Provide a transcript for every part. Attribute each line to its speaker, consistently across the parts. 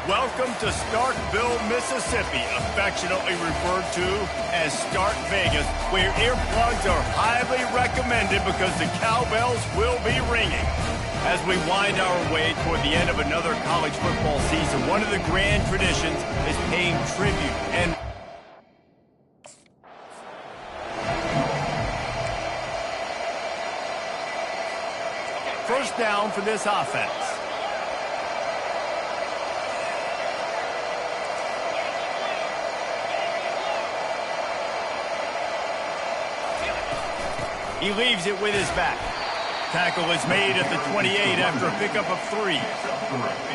Speaker 1: Welcome to Starkville, Mississippi, affectionately referred to as Stark Vegas, where earplugs are highly recommended because the cowbells will be ringing. As we wind our way toward the end of another college football season, one of the grand traditions is paying tribute and first down for this offense. He leaves it with his back. Tackle is made at the 28 after a pickup of 3.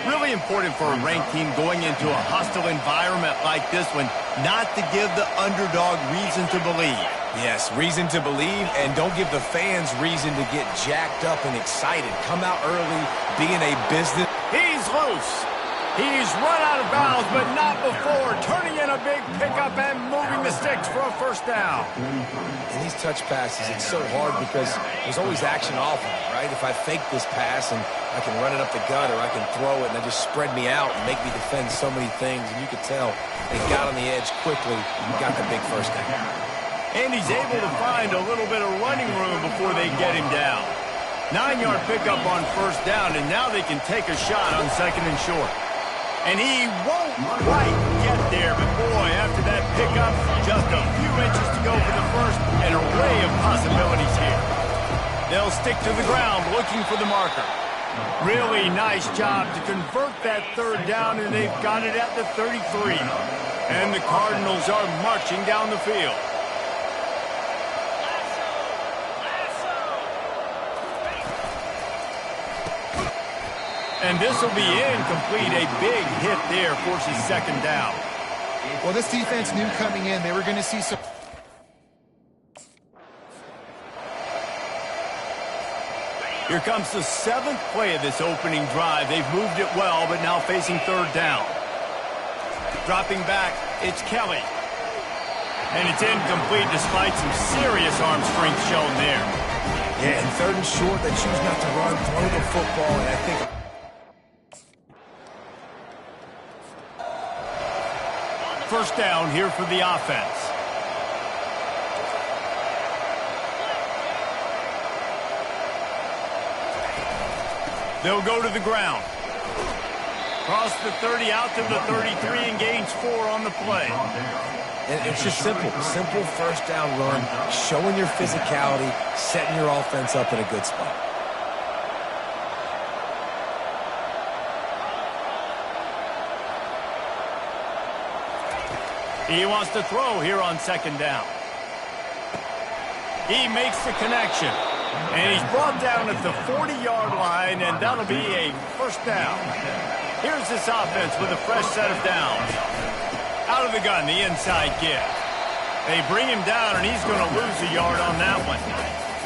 Speaker 1: Really important for a ranked team going into a hostile environment like this one, not to give the underdog reason to believe.
Speaker 2: Yes, reason to believe, and don't give the fans reason to get jacked up and excited. Come out early, being a business.
Speaker 1: He's loose. He's run out of bounds, but not before turning in a big pickup and moving the sticks for a first down.
Speaker 2: In these touch passes, it's so hard because there's always action off of it, right? If I fake this pass and I can run it up the gut or I can throw it and they just spread me out and make me defend so many things, and you could tell they got on the edge quickly and got the big first down.
Speaker 1: And he's able to find a little bit of running room before they get him down. 9-yard pickup on first down, and now they can take a shot on second and short. And he won't quite get there, but boy, after that pickup, just a few inches to go for the first, an array of possibilities here. They'll stick to the ground looking for the marker. Really nice job to convert that third down, and they've got it at the 33. And the Cardinals are marching down the field. And this will be incomplete. A big hit there forces second down.
Speaker 3: Well, this defense knew coming in they were going to see some.
Speaker 1: Here comes the 7th play of this opening drive. They've moved it well, but now facing third down. Dropping back, it's Kelly. And it's incomplete despite some serious arm strength shown there.
Speaker 2: Yeah, and third and short, they choose not to run, throw the football, and I think
Speaker 1: first down here for the offense. They'll go to the ground. Cross the 30 out to the 33 and gains 4 on the play.
Speaker 2: and it's just simple first down run, showing your physicality, setting your offense up in a good spot.
Speaker 1: He wants to throw here on second down. He makes the connection. And he's brought down at the 40-yard line, and that'll be a first down. Here's this offense with a fresh set of downs. Out of the gun, the inside give. They bring him down, and he's going to lose a yard on that one.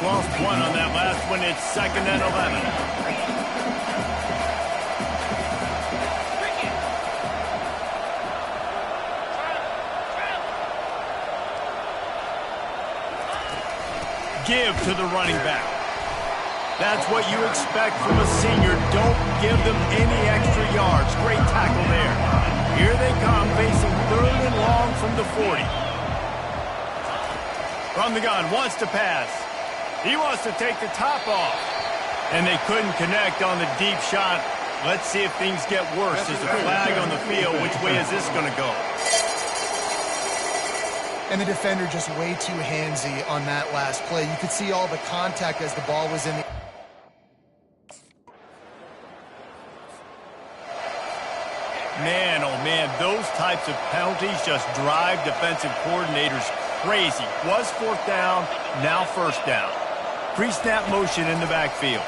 Speaker 1: Lost one on that last one. It's 2nd and 11. Give to the running back. That's what you expect from a senior. Don't give them any extra yards. Great tackle there. Here they come, facing 3rd and long from the 40. From the gun, wants to pass. He wants to take the top off. And they couldn't connect on the deep shot. Let's see if things get worse. There's a flag on the field. Which way is this going to go?
Speaker 3: And the defender just way too handsy on that last play. You could see all the contact as the ball was in the...
Speaker 1: Man, oh man, those types of penalties just drive defensive coordinators crazy. Was 4th down, now 1st down. Pre-snap motion in the backfield.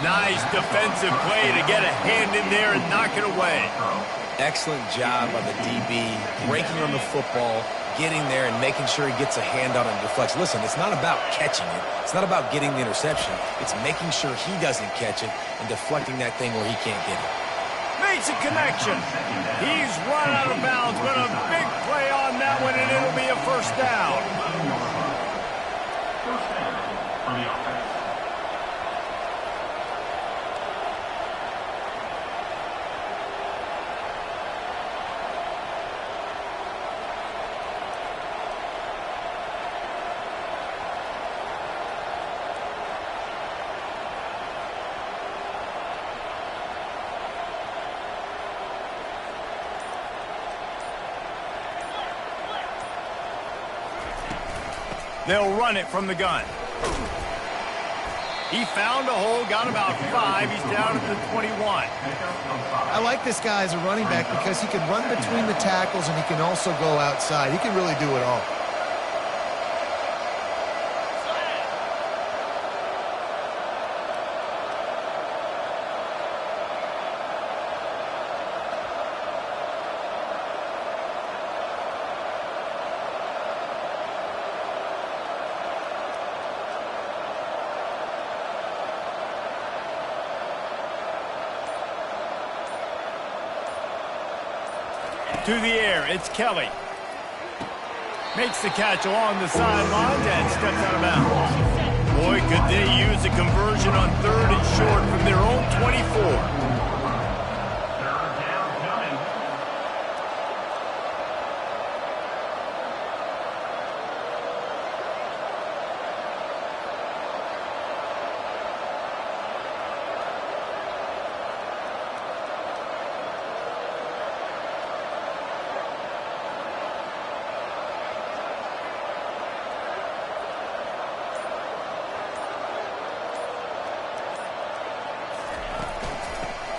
Speaker 1: Nice defensive play to get a hand in there and knock it away.
Speaker 2: Excellent job by the DB, breaking on the football, getting there and making sure he gets a hand on it and deflects. Listen, it's not about catching it. It's not about getting the interception. It's making sure he doesn't catch it and deflecting that thing where he can't get it.
Speaker 1: Makes a connection. He's run out of bounds, but a big play on that one, and it'll be a 1st down. They'll run it from the gun. He found a hole, got about 5. He's down at the 21.
Speaker 3: I like this guy as a running back because he can run between the tackles and he can also go outside. He can really do it all.
Speaker 1: To the air, it's Kelly. Makes the catch along the sidelines and steps out of bounds. Boy, could they use a conversion on 3rd and short from their own 24.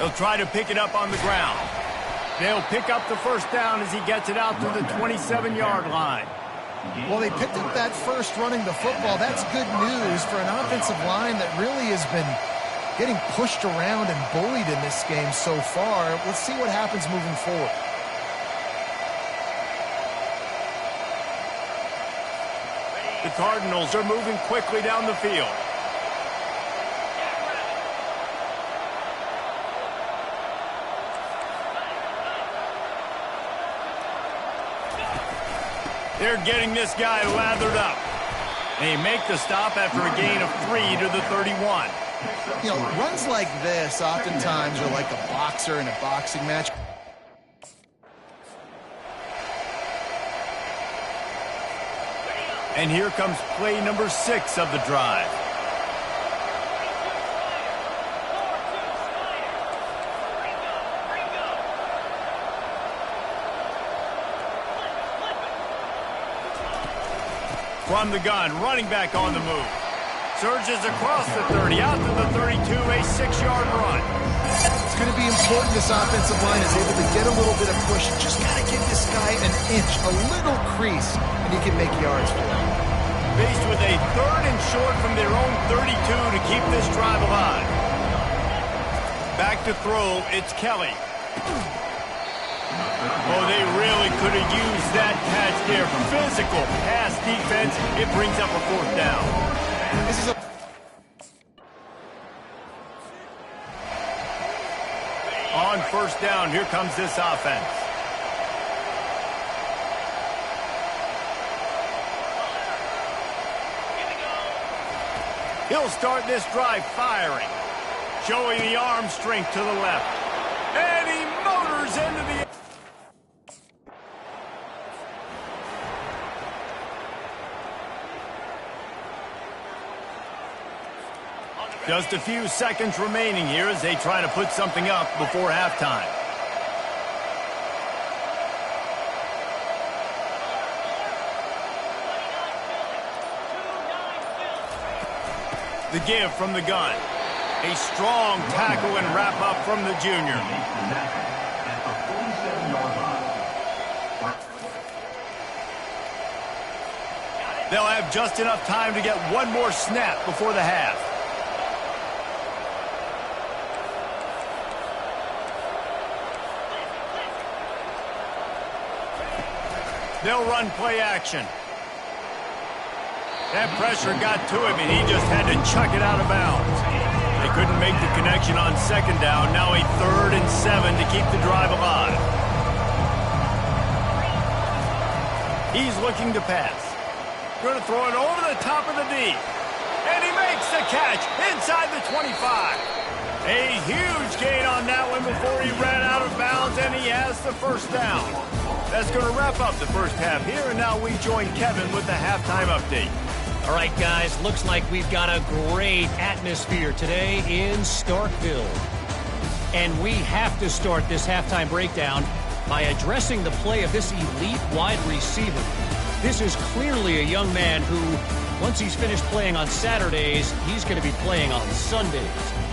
Speaker 1: They'll try to pick it up on the ground. They'll pick up the 1st down as he gets it out to the 27-yard line.
Speaker 3: Well, they picked up that first running the football. That's good news for an offensive line that really has been getting pushed around and bullied in this game so far. Let's see what happens moving forward.
Speaker 1: The Cardinals are moving quickly down the field. They're getting this guy lathered up. They make the stop after a gain of 3 to the 31.
Speaker 3: You know, runs like this oftentimes are like a boxer in a boxing match.
Speaker 1: And here comes play number 6 of the drive. From the gun, running back on the move. Surges across the 30, out to the 32, a 6-yard run.
Speaker 3: It's going to be important this offensive line is able to get a little bit of push. Just got to give this guy an inch, a little crease, and he can make yards for him.
Speaker 1: Faced with a 3rd and short from their own 32 to keep this drive alive. Back to throw, it's Kelly. Oh, they really could have used that catch there. Physical pass defense. It brings up a 4th down.
Speaker 3: This is a
Speaker 1: On 1st down, here comes this offense. He'll start this drive firing. Showing the arm strength to the left. And he motors into the... Just a few seconds remaining here as they try to put something up before halftime. The give from the gun. A strong tackle and wrap up from the junior. They'll have just enough time to get one more snap before the half. They'll run play action. That pressure got to him, and he just had to chuck it out of bounds. They couldn't make the connection on 2nd down. Now a 3rd and 7 to keep the drive alive. He's looking to pass. Going to throw it over the top of the D. And he makes the catch inside the 25. A huge gain on that one before he ran out of bounds, and he has the 1st down. That's going to wrap up the 1st half here, and now we join Kevin with the halftime update.
Speaker 4: All right, guys, looks like we've got a great atmosphere today in Starkville. And we have to start this halftime breakdown by addressing the play of this elite wide receiver. This is clearly a young man who, once he's finished playing on Saturdays, he's going to be playing on Sundays.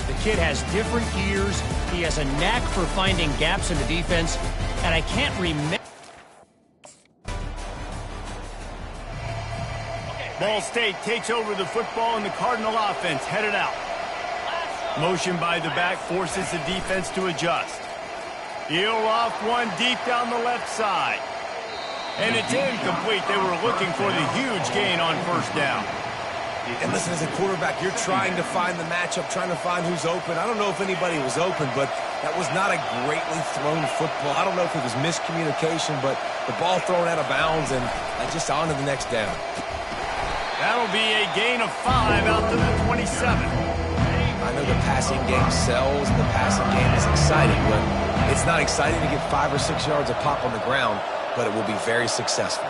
Speaker 4: The kid has different ears. He has a knack for finding gaps in the defense. And I can't remember.
Speaker 1: Ball State takes over the football, and the Cardinal offense headed out. Motion by the back forces the defense to adjust. Heel off one deep down the left side. And it's incomplete. They were looking for the huge gain on 1st down.
Speaker 2: And listen, as a quarterback, you're trying to find the matchup, trying to find who's open. I don't know if anybody was open, but that was not a greatly thrown football. I don't know if it was miscommunication, but the ball thrown out of bounds and just on to the next down.
Speaker 1: That'll be a gain of 5 out to the 27.
Speaker 2: I know the passing game sells, and the passing game is exciting, but it's not exciting to get 5 or 6 yards of pop on the ground, but it will be very successful.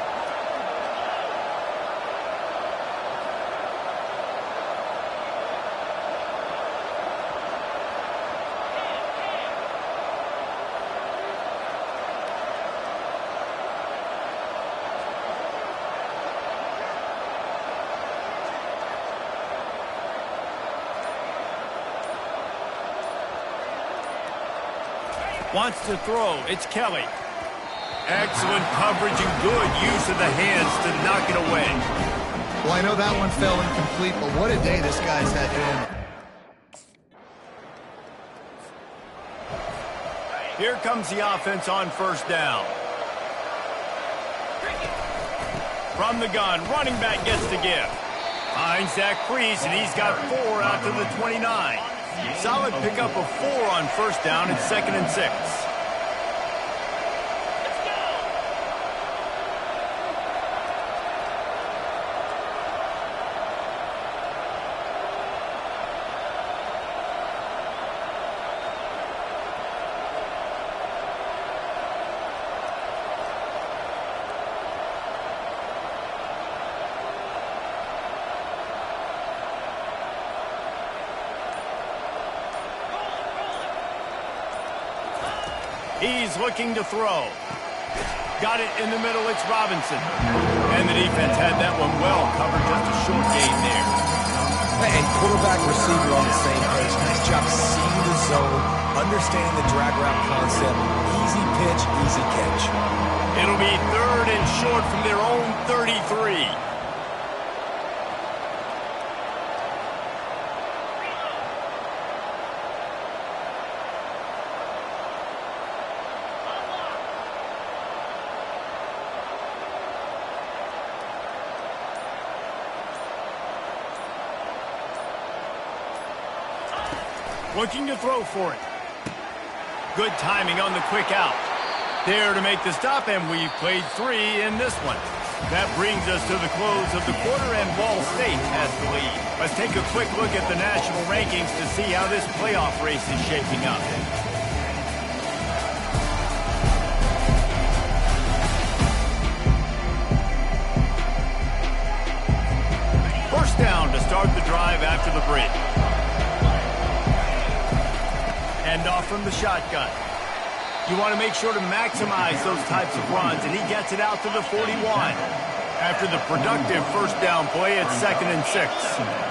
Speaker 1: Wants to throw. It's Kelly. Excellent coverage and good use of the hands to knock it away.
Speaker 3: Well, I know that one fell incomplete, but what a day this guy's had doing.
Speaker 1: Here comes the offense on 1st down. From the gun, running back gets the give. Finds that crease, and he's got 4 out to the 29. Solid pickup of 4 on 1st down and 2nd and 6. He's looking to throw. Got it in the middle, it's Robinson. And the defense had that one well covered, just a short gain there.
Speaker 2: And quarterback, receiver on the same page. Nice job seeing the zone, understanding the drag route concept. Easy pitch, easy catch.
Speaker 1: It'll be 3rd and short from their own 33. Looking to throw for it. Good timing on the quick out. There to make the stop, and we've played 3 in this one. That brings us to the close of the quarter, and Ball State has the lead. Let's take a quick look at the national rankings to see how this playoff race is shaping up. First down to start the drive after the bridge. Hand off from the shotgun. You want to make sure to maximize those types of runs, and he gets it out to the 41. After the productive first down play, it's 2nd and 6.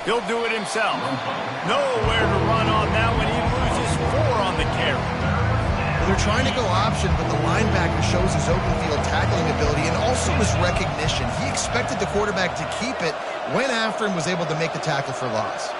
Speaker 1: He'll do it himself. Nowhere to run on that one. He loses 4 on the carry.
Speaker 3: Well, they're trying to go option, but the linebacker shows his open field tackling ability and also his recognition. He expected the quarterback to keep it, went after him, was able to make the tackle for loss.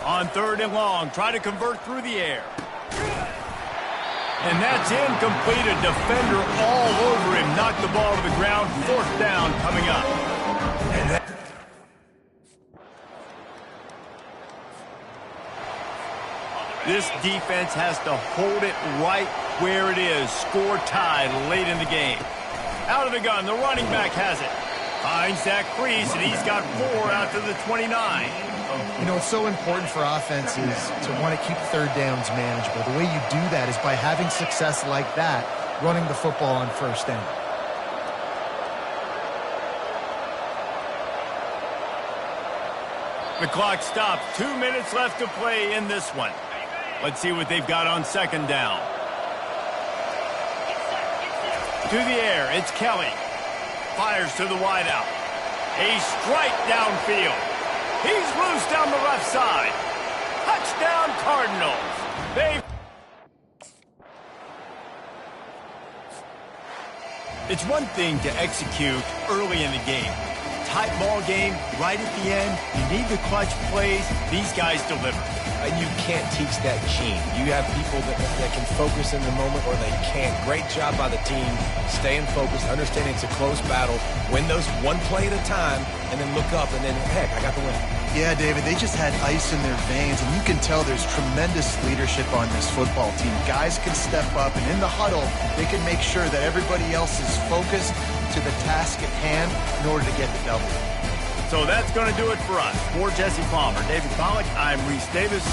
Speaker 1: On 3rd and long, try to convert through the air. And that's incomplete. A defender all over him. Knocked the ball to the ground. 4th down coming up. This defense has to hold it right where it is. Score tied late in the game. Out of the gun, the running back has it. Finds that crease, and he's got 4 out to the 29.
Speaker 3: You know, it's so important for offenses to want to keep 3rd downs manageable. The way you do that is by having success like that, running the football on 1st down.
Speaker 1: The clock stops. 2 minutes left to play in this one. Let's see what they've got on 2nd down. To the air, it's Kelly. Fires to the wideout. A strike downfield. He's loose down the left side. Touchdown, Cardinals. It's one thing to execute early in the game. Tight ball game, right at the end. You need the clutch plays. These guys deliver.
Speaker 2: And you can't teach that gene. You have people that can focus in the moment or they can't. Great job by the team, staying focused, understanding it's a close battle, win those 1 play at a time, and then look up, and then, heck, I got the win.
Speaker 3: Yeah, David, they just had ice in their veins, and you can tell there's tremendous leadership on this football team. Guys can step up, and in the huddle, they can make sure that everybody else is focused to the task at hand in order to get the W.
Speaker 1: So that's going to do it for us. For Jesse Palmer, David Pollack, I'm Reese Davis.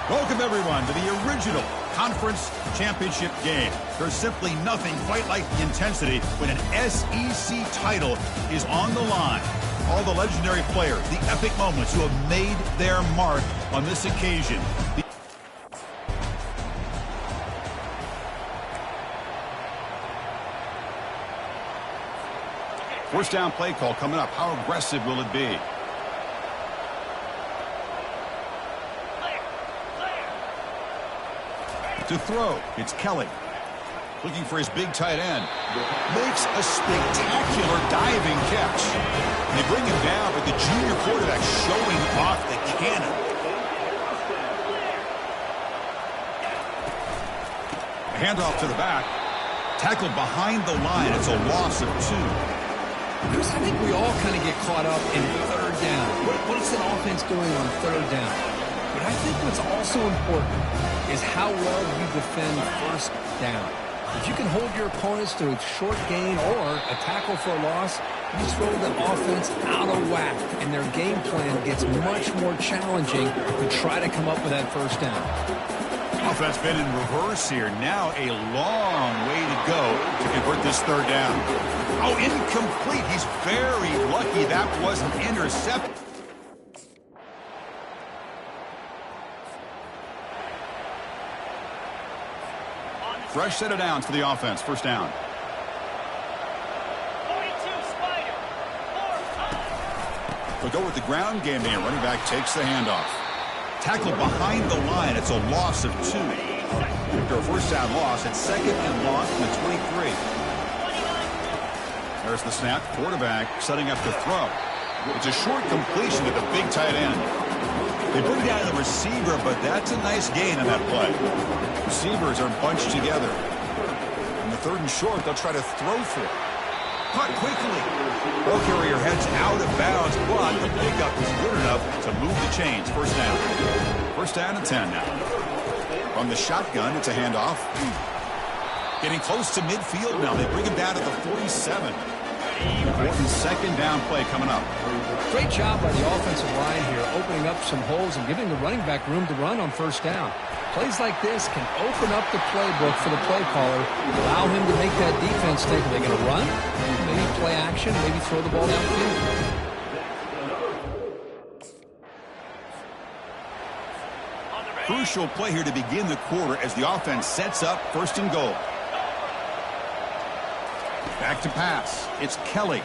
Speaker 5: Welcome, everyone, to the original conference championship game. There's simply nothing quite like the intensity when an SEC title is on the line. All the legendary players, the epic moments who have made their mark on this occasion. First down play call coming up. How aggressive will it be? To throw, it's Kelly. Looking for his big tight end. Makes a spectacular diving catch. They bring him down, but the junior quarterback showing off the cannon. A handoff to the back. Tackled behind the line. It's a loss of 2.
Speaker 6: Chris, I think we all kind of get caught up in third down. What is an offense doing on third down? But I think what's also important is how well you defend first down. If you can hold your opponents to a short gain or a tackle for a loss, you throw the offense out of whack, and their game plan gets much more challenging to try to come up with that first down.
Speaker 5: Offense been in reverse here. Now a long way to go to convert this third down. Oh, incomplete. He's very lucky that wasn't intercepted. Fresh set of downs for the offense. First down.
Speaker 7: 42 Spider.
Speaker 5: They'll go with the ground game here. Running back takes the handoff. Tackled behind the line. It's a loss of 2. After a first down loss, it's second and long from the 23. There's the snap. Quarterback setting up to throw. It's a short completion to the big tight end. They bring down the receiver, but that's a nice gain on that play. Receivers are bunched together. On the third and short, they'll try to throw for it. Caught quickly. Ball carrier heads out of bounds, but the pickup is good enough to move the chains. First down. First down and 10 now. From the shotgun, it's a handoff. Getting close to midfield now. They bring him down to the 47. Important second down play coming up.
Speaker 6: Great job by the offensive line here, opening up some holes and giving the running back room to run on first down. Plays like this can open up the playbook for the play caller, allow him to make that defense think, are they going to run? Maybe play action, maybe throw the ball downfield.
Speaker 5: Crucial play here to begin the quarter as the offense sets up first and goal. Back to pass. It's Kelly.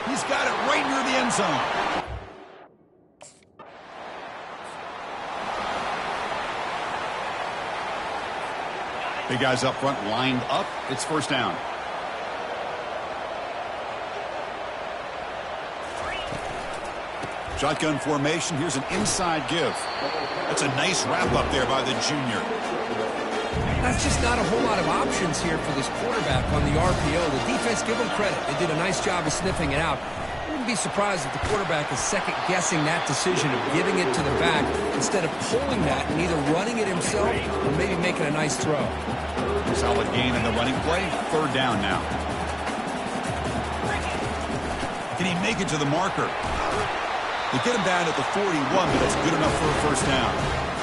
Speaker 5: He's got it right near the end zone. Big guys up front lined up. It's first down. Shotgun formation. Here's an inside give. That's a nice wrap up there by the junior.
Speaker 6: That's just not a whole lot of options here for this quarterback on the RPO. The defense, give them credit. They did a nice job of sniffing it out. I wouldn't be surprised if the quarterback is second-guessing that decision of giving it to the back instead of pulling that and either running it himself or maybe making a nice throw.
Speaker 5: Solid gain in the running play. Third down now. Can he make it to the marker? They get him down at the 41, but that's good enough for a first down.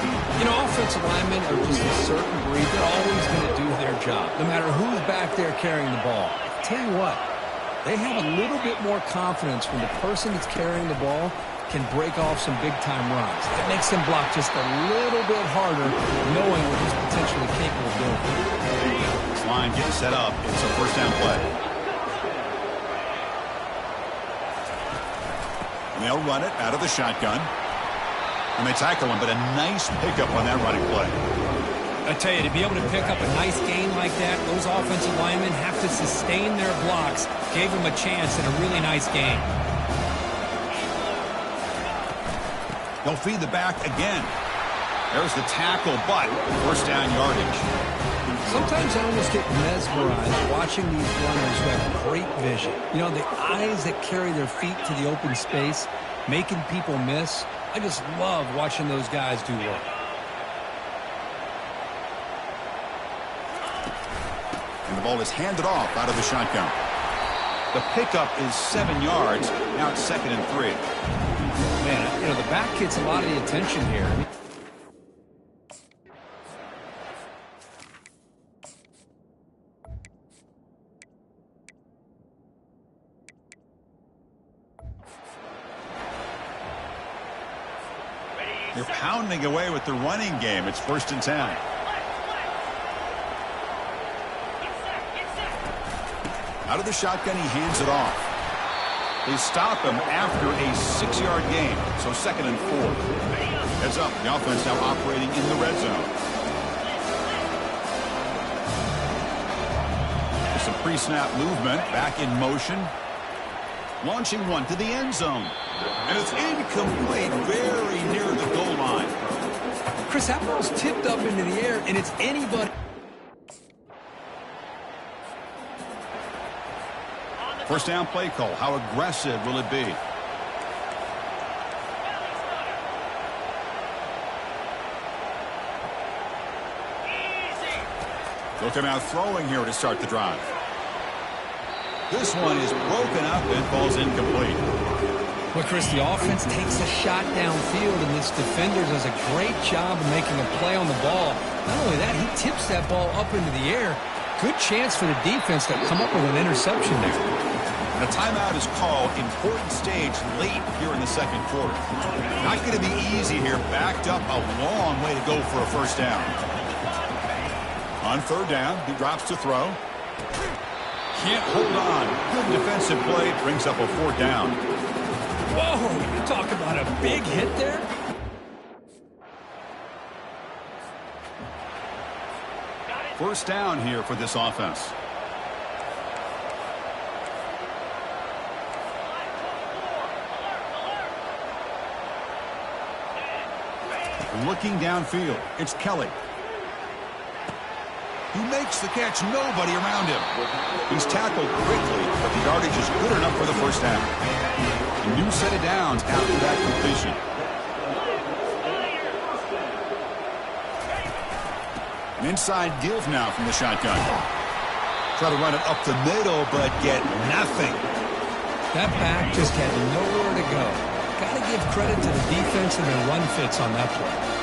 Speaker 6: You know, offensive linemen are just a certain breed. They're always going to do their job, no matter who's back there carrying the ball. I'll tell you what, they have a little bit more confidence when the person that's carrying the ball can break off some big-time runs. That makes them block just a little bit harder, knowing what he's potentially capable of doing.
Speaker 5: This line getting set up. It's a first down play. And they'll run it out of the shotgun. And they tackle him, but a nice pickup on that running play.
Speaker 6: I tell you, to be able to pick up a nice gain like that, those offensive linemen have to sustain their blocks. Gave them a chance and a really nice game.
Speaker 5: They'll feed the back again. There's the tackle, but first down yardage.
Speaker 6: Sometimes I almost get mesmerized watching these runners who have great vision. You know, the eyes that carry their feet to the open space, making people miss. I just love watching those guys do work.
Speaker 5: And the ball is handed off out of the shotgun. The pickup is 7 yards. Now it's second and 3.
Speaker 6: Man, you know, the back gets a lot of the attention here.
Speaker 5: They're pounding away with the running game. It's 1st and 10. Out of the shotgun, he hands it off. They stop him after a 6-yard gain, so 2nd and 4. Heads up, the offense now operating in the red zone. There's some pre-snap movement, back in motion. Launching one to the end zone. And it's incomplete, very near the goal line.
Speaker 6: Chris, that ball's tipped up into the air, and it's anybody.
Speaker 5: First down play call. How aggressive will it be? Look him out throwing here to start the drive. This one is broken up and falls incomplete.
Speaker 6: Well, Chris, the offense takes a shot downfield, and this defender does a great job of making a play on the ball. Not only that, he tips that ball up into the air. Good chance for the defense to come up with an interception there.
Speaker 5: And a timeout is called. Important stage late here in the 2nd quarter. Not going to be easy here. Backed up a long way to go for a first down. On 3rd down, he drops to throw. Can't hold on. Good defensive play. Brings up a 4th down.
Speaker 6: Whoa, you talk about a big hit there.
Speaker 5: First down here for this offense. Looking downfield, it's Kelly. He makes the catch, nobody around him. He's tackled quickly, but the yardage is good enough for the first down. A new set of downs after that completion. An inside give now from the shotgun. Try to run it up the middle, but get nothing.
Speaker 6: That back just had nowhere to go. Got to give credit to the defense and their run fits on that play.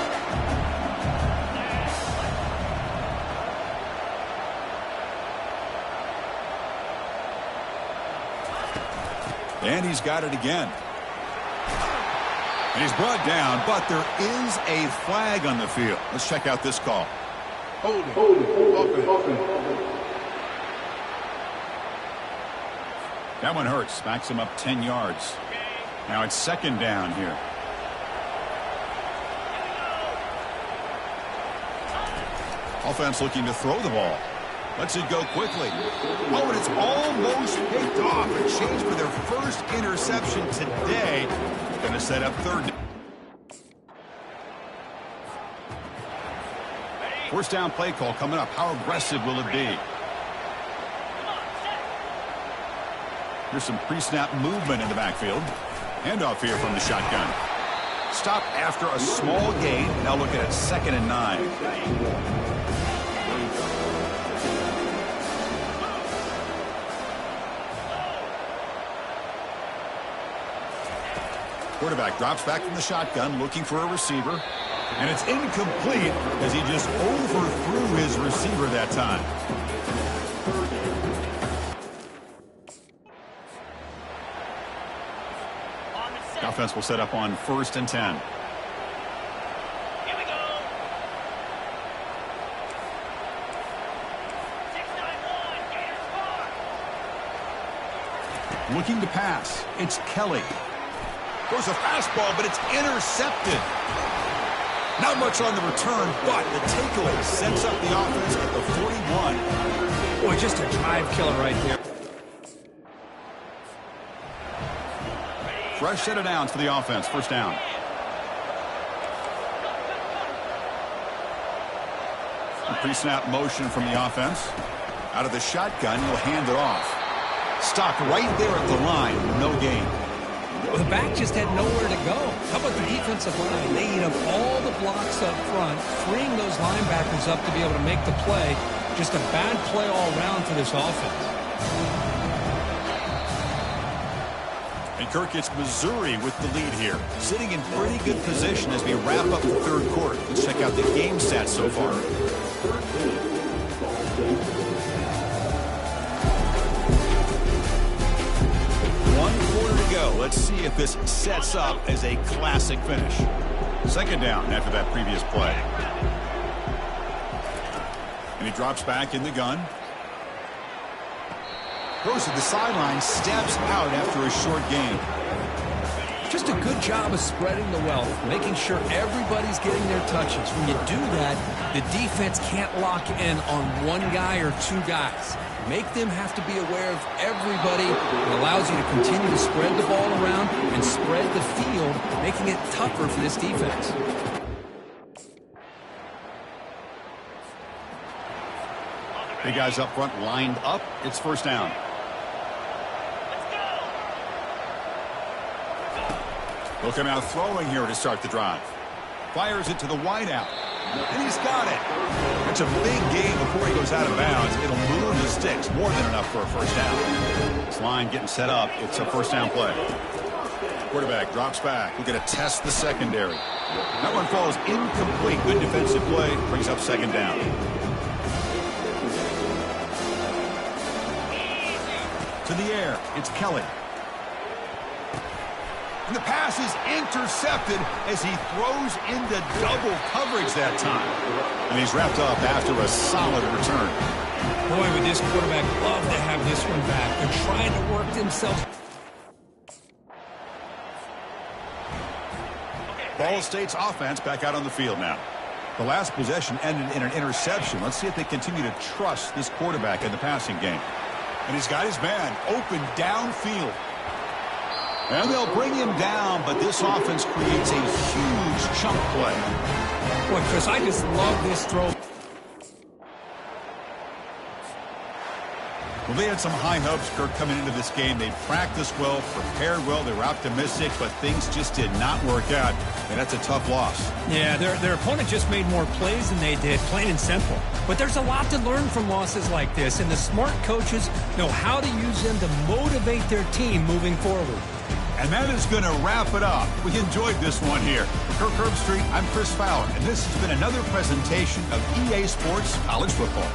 Speaker 5: And he's got it again. And he's brought down, but there is a flag on the field. Let's check out this call.
Speaker 7: Hold it.
Speaker 5: That one hurts. Backs him up 10 yards. Now it's 2nd down here. Offense looking to throw the ball. Lets it go quickly. Oh, and it's almost picked off. A change for their first interception today. Going to set up 3rd. First down play call coming up. How aggressive will it be? Here's some pre-snap movement in the backfield. Handoff here from the shotgun. Stop after a small gain. Now looking at 2nd and 9. Quarterback drops back from the shotgun, looking for a receiver. And it's incomplete as he just overthrew his receiver that time. The offense will set up on 1st and 10.
Speaker 7: Here we go. 6-9-1, Gators score.
Speaker 5: Looking to pass. It's Kelly. Goes a fastball, but it's intercepted. Not much on the return, but the takeaway sets up the offense at the 41.
Speaker 6: Boy, just a drive killer right there.
Speaker 5: Fresh set of downs for the offense. First down. Pre-snap motion from the offense. Out of the shotgun, he'll hand it off. Stopped right there at the line. No gain.
Speaker 6: Well, the back just had nowhere to go. How about the defensive line? They eat up all the blocks up front, freeing those linebackers up to be able to make the play. Just a bad play all around for this offense.
Speaker 5: And Kirk, it's Missouri with the lead here. Sitting in pretty good position as we wrap up the 3rd quarter. Let's check out the game stats so far. One quarter to go. Let's see if this sets up as a classic finish. Second down after that previous play. And he drops back in the gun. Goes to the sideline, steps out after a short gain.
Speaker 6: Just a good job of spreading the wealth, making sure everybody's getting their touches. When you do that, the defense can't lock in on one guy or two guys. Make them have to be aware of everybody. It allows you to continue to spread the ball around and spread the field, making it tougher for this defense.
Speaker 5: The guys up front lined up. It's first down. He'll come out throwing here to start the drive. Fires it to the wideout. And he's got it. It's a big gain before he goes out of bounds. It'll move the sticks. More than enough for a first down. This line getting set up. It's a first down play. Quarterback drops back. He's going to test the secondary. That one falls incomplete. Good defensive play. Brings up second down. To the air. It's Kelly. And the pass is intercepted as he throws into double coverage that time. And he's wrapped up after a solid return.
Speaker 6: Boy, would this quarterback love to have this one back. They're trying to work themselves.
Speaker 5: Ball State's offense back out on the field now. The last possession ended in an interception. Let's see if they continue to trust this quarterback in the passing game. And he's got his man open downfield. And they'll bring him down, but this offense creates a huge chunk play.
Speaker 6: Boy, Chris, I just love this throw.
Speaker 5: Well, they had some high hopes, Kirk, coming into this game. They practiced well, prepared well, they were optimistic, but things just did not work out, and that's a tough loss.
Speaker 6: Yeah, their opponent just made more plays than they did, plain and simple. But there's a lot to learn from losses like this, and the smart coaches know how to use them to motivate their team moving forward.
Speaker 5: And that is going to wrap it up. We enjoyed this one here. Kirk Herbstreit, I'm Chris Fowler, and this has been another presentation of EA Sports College Football.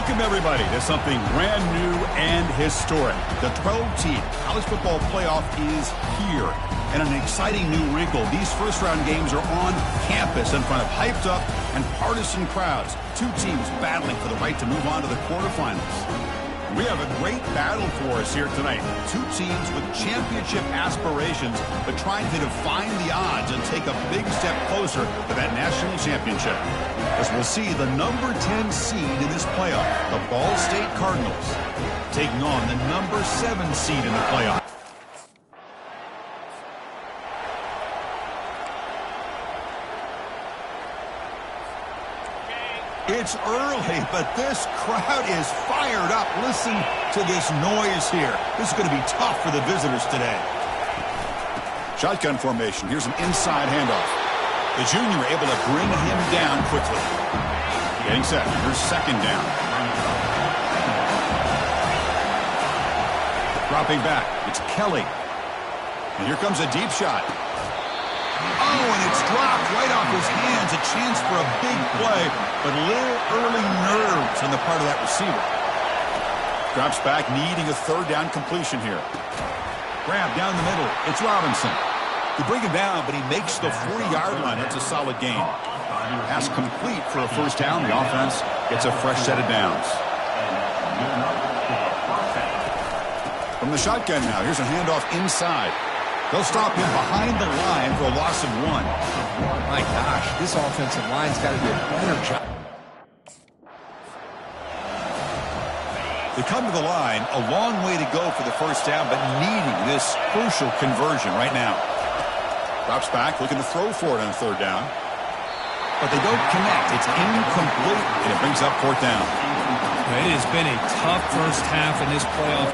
Speaker 5: Welcome, everybody, to something brand new and historic. The 12-team college football playoff is here. And an exciting new wrinkle. These first-round games are on campus in front of hyped-up and partisan crowds. Two teams battling for the right to move on to the quarterfinals. We have a great battle for us here tonight. Two teams with championship aspirations, but trying to define the odds and take a big step closer to that national championship. As we'll see the number 10 seed in this playoff, the Ball State Cardinals, taking on the number 7 seed in the playoff. It's early, but this crowd is fired up. Listen to this noise here. This is going to be tough for the visitors today. Shotgun formation. Here's an inside handoff. The junior able to bring him down quickly. Getting set. Here's second down. Dropping back. It's Kelly. And here comes a deep shot. Oh, and it's dropped right off his hands. A chance for a big play, but a little early nerves on the part of that receiver. Drops back, needing a third down completion here. Grab down the middle. It's Robinson. They bring him down, but he makes the 40-yard line. That's a solid gain. Pass complete for a first down. The offense gets a fresh set of downs. From the shotgun now, here's a handoff inside. They'll stop him behind the line for a loss of 1.
Speaker 2: My gosh, this offensive line's got to do a better job.
Speaker 5: They come to the line, a long way to go for the first down, but needing this crucial conversion right now. Drops back, looking to throw for it on third down. But they don't connect. It's incomplete, and it brings up fourth down.
Speaker 6: It has been a tough first half in this playoff.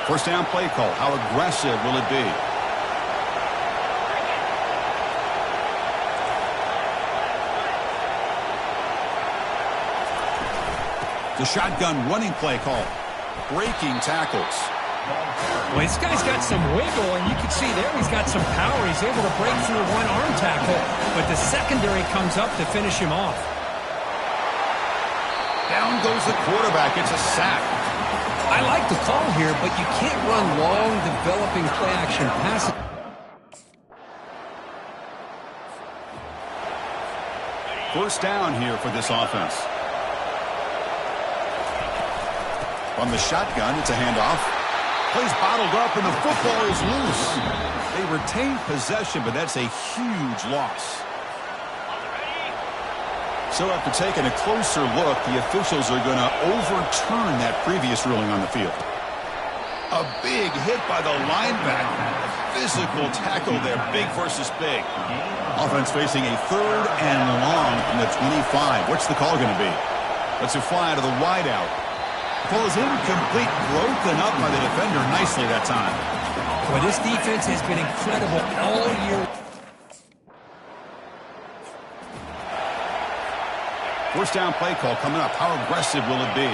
Speaker 5: First down play call. How aggressive will it be? The shotgun running play call. Breaking tackles.
Speaker 6: Well, this guy's got some wiggle, and you can see there he's got some power. He's able to break through one arm tackle, but the secondary comes up to finish him off.
Speaker 5: Down goes the quarterback. It's a sack.
Speaker 6: I like the call here, but you can't run long, developing play-action passes.
Speaker 5: First down here for this offense. From the shotgun, it's a handoff. Plays bottled up, and the football is loose. They retain possession, but that's a huge loss. So after taking a closer look, the officials are going to overturn that previous ruling on the field. A big hit by the linebacker. Physical tackle there, big versus big. Offense facing a third and long from the 25. What's the call going to be? Let's it fly to the wideout. Ball is incomplete, broken up by the defender nicely that time.
Speaker 6: Well, this defense has been incredible all year.
Speaker 5: First down play call coming up. How aggressive will it be?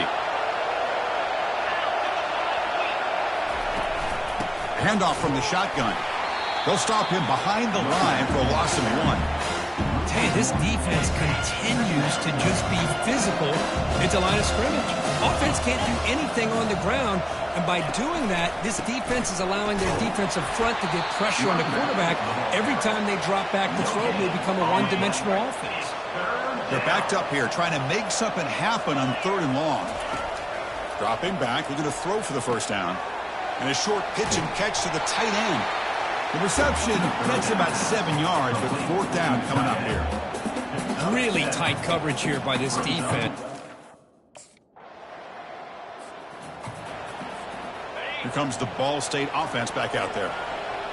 Speaker 5: Handoff from the shotgun. They'll stop him behind the line for a loss of 1.
Speaker 6: Hey, this defense continues to just be physical into line of scrimmage. Offense can't do anything on the ground, and by doing that, this defense is allowing their defensive front to get pressure on the quarterback. Every time they drop back to throw, they become a one-dimensional offense.
Speaker 5: They're backed up here, trying to make something happen on third and long. Dropping back, looking to throw for the first down. And a short pitch and catch to the tight end. The reception gets about 7 yards, but fourth down coming up here.
Speaker 6: Really tight coverage here by this defense.
Speaker 5: Here comes the Ball State offense back out there.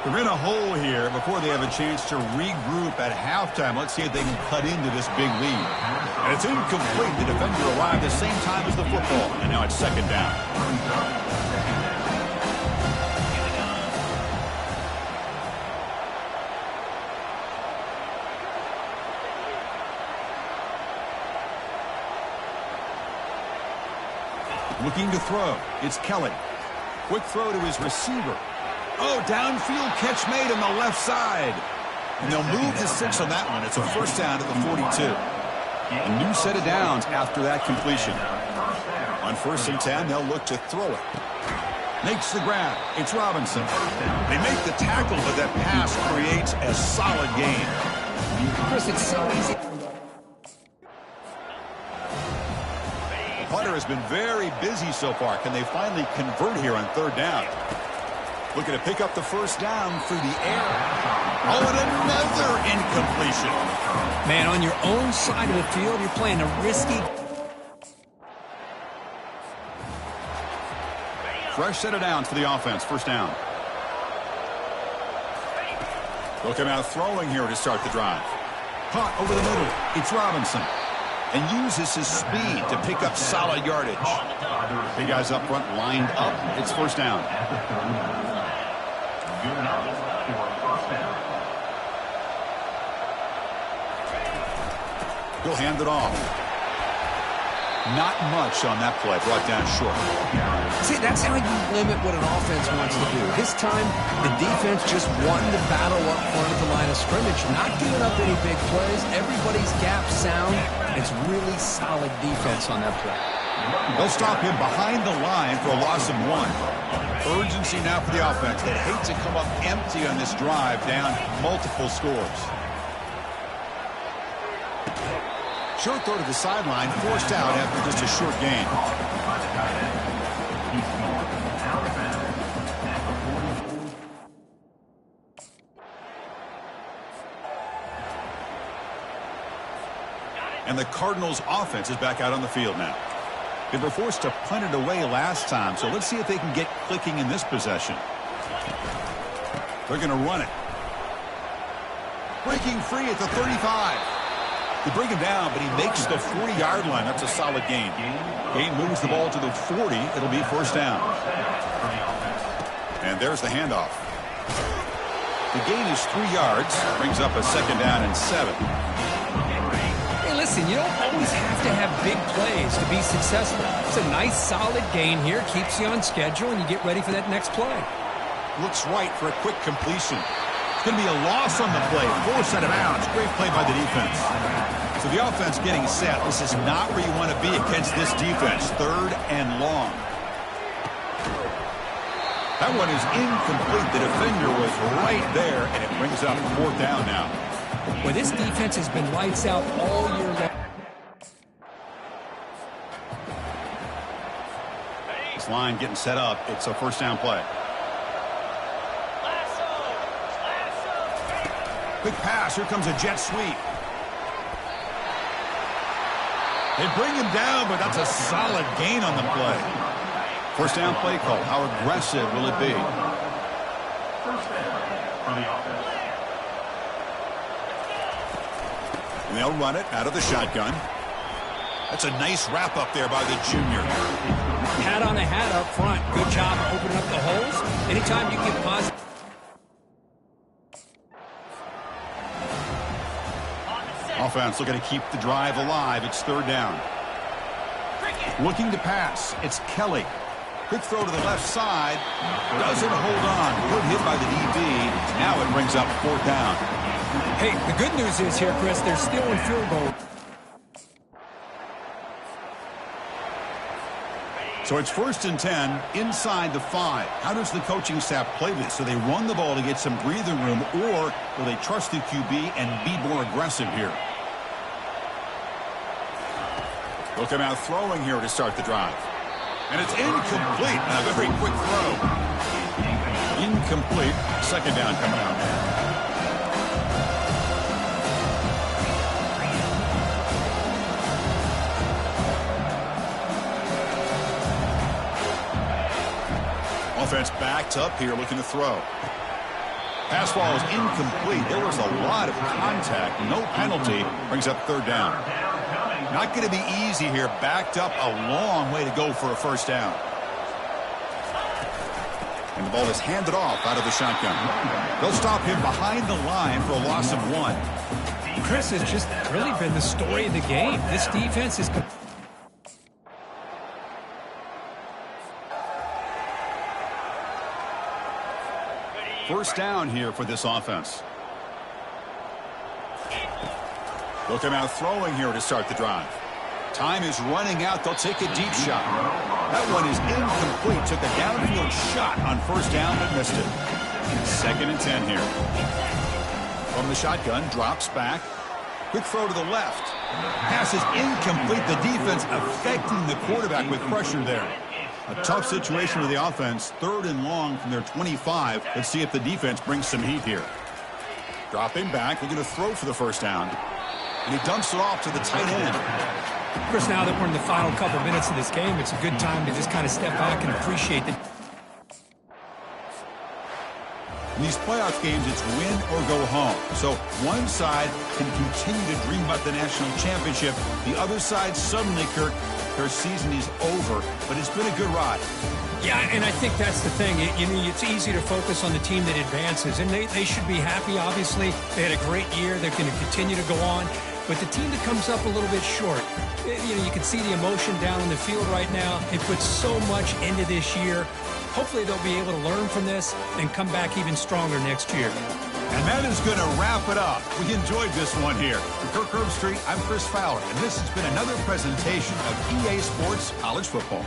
Speaker 5: They're in a hole here before they have a chance to regroup at halftime. Let's see if they can cut into this big lead. And it's incomplete. The defender arrived the same time as the football, and now it's second down. Looking to throw. It's Kelly. Quick throw to his receiver. Oh, downfield catch made on the left side. And they'll move the 6 on that one. It's a first down at the 42. A new set of downs after that completion. On 1st and 10, they'll look to throw it. Makes the grab. It's Robinson. They make the tackle, but that pass creates a solid gain.
Speaker 6: Chris, it's so easy.
Speaker 5: The punter has been very busy so far. Can they finally convert here on 3rd down? Looking to pick up the first down through the air. Oh, and another incompletion.
Speaker 6: Man, on your own side of the field, you're playing a risky.
Speaker 5: Fresh set of downs for the offense. First down. They'll come out throwing here to start the drive. Caught over the middle. It's Robinson. And uses his speed to pick up solid yardage. Big guys up front lined up. It's first down. He'll hand it off. Not much on that play. Brought down short.
Speaker 6: See, that's how you limit what an offense wants to do. This time, the defense just won the battle up front at the line of scrimmage, not giving up any big plays. Everybody's gap sound. It's really solid defense on that play.
Speaker 5: They'll stop him behind the line for a loss of 1. Urgency now for the offense. They hate to come up empty on this drive, down multiple scores. Short throw to the sideline, forced out after just a short gain. And the Cardinals' offense is back out on the field now. They were forced to punt it away last time, so let's see if they can get clicking in this possession. They're going to run it. Breaking free at the 35. They bring him down, but he makes the 40-yard line. That's a solid gain. Gain moves the ball to the 40. It'll be first down. And there's the handoff. The gain is 3 yards. Brings up a 2nd down and 7.
Speaker 6: Hey, listen, you don't always have to have big plays to be successful. It's a nice, solid gain here. Keeps you on schedule, and you get ready for that next play.
Speaker 5: Looks right for a quick completion. It's going to be a loss on the play. Forced out of bounds. Great play by the defense. So the offense getting set. This is not where you want to be against this defense. 3rd and long. That one is incomplete. The defender was right there, and it brings up 4th down now.
Speaker 6: Well, this defense has been lights out all year long.
Speaker 5: This line getting set up. It's a first down play. Quick pass. Here comes a jet sweep. They bring him down, but that's a solid gain on the play. First down play call. How aggressive will it be? And they'll run it out of the shotgun. That's a nice wrap up there by the junior.
Speaker 6: Hat on a hat up front. Good job opening up the holes. Anytime you get positive.
Speaker 5: Offense looking to keep the drive alive. It's 3rd down. Looking to pass. It's Kelly. Quick throw to the left side. Doesn't hold on. Good hit by the DB. Now it brings up 4th down.
Speaker 6: Hey, the good news is here, Chris, they're still in field goal.
Speaker 5: So it's 1st and 10 inside the 5. How does the coaching staff play this? So they run the ball to get some breathing room, or will they trust the QB and be more aggressive here? They'll come out throwing here to start the drive. And it's incomplete. A very quick throw. Incomplete. 2nd down coming out. Offense backed up here looking to throw. Pass ball is incomplete. There was a lot of contact. No penalty. Brings up 3rd down. Not going to be easy here. Backed up a long way to go for a first down. And the ball is handed off out of the shotgun. They'll stop him behind the line for a loss of 1.
Speaker 6: Chris has just really been the story of the game. This defense is...
Speaker 5: First down here for this offense. They'll come out throwing here to start the drive. Time is running out. They'll take a deep shot. That one is incomplete. Took a downfield shot on first down, but missed it. 2nd and 10 here. From the shotgun, drops back. Quick throw to the left. Pass is incomplete. The defense affecting the quarterback with pressure there. A tough situation for the offense. 3rd and long from their 25. Let's see if the defense brings some heat here. Dropping back, looking to throw for the first down. And he dumps it off to the tight end.
Speaker 6: Of course, now that we're in the final couple minutes of this game, it's a good time to just kind of step back and appreciate the...
Speaker 5: In these playoff games, it's win or go home. So one side can continue to dream about the national championship. The other side, suddenly, Kirk, their season is over. But it's been a good ride.
Speaker 6: Yeah, and I think that's the thing. It's easy to focus on the team that advances, and they should be happy, obviously. They had a great year. They're going to continue to go on. But the team that comes up a little bit short, you can see the emotion down on the field right now. They put so much into this year. Hopefully they'll be able to learn from this and come back even stronger next year.
Speaker 5: And that is going to wrap it up. We enjoyed this one here. For Kirk Herbstreit, I'm Chris Fowler, and this has been another presentation of EA Sports College Football.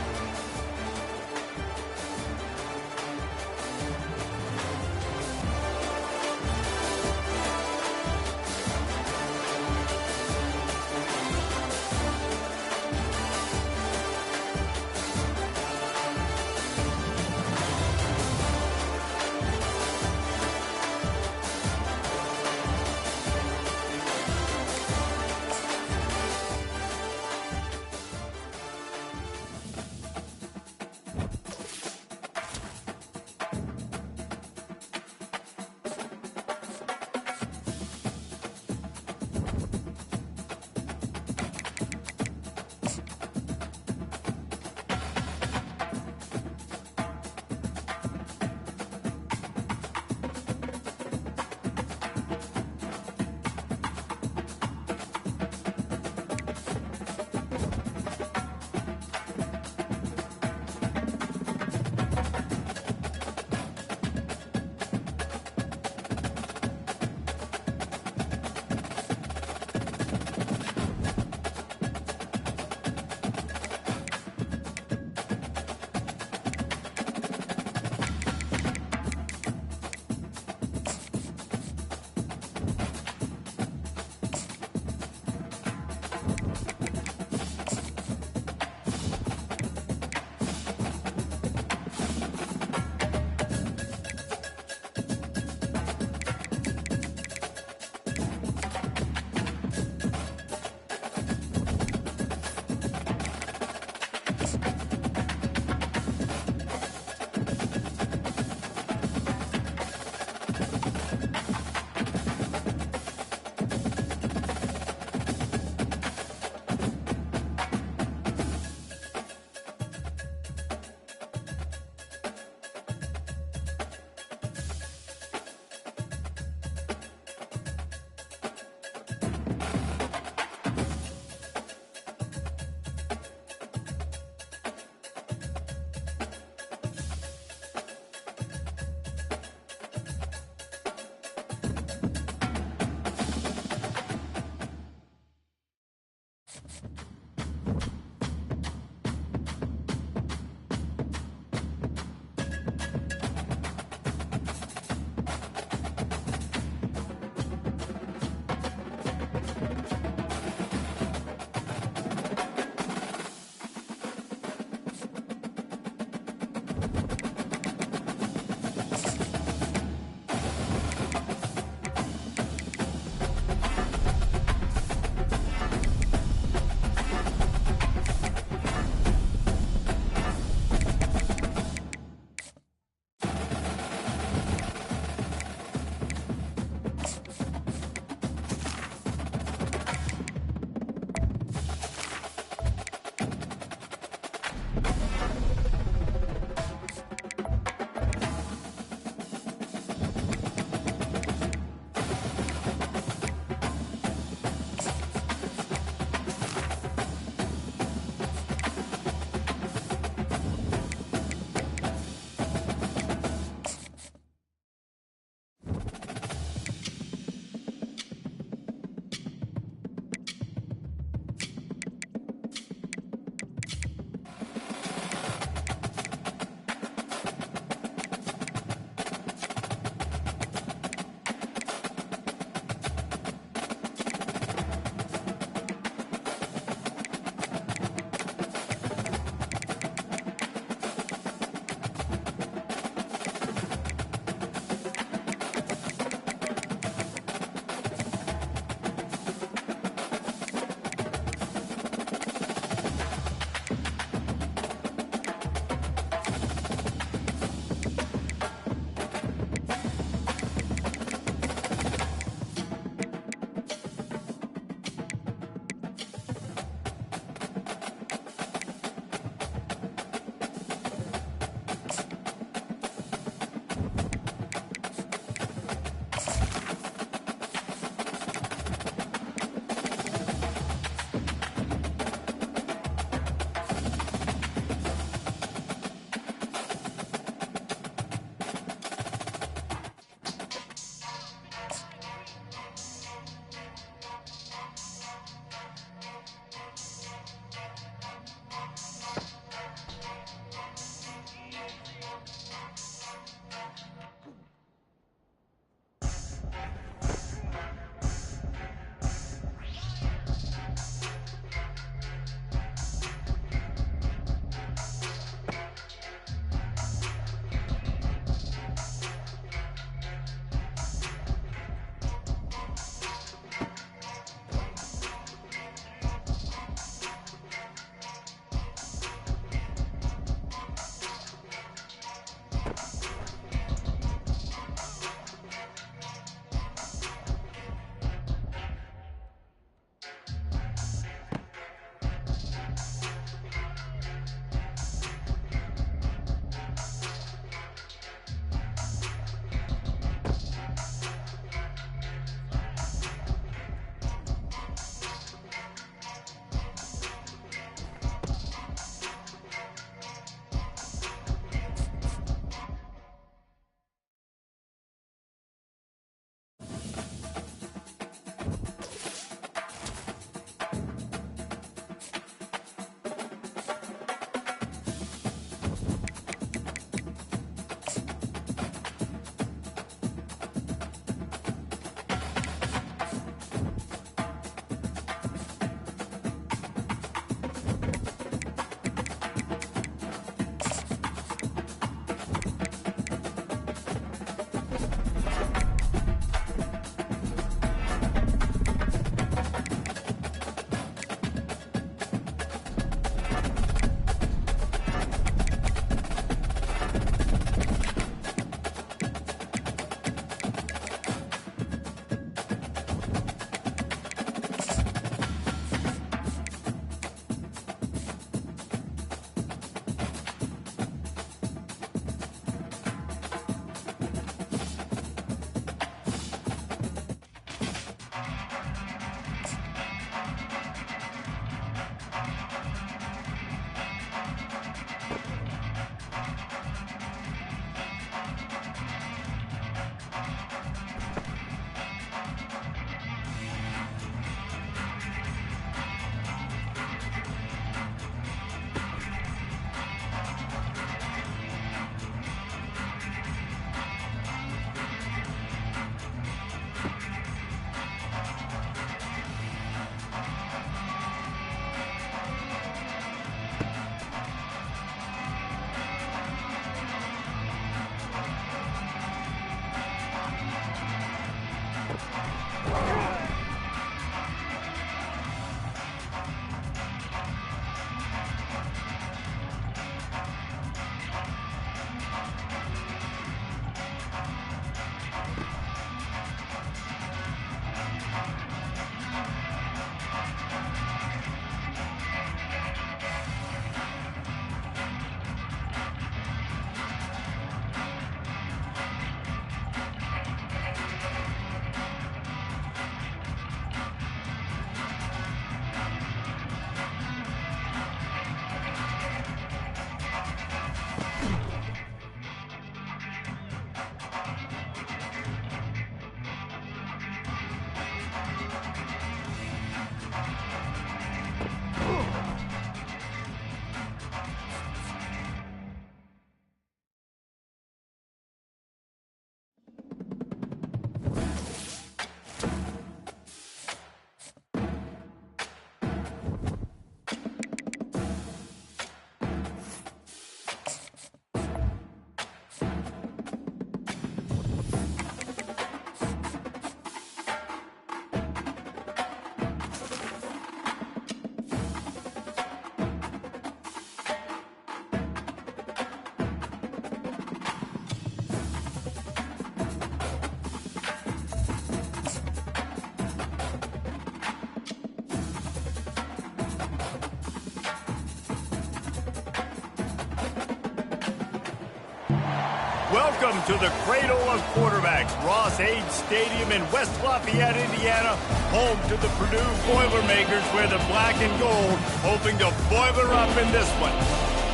Speaker 1: Welcome to the cradle of quarterbacks, Ross Age Stadium in West Lafayette, Indiana, home to the Purdue Boilermakers, where the black and gold hoping to boiler up in this one.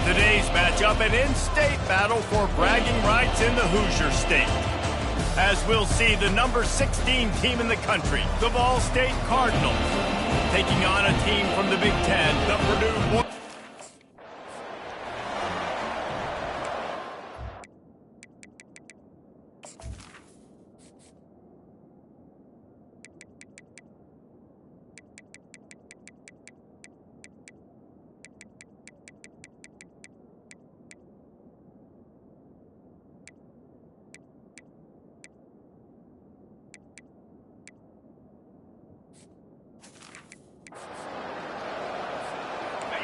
Speaker 1: Today's matchup, an in-state battle for bragging rights in the Hoosier State. As we'll see, the number 16 team in the country, the Vol State Cardinals, taking on a team from the Big Ten, the Purdue Boilermakers.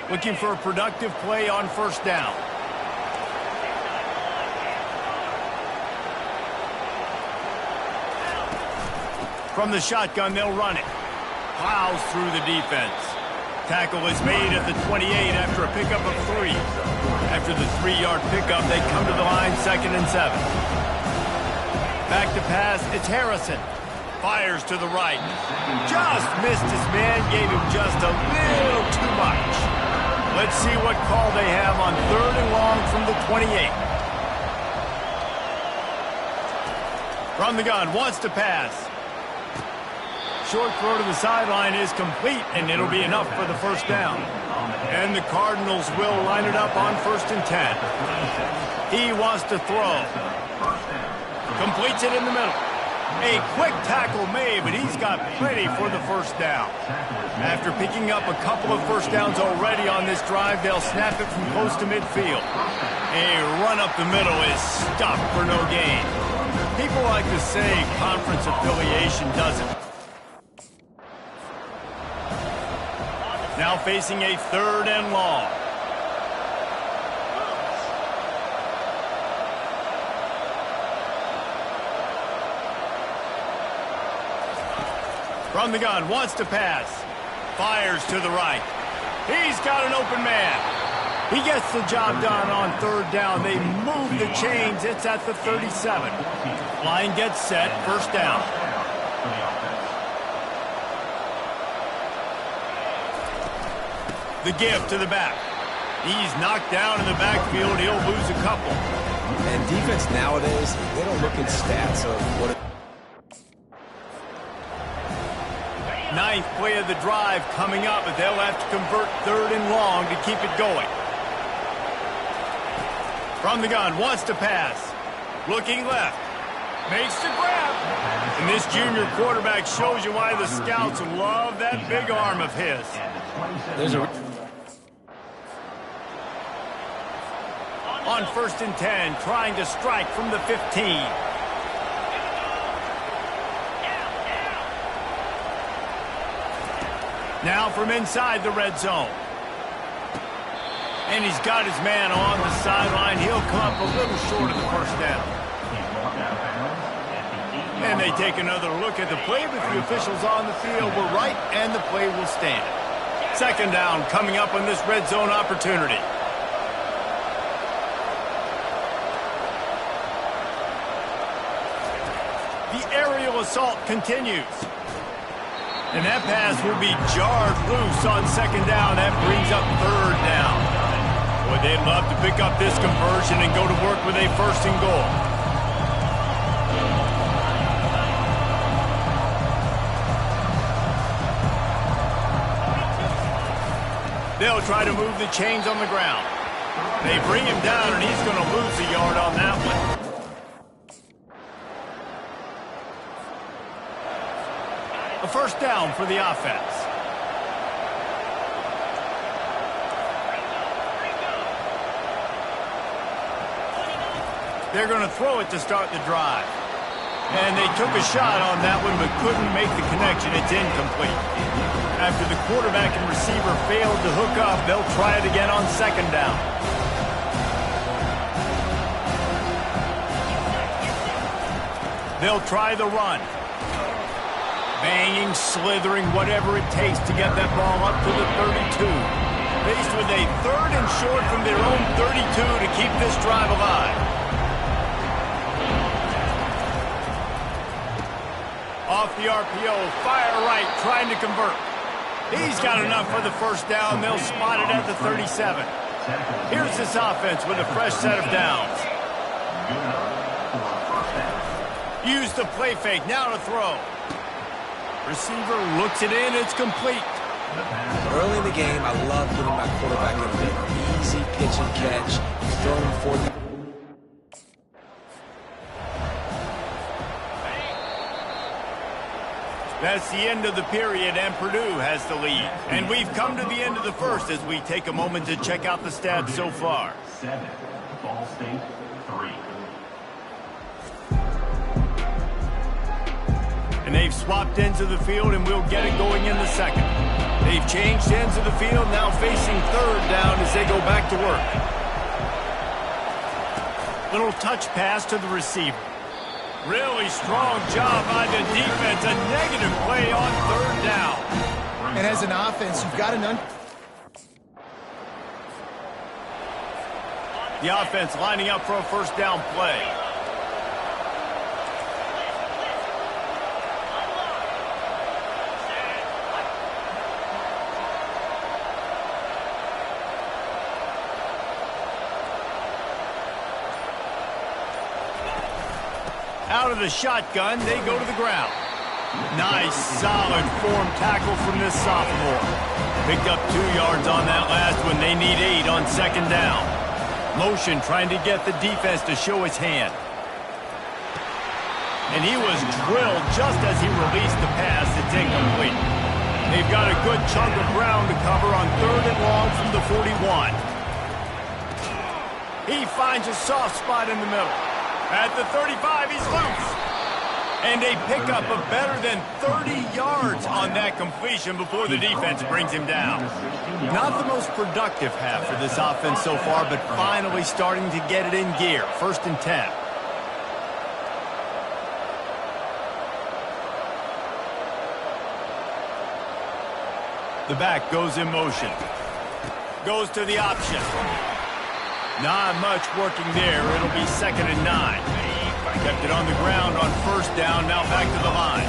Speaker 1: Looking for a productive play on first down. From the shotgun, they'll run it. Plows through the defense. Tackle is made at the 28 after a pickup of 3. After the 3-yard pickup, they come to the line 2nd and 7. Back to pass, it's Harrison. Fires to the right. Just missed his man, gave him just a little too much. Let's see what call they have on 3rd and long from the 28. From the gun, wants to pass. Short throw to the sideline is complete, and it'll be enough for the first down. And the Cardinals will line it up on 1st and 10. He wants to throw. Completes it in the middle. A quick tackle made, but he's got plenty for the first down. After picking up a couple of first downs already on this drive, they'll snap it from close to midfield. A run up the middle is stopped for no gain. People like to say conference affiliation does it. Now facing a 3rd and long. From the gun, wants to pass. Fires to the right. He's got an open man. He gets the job done on 3rd down. They move the chains. It's at the 37. Line gets set. First down. The give to the back. He's knocked down in the backfield. He'll lose a couple.
Speaker 2: And defense nowadays, they don't look at stats of what it
Speaker 1: 9th play of the drive coming up, but they'll have to convert 3rd and long to keep it going. From the gun, wants to pass. Looking left. Makes the grab. And this junior quarterback shows you why the scouts love that big arm of his. On 1st and 10, trying to strike from the 15. Now from inside the red zone. And he's got his man on the sideline. He'll come up a little short of the first down. And they take another look at the play, but the officials on the field were right, and the play will stand. 2nd down coming up on this red zone opportunity. The aerial assault continues. And that pass will be jarred loose on 2nd down. That brings up 3rd down. Boy, they'd love to pick up this conversion and go to work with a 1st and goal. They'll try to move the chains on the ground. They bring him down, and he's going to lose a yard on that one. A 1st down for the offense. They're going to throw it to start the drive. And they took a shot on that one but couldn't make the connection. It's incomplete. After the quarterback and receiver failed to hook up, they'll try it again on 2nd down. They'll try the run. Banging, slithering, whatever it takes to get that ball up to the 32. Faced with a 3rd and short from their own 32 to keep this drive alive. Off the RPO, fire right, trying to convert. He's got enough for the first down. They'll spot it at the 37. Here's this offense with a fresh set of downs. Use the play fake, now to throw. Receiver looks it in, it's complete.
Speaker 2: Early in the game, I love getting my quarterback a big, easy pitch and catch, throwing him for the...
Speaker 1: That's the end of the period, and Purdue has the lead. And we've come to the end of the first as we take a moment to check out the stats so far.
Speaker 8: 7, Ball State 3.
Speaker 1: And they've swapped ends of the field, and we'll get it going in the second. They've changed ends of the field, now facing third down as they go back to work. Little touch pass to the receiver. Really strong job by the defense. A negative play on third down.
Speaker 3: And as an offense, you've got an
Speaker 1: The offense lining up for a first down play. Out of the shotgun, they go to the ground. Nice, solid form tackle from this sophomore. Picked up 2 yards on that last one. They need 8 on second down. Motion trying to get the defense to show his hand. And he was drilled just as he released the pass. It's incomplete. They've got a good chunk of ground to cover on third and long from the 41. He finds a soft spot in the middle. At the 35, he's loose. And they pick up a better than 30 yards on that completion before the defense brings him down. Not the most productive half for this offense so far, but finally starting to get it in gear. 1st and 10. The back goes in motion. Goes to the option. Not much working there. It'll be 2nd and 9. Kept it on the ground on first down. Now back to the line.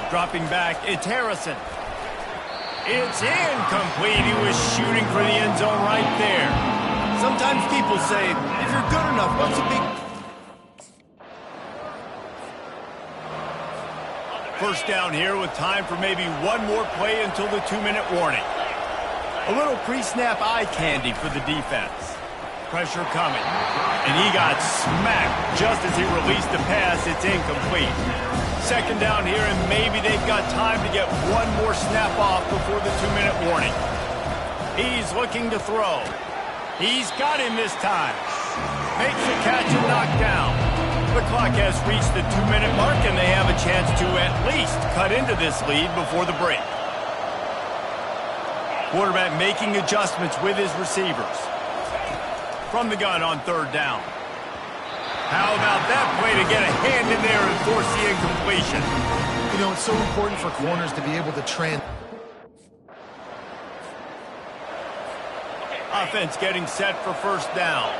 Speaker 1: Dropping back, it's Harrison. It's incomplete. He was shooting for the end zone right there. Sometimes people say, if you're good enough, what's a big... First down here with time for maybe one more play until the 2-minute warning. A little pre-snap eye candy for the defense. Pressure coming. And he got smacked just as he released the pass. It's incomplete. Second down here, and maybe they've got time to get one more snap off before the 2-minute warning. He's looking to throw. He's got him this time. Makes the catch and knocked down. The clock has reached the 2-minute mark, and they have a chance to at least cut into this lead before the break. Quarterback making adjustments with his receivers. From the gun on third down. How about that play to get a hand in there and force the incompletion?
Speaker 3: You know, it's so important for corners to be able to
Speaker 1: Offense getting set for first down.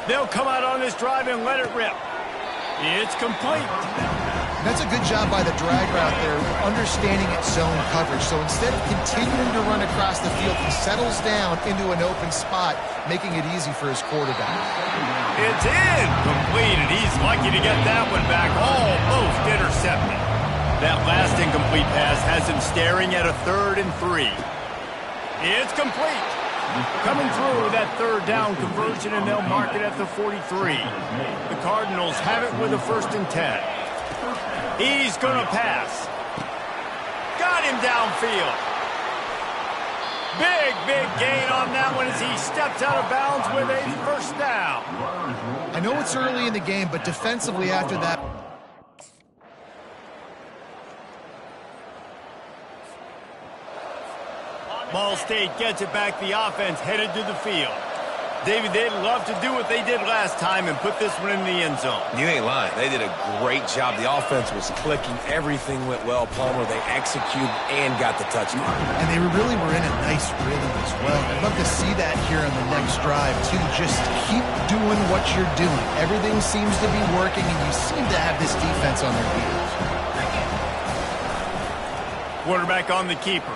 Speaker 1: They'll come out on this drive and let it rip. It's complete.
Speaker 3: That's a good job by the drag route there, understanding its zone coverage. So instead of continuing to run across the field, he settles down into an open spot, making it easy for his quarterback.
Speaker 1: It's incomplete, and he's lucky to get that one back. Almost intercepted. That last incomplete pass has him staring at a 3rd and 3. It's complete. Coming through that third down conversion, and they'll mark it at the 43. The Cardinals have it with a 1st and 10. He's going to pass. Got him downfield. Big gain on that one as he steps out of bounds with a first down.
Speaker 3: I know it's early in the game, but defensively after that...
Speaker 1: Ball State gets it back. The offense headed to the field. David, they'd love to do what they did last time and put this one in the end zone.
Speaker 2: You ain't lying. They did a great job. The offense was clicking. Everything went well, Palmer. They executed and got the touchdown.
Speaker 3: And they really were in a nice rhythm as well. I'd love to see that here on the next drive, too. Just keep doing what you're doing. Everything seems to be working, and you seem to have this defense on their heels.
Speaker 1: Quarterback on the keeper.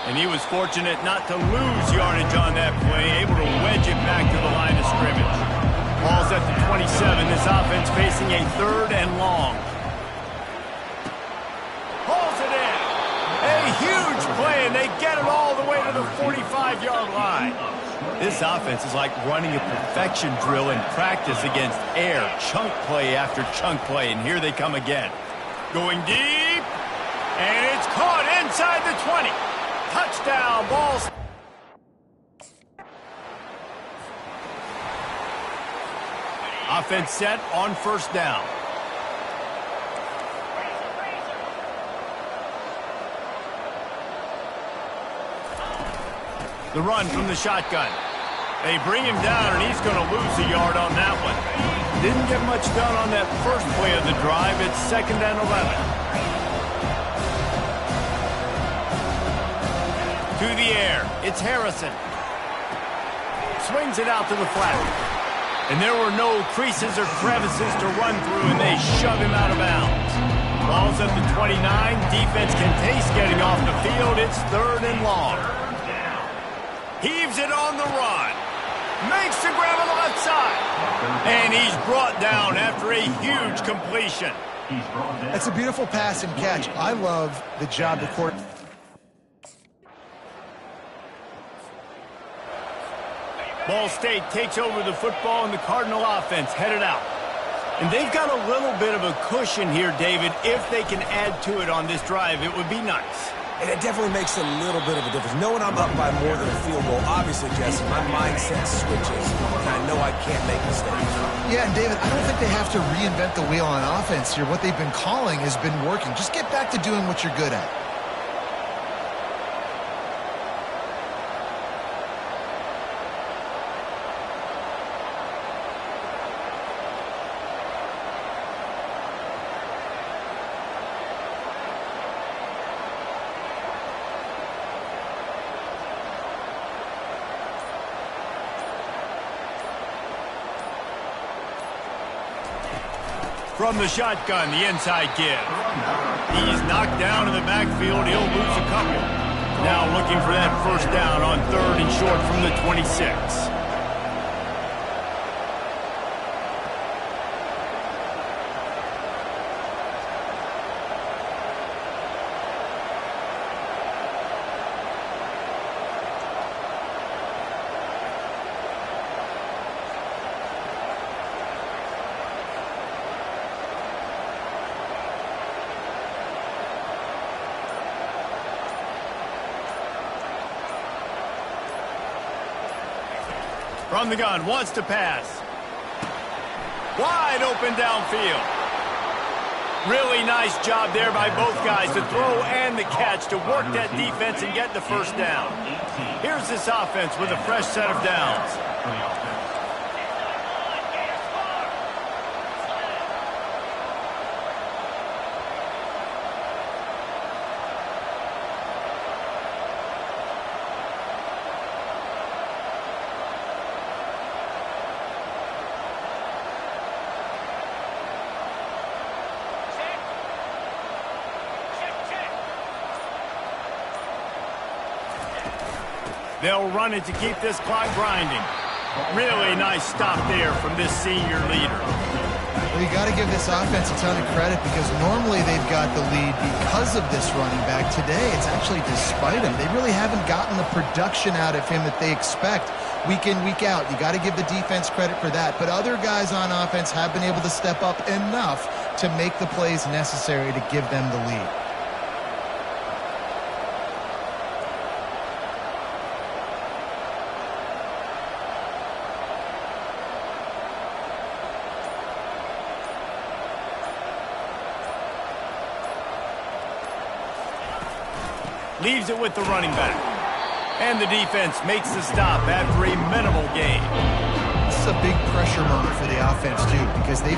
Speaker 1: And he was fortunate not to lose yardage on that play, able to wedge it back to the line of scrimmage. Ball's at the 27. This offense facing a 3rd and long. Pulls it in. A huge play, and they get it all the way to the 45-yard line. This offense is like running a perfection drill in practice against air, chunk play after chunk play, and here they come again. Going deep, and it's caught inside the 20. Touchdown, balls. Offense set on 1st down. The run from the shotgun. They bring him down, and he's going to lose a yard on that one. Didn't get much done on that first play of the drive. It's 2nd and 11. To the air, it's Harrison. Swings it out to the flat. And there were no creases or crevices to run through, and they shove him out of bounds. Ball's at the 29. Defense can taste getting off the field. It's 3rd and long. Heaves it on the run. Makes the grab on the left side. And he's brought down after a huge completion.
Speaker 3: That's a beautiful pass and catch. I love the job the court.
Speaker 1: Ball State takes over the football, and the Cardinal offense headed out. And they've got a little bit of a cushion here, David. If they can add to it on this drive, it would be nice.
Speaker 2: And it definitely makes a little bit of a difference. Knowing I'm up by more than a field goal, obviously, Jesse, my mindset switches, and I know I can't make mistakes.
Speaker 3: Yeah, and David, I don't think they have to reinvent the wheel on offense here. What they've been calling has been working. Just get back to doing what you're good at.
Speaker 1: From the shotgun, the inside give. He's knocked down in the backfield. He'll lose a couple. Now looking for that 1st down on 3rd and short from the 26. From the gun, wants to pass. Wide open downfield. Really nice job there by both guys, the throw and the catch, to work that defense and get the 1st down. Here's this offense with a fresh set of downs. They'll run it to keep this clock grinding. Really nice stop there from this senior leader.
Speaker 3: Well, you got to give this offense a ton of credit because normally they've got the lead because of this running back. Today, it's actually despite him. They really haven't gotten the production out of him that they expect week in, week out. You got to give the defense credit for that. But other guys on offense have been able to step up enough to make the plays necessary to give them the lead.
Speaker 1: Leaves it with the running back. And the defense makes the stop after a minimal gain.
Speaker 3: This is a big pressure moment for the offense, too, because
Speaker 1: they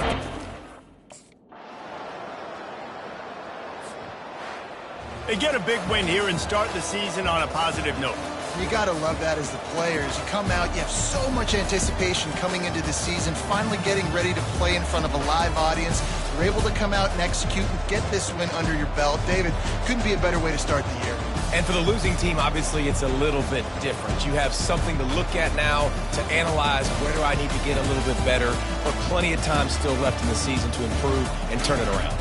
Speaker 1: get a big win here and start the season on a positive note.
Speaker 3: You got to love that as the players. You come out, you have so much anticipation coming into the season, finally getting ready to play in front of a live audience. You're able to come out and execute and get this win under your belt. David, couldn't be a better way to start the year.
Speaker 2: And for the losing team, obviously, it's a little bit different. You have something to look at now to analyze where do I need to get a little bit better, but plenty of time still left in the season to improve and turn it around.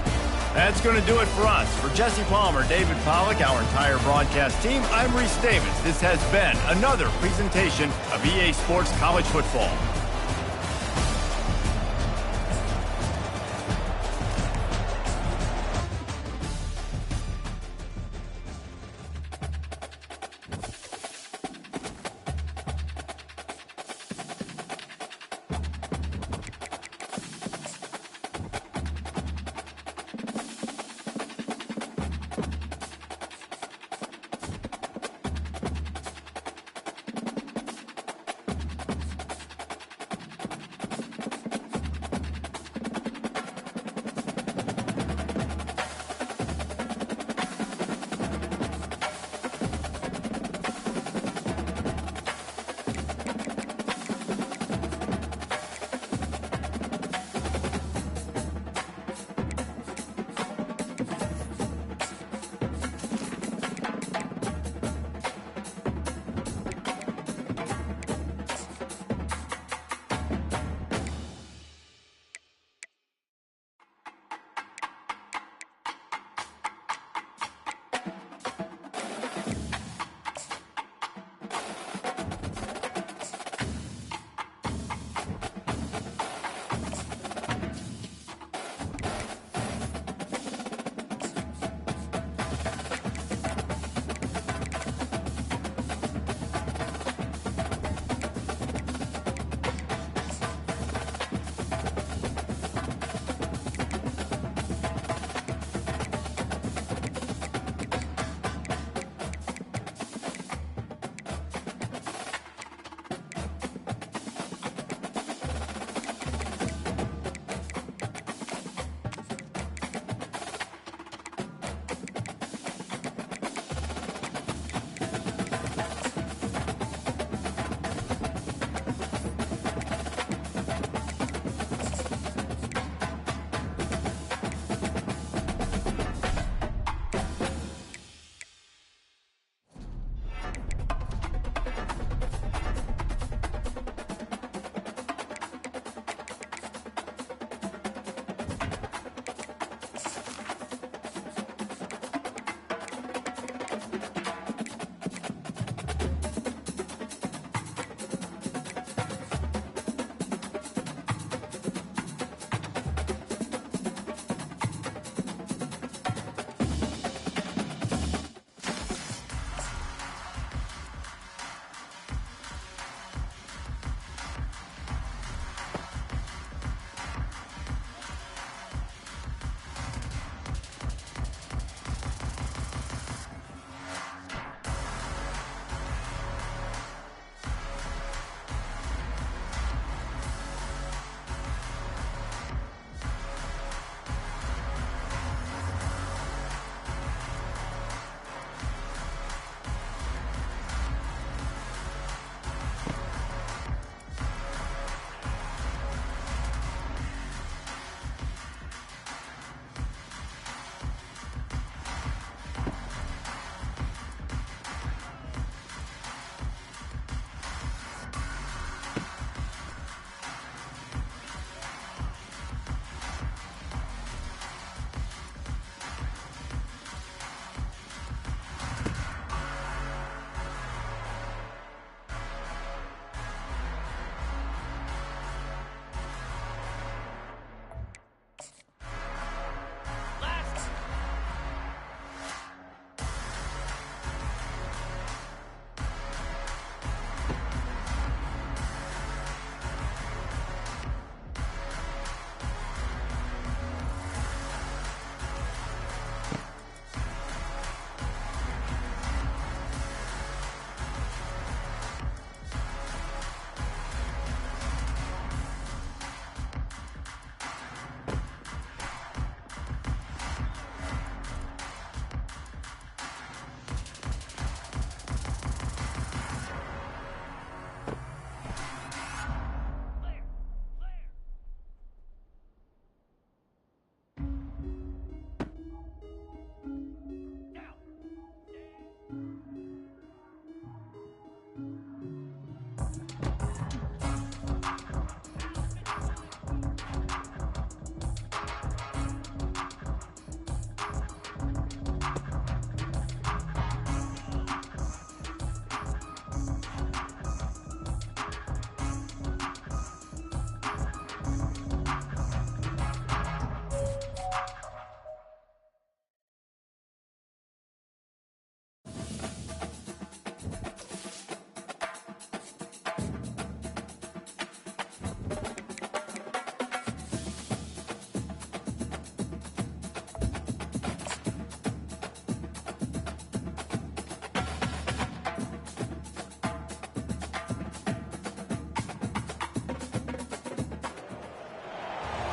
Speaker 1: That's going to do it for us. For Jesse Palmer, David Pollack, our entire broadcast team, I'm Reese Davis. This has been another presentation of EA Sports College Football.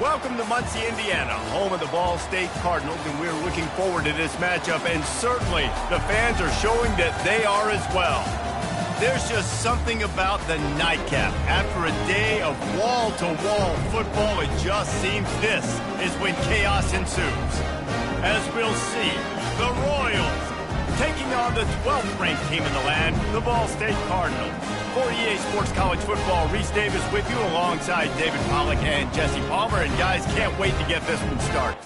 Speaker 1: Welcome to Muncie, Indiana, home of the Ball State Cardinals, and we're looking forward to this matchup, and certainly the fans are showing that they are as well. There's just something about the nightcap. After a day of wall-to-wall football, it just seems this is when chaos ensues. As we'll see, the Royals taking on the 12th-ranked team in the land, the Ball State Cardinals. For EA Sports College Football, Reese Davis with you alongside David Pollack and Jesse Palmer. And guys, can't wait to get this one started.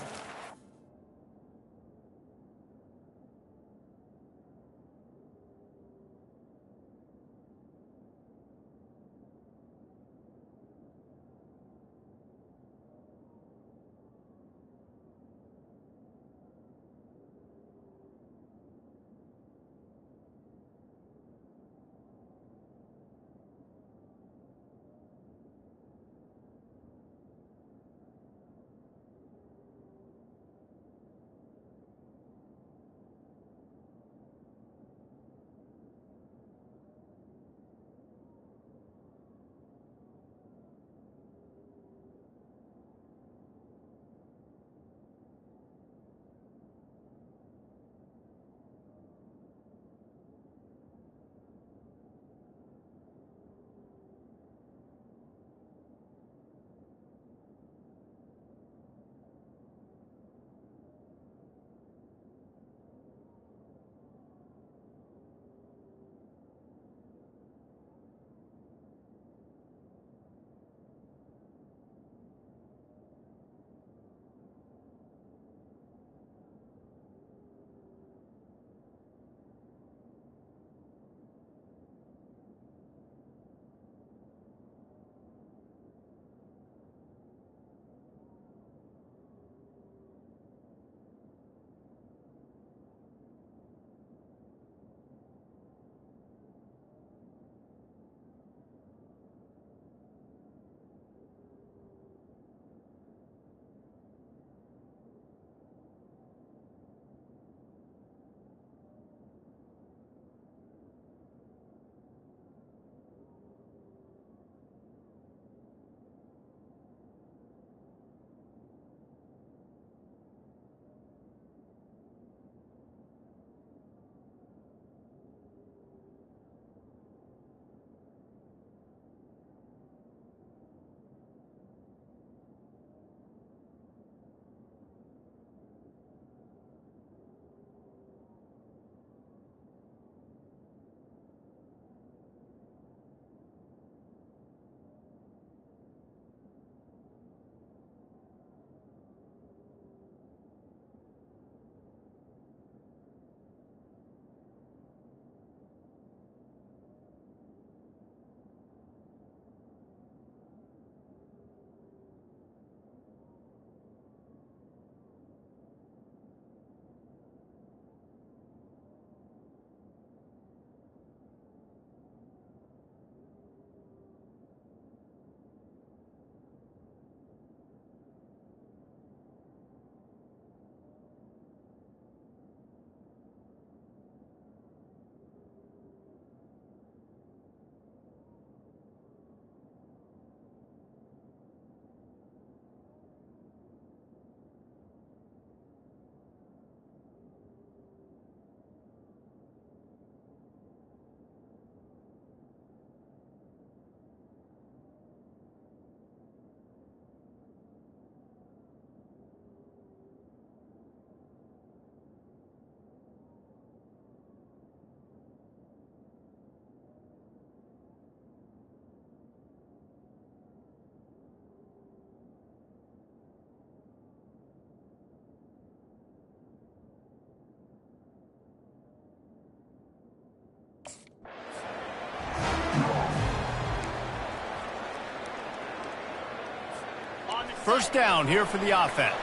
Speaker 1: First down here for the offense.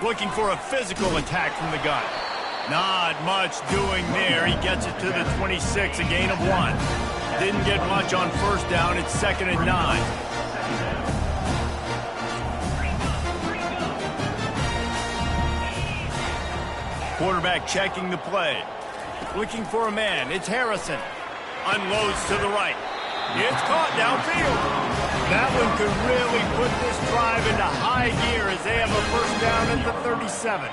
Speaker 1: Looking for a physical attack from the gun. Not much doing there. He gets it to the 26, a gain of 1. Didn't get much on first down. It's 2nd and 9. Quarterback checking the play. Looking for a man. It's Harrison. Unloads to the right. It's caught downfield. That one could really put this drive into high gear as they have a first down at the 37.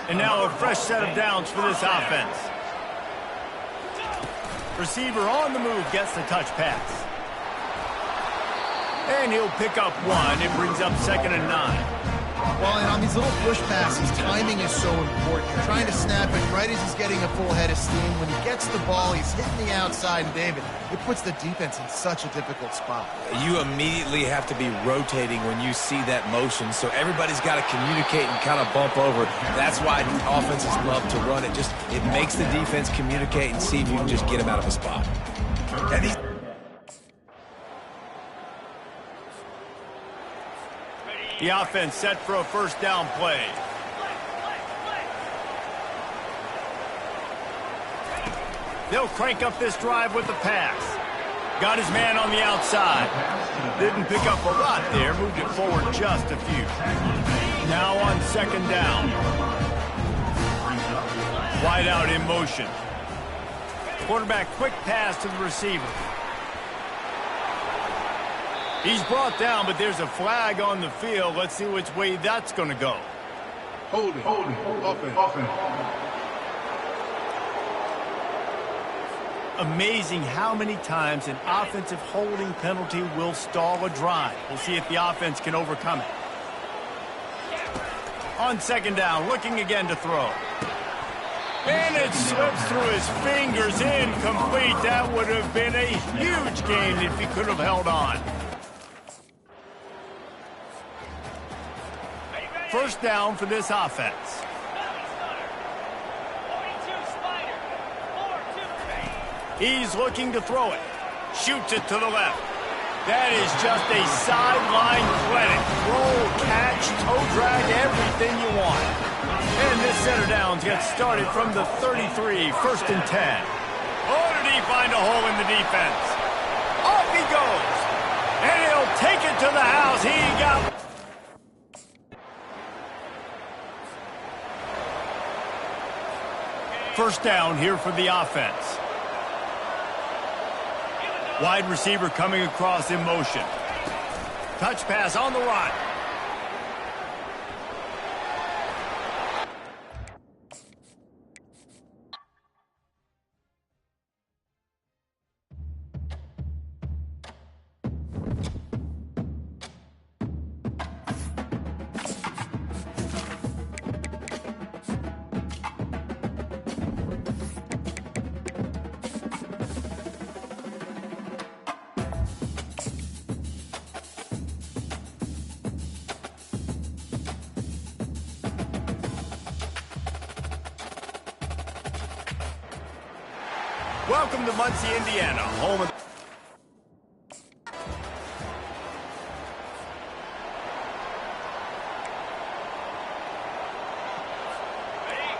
Speaker 1: And now a fresh set of downs for this offense. Receiver on the move gets the touch pass. And he'll pick up one. It brings up 2nd and 9.
Speaker 3: Well, and on these little push passes, timing is so important. You're trying to snap it right as he's getting a full head of steam. When he gets the ball, he's hitting the outside, and David, it puts the defense in such a difficult spot.
Speaker 2: You immediately have to be rotating when you see that motion, so everybody's got to communicate and kind of bump over. That's why offenses love to run it. It makes the defense communicate and see if you can just get him out of a spot. And these
Speaker 1: The offense set for a first down play. They'll crank up this drive with the pass. Got his man on the outside. Didn't pick up a lot there. Moved it forward just a few. Now on 2nd down. Wide out in motion. Quarterback quick pass to the receiver. He's brought down, but there's a flag on the field. Let's see which way that's going to go.
Speaker 7: Holding. Offense.
Speaker 1: Amazing how many times an offensive holding penalty will stall a drive. We'll see if the offense can overcome it. On 2nd down, looking again to throw. And it slips through his fingers, incomplete. That would have been a huge gain if he could have held on. First down for this offense. He's looking to throw it. Shoots it to the left. That is just a sideline clinic. Roll, catch, toe drag, everything you want. And this set of downs gets started from the 33, 1st and 10. Oh, did he find a hole in the defense? Off he goes. And he'll take it to the house. He got... First down here for the offense. Wide receiver coming across in motion. Touch pass on the run. Welcome to Muncie, Indiana, home of...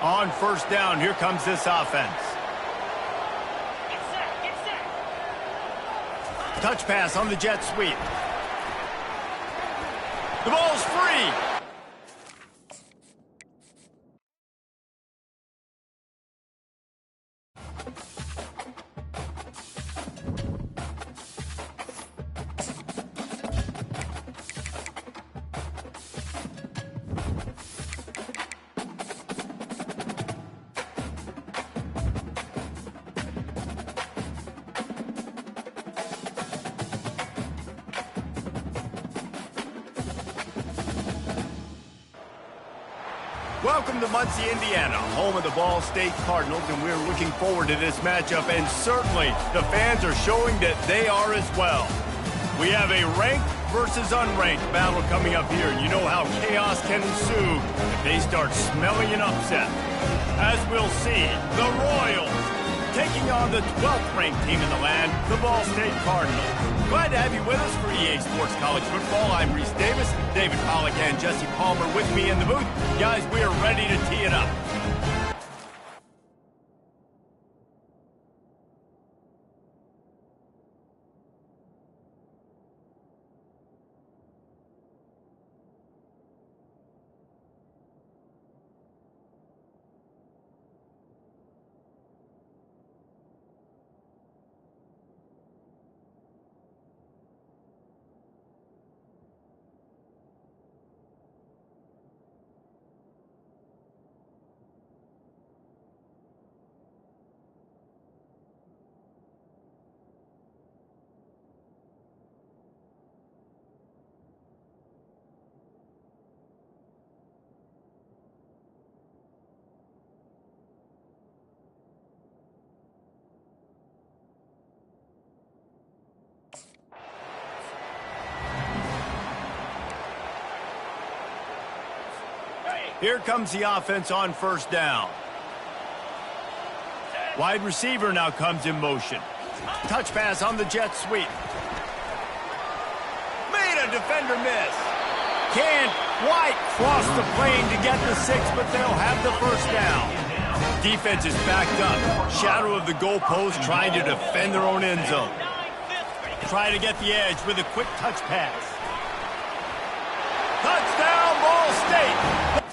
Speaker 1: On first down, here comes this offense. Touch pass on the jet sweep. The ball's free. Welcome to Muncie, Indiana, home of the Ball State Cardinals, and we're looking forward to this matchup, and certainly the fans are showing that they are as well. We have a ranked versus unranked battle coming up here. You know how chaos can ensue if they start smelling an upset. As we'll see, the Royals taking on the 12th ranked team in the land, the Ball State Cardinals. Glad to have you with us for EA Sports College Football. I'm Reese Davis, David Pollack and Jesse Palmer with me in the booth. Guys, we are ready to tee it up. Here comes the offense on first down. Wide receiver now comes in motion. Touch pass on the jet sweep. Made a defender miss. Can't quite cross the plane to get the 6, but they'll have the first down. Defense is backed up. Shadow of the goalpost trying to defend their own end zone. Try to get the edge with a quick touch pass. Touchdown, Ball State.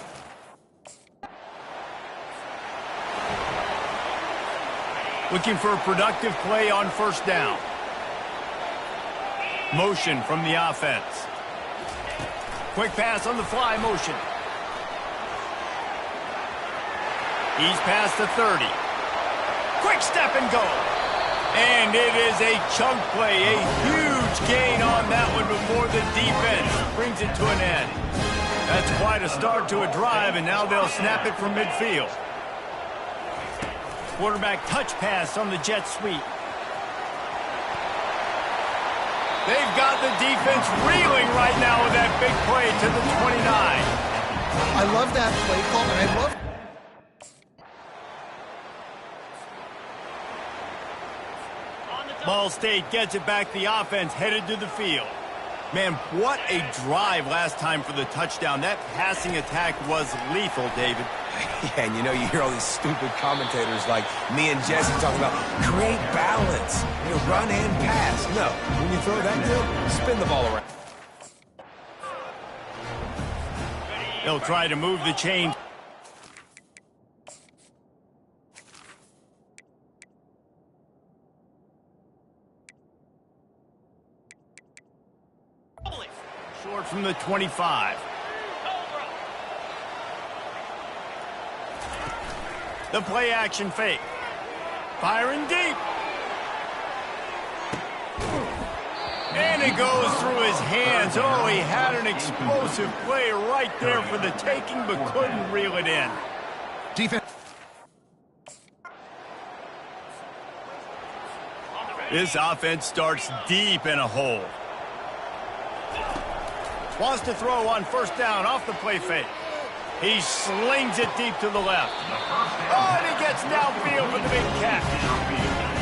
Speaker 1: Looking for a productive play on first down. Motion from the offense. Quick pass on the fly motion. He's past the 30. Quick step and go. And it is a chunk play, a huge gain on that one before the defense brings it to an end. That's quite a start to a drive, and now they'll snap it from midfield. Quarterback touch pass on the jet sweep. They've got the defense reeling right now with that big play to the 29.
Speaker 3: I love that play call, and I love...
Speaker 1: Ball State gets it back. The offense headed to the field. Man, what a drive last time for the touchdown. That passing attack was lethal, David.
Speaker 2: Yeah, and you know, you hear all these stupid commentators like me and Jesse talking about create balance. You run and pass. No, when you throw that good, spin the ball around.
Speaker 1: They'll try to move the chain. Short from the 25. The play action fake. Firing deep. And it goes through his hands. Oh, he had an explosive play right there for the taking, but couldn't reel it in.
Speaker 3: Defense.
Speaker 1: This offense starts deep in a hole. Wants to throw on first down off the play fake. He slings it deep to the left. Oh, and he gets downfield for the big catch.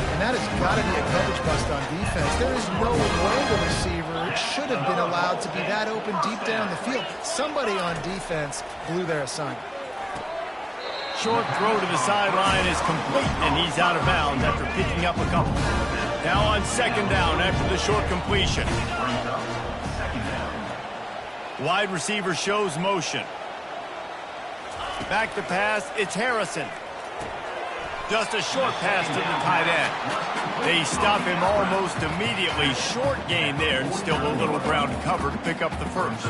Speaker 3: And that has got to be a coverage bust on defense. There is no way the receiver should have been allowed to be that open deep down the field. Somebody on defense blew their assignment.
Speaker 1: Short throw to the sideline is complete, and he's out of bounds after picking up a couple. Now on second down after the short completion. Wide receiver shows motion. Back to pass, it's Harrison. Just a short pass to the tight end. They stop him almost immediately. Short gain there, and still a little ground to cover to pick up the first.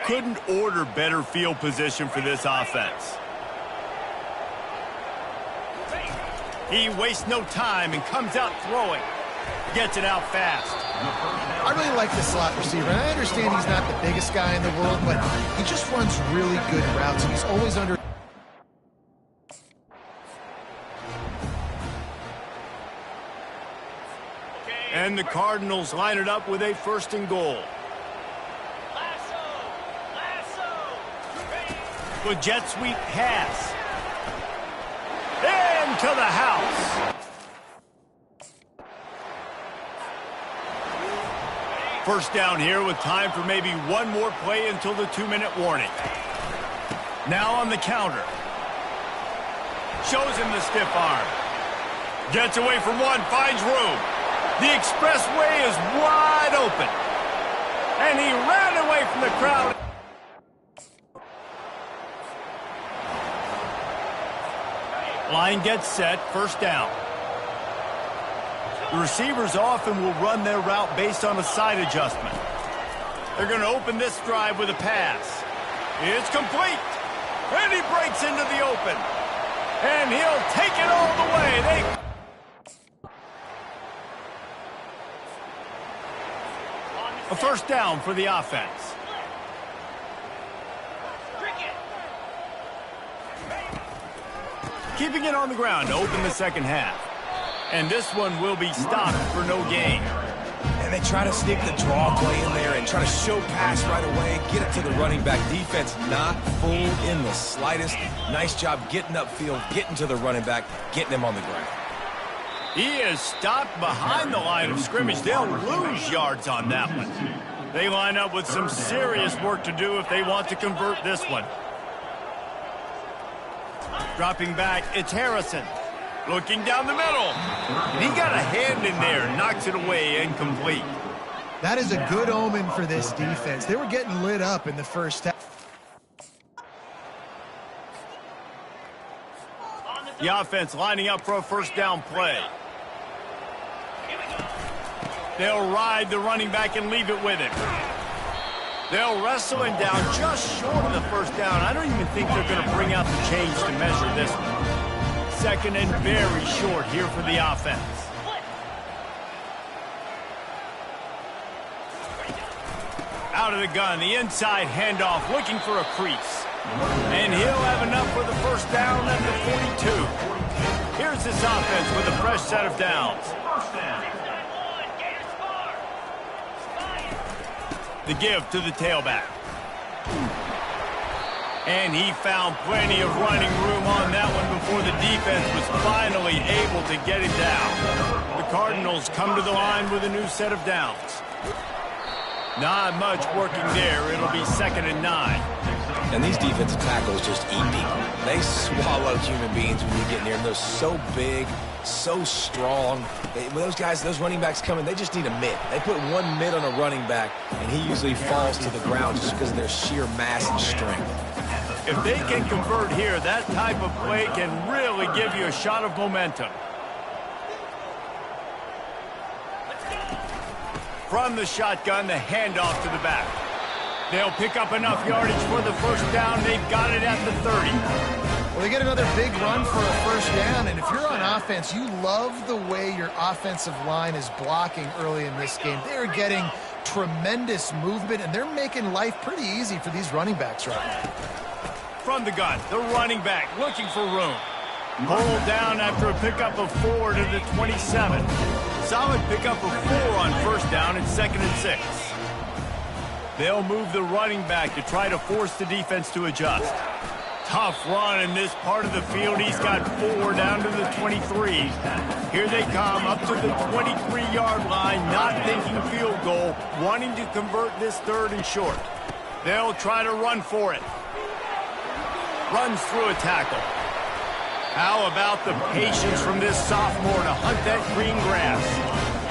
Speaker 1: Couldn't order better field position for this offense. He wastes no time and comes out throwing. Gets it out fast.
Speaker 3: I really like the slot receiver, and I understand he's not the biggest guy in the world, but he just runs really good routes, and he's always under...
Speaker 1: And the Cardinals line it up with a first and goal. With jet sweep pass. Into the house. First down here with time for maybe one more play until the 2-minute warning. Now on the counter. Shows him the stiff arm. Gets away from one, finds room. The expressway is wide open. And he ran away from the crowd. Line gets set, first down. The receivers often will run their route based on a side adjustment. They're going to open this drive with a pass. It's complete. And he breaks into the open. And he'll take it all the way. A first down for the offense. Keeping it on the ground to open the second half. And this one will be stopped for no gain.
Speaker 2: And they try to sneak the draw play in there and try to show pass right away, get it to the running back. Defense not fooled in the slightest. Nice job getting upfield, getting to the running back, getting him on the ground.
Speaker 1: He is stopped behind the line of scrimmage. They'll lose yards on that one. They line up with some serious work to do if they want to convert this one. Dropping back, it's Harrison. Looking down the middle. And he got a hand in there, knocks it away, incomplete.
Speaker 3: That is a good omen for this defense. They were getting lit up in the first half.
Speaker 1: The offense lining up for a first down play. They'll ride the running back and leave it with him. They'll wrestle him down just short of the first down. I don't even think they're going to bring out the chains to measure this one. Second and very short here for the offense. Out of the gun, the inside handoff, looking for a crease. And he'll have enough for the first down at the 42. Here's this offense with a fresh set of downs. The give to the tailback. And he found plenty of running room on that one before the defense was finally able to get him down. The Cardinals come to the line with a new set of downs. Not much working there. It'll be 2nd and 9.
Speaker 2: And these defensive tackles just eat people. They swallow human beings when you get near them. They're so big, so strong. When those guys, those running backs come in, they just need a mid. They put one mid on a running back, and he usually falls to the ground just because of their sheer mass and strength.
Speaker 1: If they can convert here, that type of play can really give you a shot of momentum. From the shotgun, the handoff to the back. They'll pick up enough yardage for the first down. They've got it at the 30.
Speaker 3: Well, they get another big run for a first down, and if you're on offense, you love the way your offensive line is blocking early in this game. They're getting tremendous movement, and they're making life pretty easy for these running backs right now.
Speaker 1: From the gun, the running back looking for room. Pulled down after a pickup of 4 to the 27. Solid pickup of 4 on first down and 2nd and 6. They'll move the running back to try to force the defense to adjust. Tough run in this part of the field. He's got 4 down to the 23. Here they come up to the 23-yard line, not thinking field goal, wanting to convert this 3rd and short. They'll try to run for it. Runs through a tackle. How about the patience from this sophomore to hunt that green grass?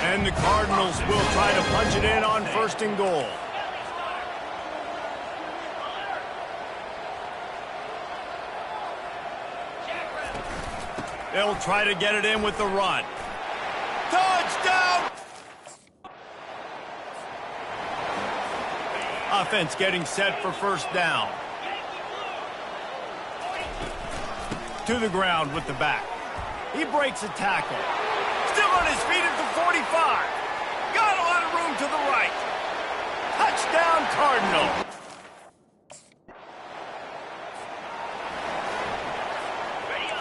Speaker 1: And the Cardinals will try to punch it in on 1st and goal. They'll try to get it in with the run. Touchdown! Offense getting set for first down. To the ground with the back. He breaks a tackle. Still on his feet at the 45. Got a lot of room to the right. Touchdown, Cardinal.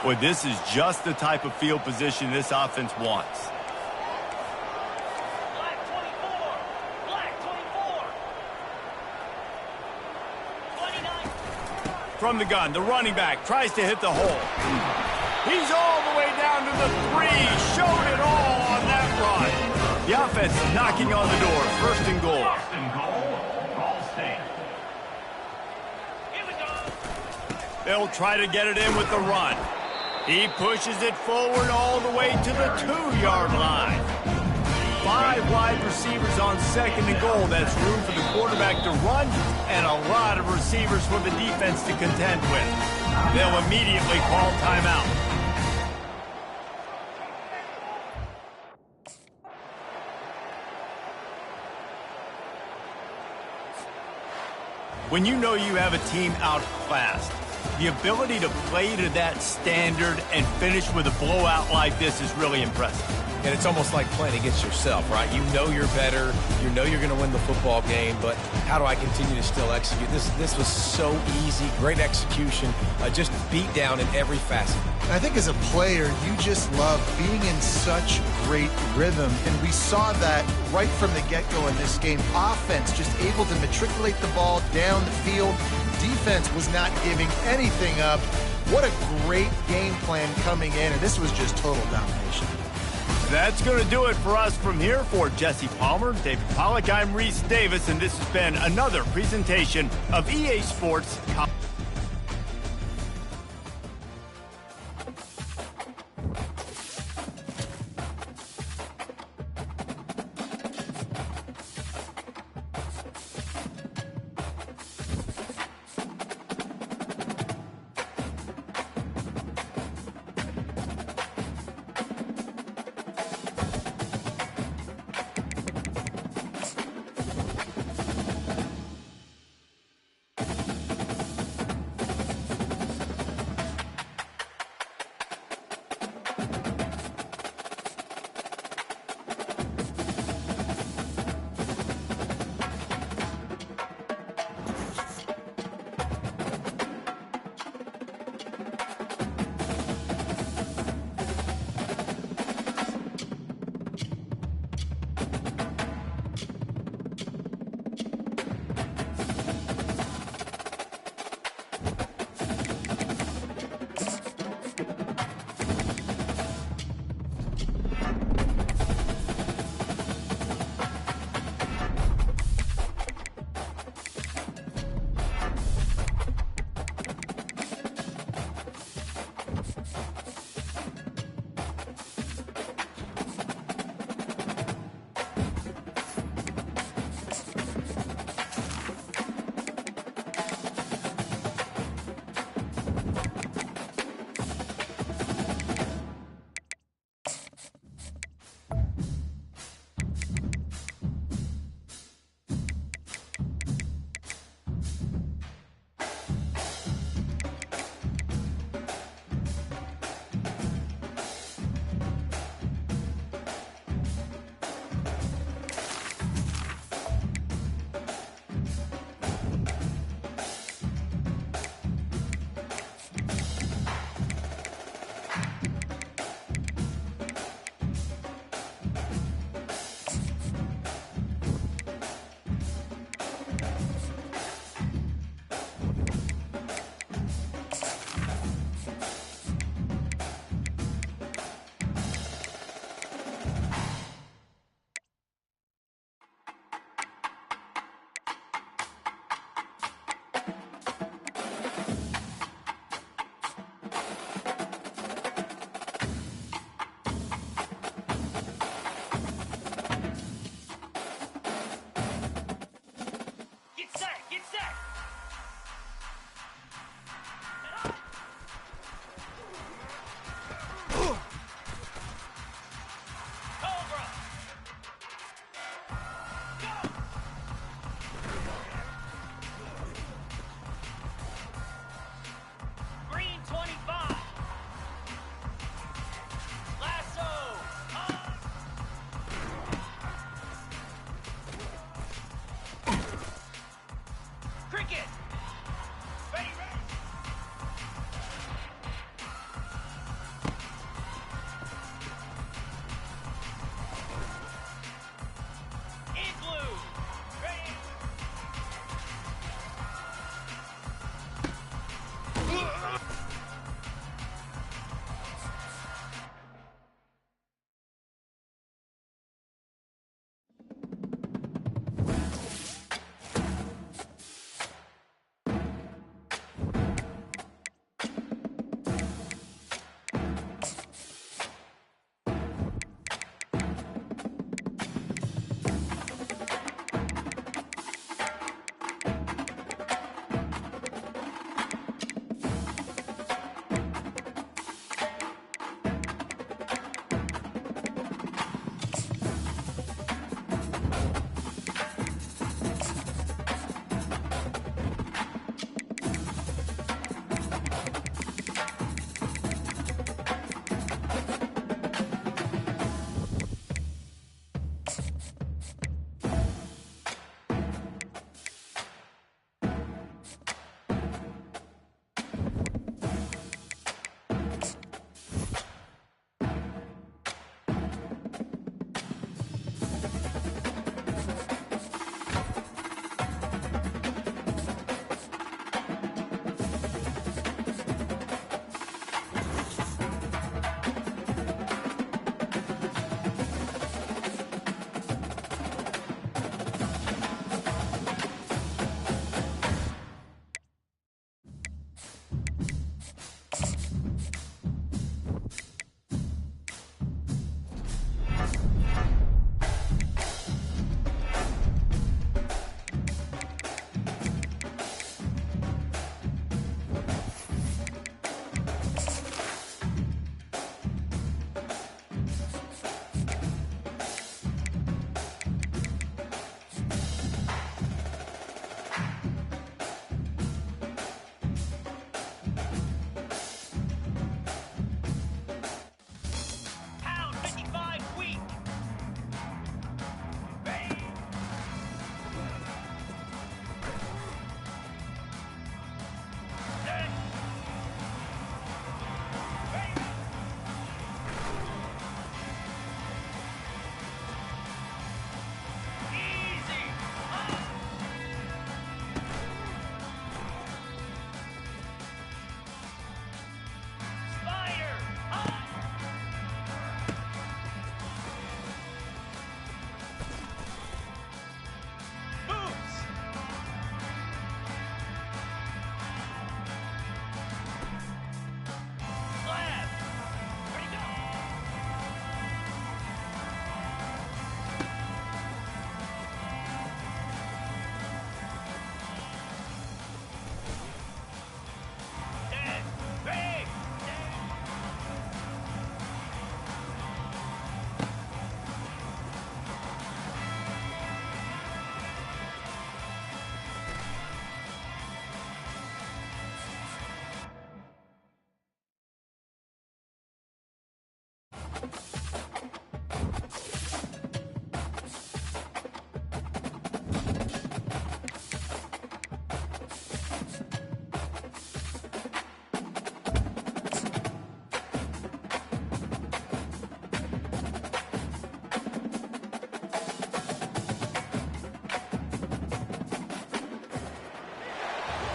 Speaker 1: Boy, this is just the type of field position this offense wants. From the gun, the running back tries to hit the hole. He's all the way down to the 3. Showed it all on that run. The offense knocking on the door. 1st and goal. They'll try to get it in with the run. He pushes it forward all the way to the 2-yard line. 5 wide receivers on 2nd and goal. That's room for the quarterback to run and a lot of receivers for the defense to contend with. They'll immediately call timeout. When you know you have a team outclassed, The ability to play to that standard and finish with a blowout like this is really impressive.
Speaker 2: And it's almost like playing against yourself, right? You know you're better. You know you're going to win the football game, but how do I continue to still execute? This was so easy, great execution, just beat down in every facet.
Speaker 3: I think as a player, you just love being in such great rhythm, and we saw that right from the get-go in this game. Offense just able to matriculate the ball down the field. Defense was not giving anything up. What a great game plan coming in, and this was just total domination.
Speaker 1: That's going to do it for us from here. For Jesse Palmer, David Pollack, I'm Reese Davis, and this has been another presentation of EA Sports.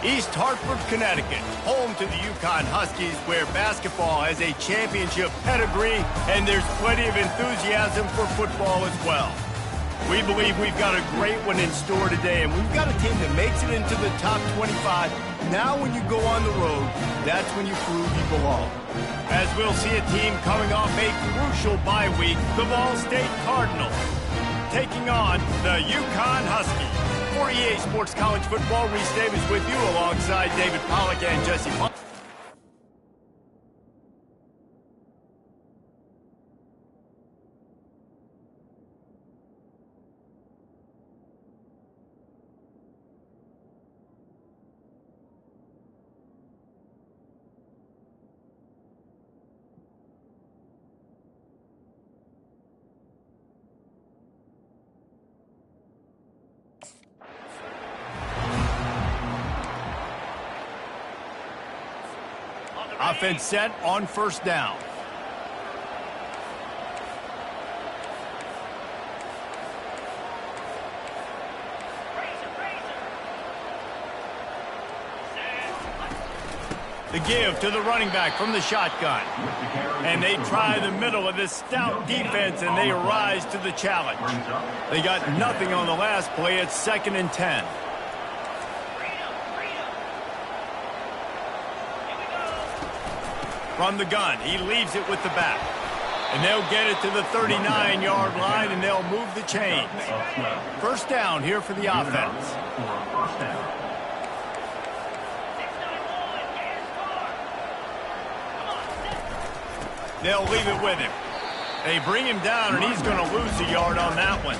Speaker 1: East Hartford, Connecticut, home to the Yukon Huskies, where basketball has a championship pedigree and there's plenty of enthusiasm for football as well. We believe we've got a great one in store today, and we've got a team that makes it into the top 25. Now when you go on the road, that's when you prove you belong. As we'll see a team coming off a crucial bye week, the Ball State Cardinals, taking on the Yukon Huskies. For EA Sports College Football, Reese Davis with you alongside David Pollack and Jesse Pollock. Offense set on first down. The give to the running back from the shotgun. And they try the middle of this stout defense, and they rise to the challenge. They got nothing on the last play. It's 2nd and 10. From the gun, he leaves it with the back. And they'll get it to the 39-yard line, and they'll move the chains. First down here for the offense. They'll leave it with him. They bring him down, and he's going to lose a yard on that one.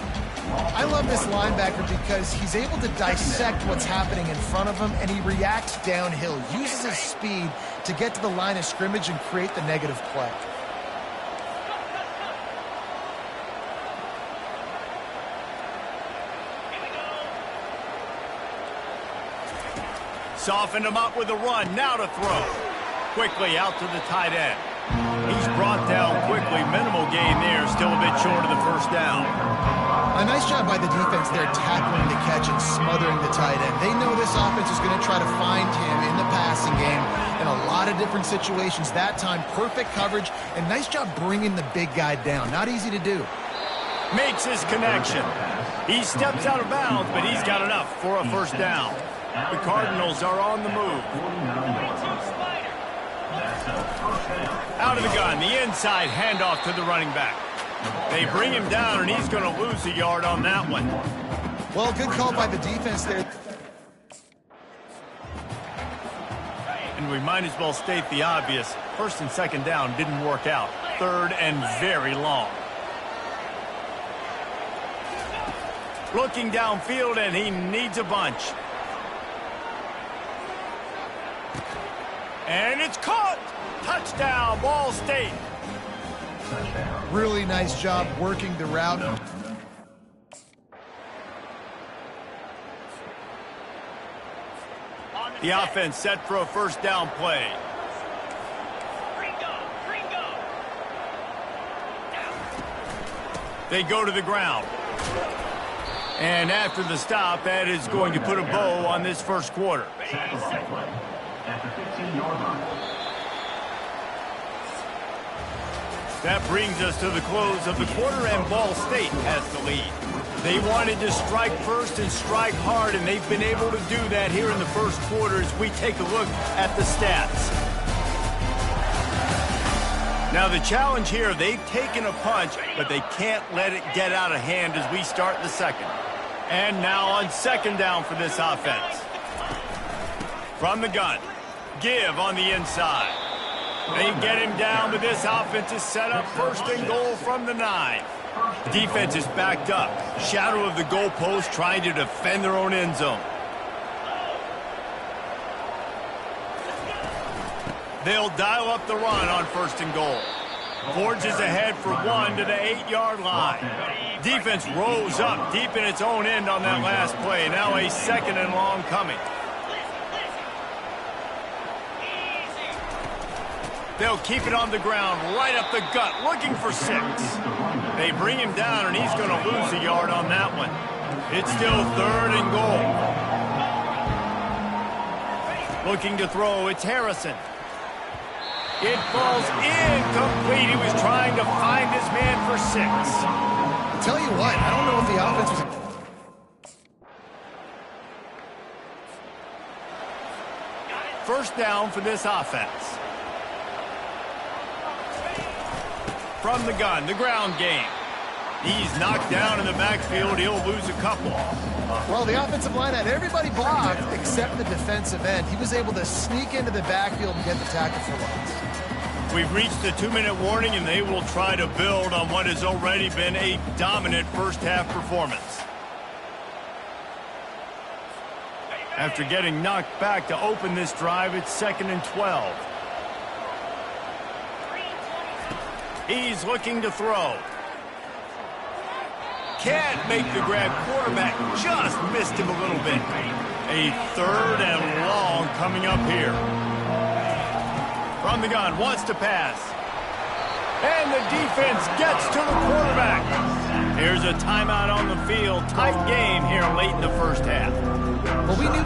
Speaker 3: I love this linebacker because he's able to dissect what's happening in front of him, and he reacts downhill, uses his speed to get to the line of scrimmage and create the negative play.
Speaker 1: Softened him up with a run, now to throw. Quickly out to the tight end. He's brought down quickly, minimal gain there, still a bit short of the first down.
Speaker 3: A nice job by the defense there tackling the catch and smothering the tight end. They know this offense is going to try to find him in the passing game in a lot of different situations. That time, perfect coverage, and nice job bringing the big guy down. Not easy to do.
Speaker 1: Makes his connection. He steps out of bounds, but he's got enough for a first down. The Cardinals are on the move. Out of the gun, the inside handoff to the running back. They bring him down, and he's going to lose a yard on that one.
Speaker 3: Well, good call by the defense there.
Speaker 1: And we might as well state the obvious. First and second down didn't work out. Third and very long. Looking downfield, and he needs a bunch. And it's caught! Touchdown, Ball State!
Speaker 3: Really nice job working the route.
Speaker 1: The offense set for a first down play. They go to the ground. And after the stop, that is going to put a bow on this first quarter.
Speaker 8: At the 15-yard line.
Speaker 1: That brings us to the close of the quarter, and Ball State has the lead. They wanted to strike first and strike hard, and they've been able to do that here in the first quarter as we take a look at the stats. Now the challenge here, they've taken a punch, but they can't let it get out of hand as we start the second. And now on second down for this offense. From the gun, give on the inside. They get him down, but this offense is set up first and goal from the 9. Defense is backed up. Shadow of the goalpost trying to defend their own end zone. They'll dial up the run on first and goal. Forges ahead for one to the 8-yard line. Defense rose up deep in its own end on that last play. Now a second and long coming. They'll keep it on the ground, right up the gut, looking for 6. They bring him down, and he's going to lose a yard on that one. It's still third and goal. Looking to throw, it's Harrison. It falls incomplete. He was trying to find his man for 6.
Speaker 3: I'll tell you what, I don't know if the offense was...
Speaker 1: First down for this offense. From the gun, the ground game. He's knocked down in the backfield. He'll lose a couple.
Speaker 3: Well, the offensive line had everybody blocked except the defensive end. He was able to sneak into the backfield and get the tackle for loss.
Speaker 1: We've reached the 2-minute warning, and they will try to build on what has already been a dominant first-half performance. After getting knocked back to open this drive, it's 2nd and 12. He's looking to throw. Can't make the grab. Quarterback just missed him a little bit. A 3rd and long coming up here. From the gun, wants to pass. And the defense gets to the quarterback. Here's a timeout on the field. Tight game here late in the first half.
Speaker 3: Well, we knew...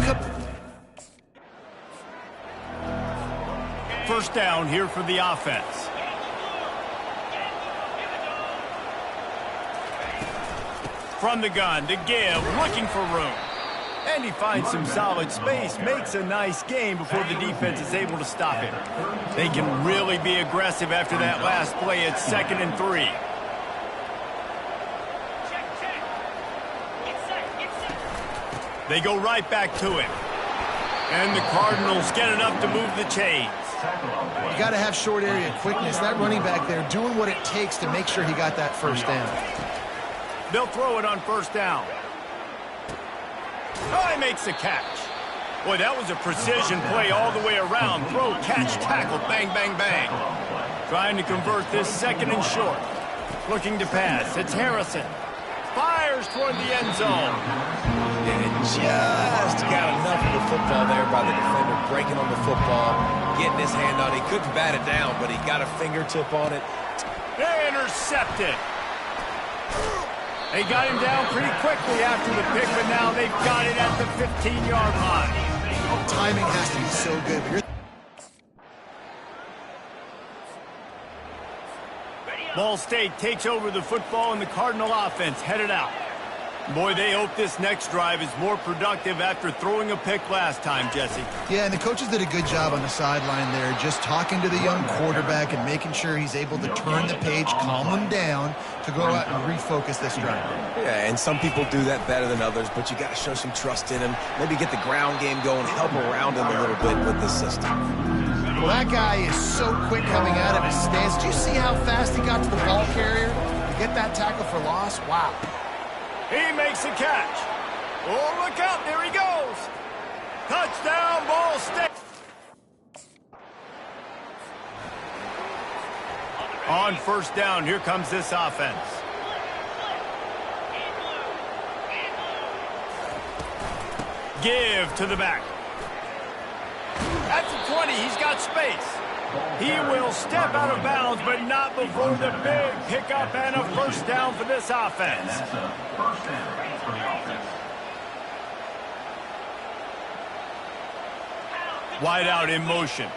Speaker 1: First down here for the offense. From the gun to give, looking for room. And he finds some solid space, makes a nice game before the defense is able to stop him. They can really be aggressive after that last play. It's 2nd and 3. They go right back to him. And the Cardinals get enough to move the chains.
Speaker 3: You got to have short area quickness. That running back there doing what it takes to make sure he got that first down.
Speaker 1: They'll throw it on first down. Oh, he makes the catch. Boy, that was a precision play all the way around. Throw, catch, tackle, bang, bang, bang. Trying to convert this 2nd and short. Looking to pass. It's Harrison. Fires toward the end zone.
Speaker 2: And just got enough of the football there by the defender, breaking on the football, getting his hand on it. He couldn't bat it down, but he got a fingertip on it.
Speaker 1: Intercepted. They got him down pretty quickly after the pick, but now they've got it at the 15-yard line.
Speaker 3: Timing has to be so good.
Speaker 1: Ball State takes over the football, and the Cardinal offense headed out. Boy, they hope this next drive is more productive after throwing a pick last time, Jesse.
Speaker 3: Yeah, and the coaches did a good job on the sideline there, just talking to the young quarterback and making sure he's able to turn the page, calm him down to go out and refocus this drive.
Speaker 2: Yeah, and some people do that better than others, but you got to show some trust in him. Maybe get the ground game going, help around him a little bit with this system.
Speaker 3: Well, that guy is so quick coming out of his stance. Did you see how fast he got to the ball carrier to get that tackle for loss? Wow.
Speaker 1: He makes a catch. Oh, look out. There he goes. Touchdown, Ball State. On first down, here comes this offense. Give to the back. At the 20, he's got space. He will step out of bounds, but not before the big pickup and a first down for this offense.
Speaker 8: That's a first down for the offense.
Speaker 1: Wide out in motion.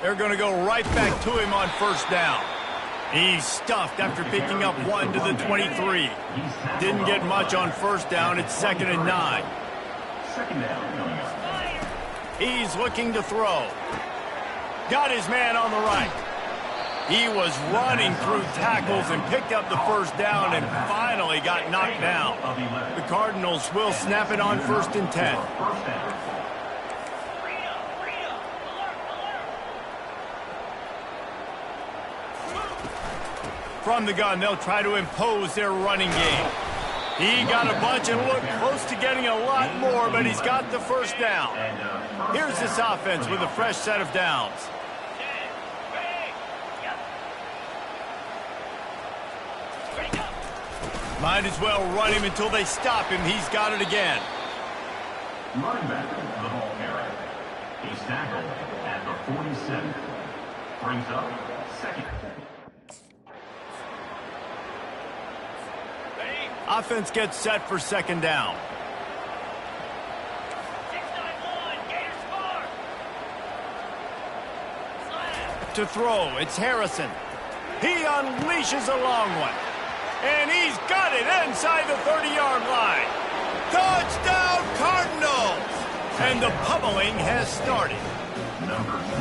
Speaker 1: They're going to go right back to him on first down. He's stuffed after picking up 1 to the 23. Didn't get much on first down. It's 2nd and 9.
Speaker 8: Second down.
Speaker 1: He's looking to throw. Got his man on the right. He was running through tackles and picked up the first down and finally got knocked down. The Cardinals will snap it on 1st and 10.
Speaker 8: First down.
Speaker 1: From the gun, they'll try to impose their running game. He got a bunch and looked close to getting a lot more, but he's got the first down. Here's this offense with a fresh set of downs. Might as well run him until they stop him. He's got it again.
Speaker 8: Running back, the ball carrier. He's tackled at the 47. Brings up 2nd.
Speaker 1: Offense gets set for second down. To throw, it's Harrison. He unleashes a long one. And he's got it inside the 30-yard line. Touchdown, Cardinals! And the pummeling has started.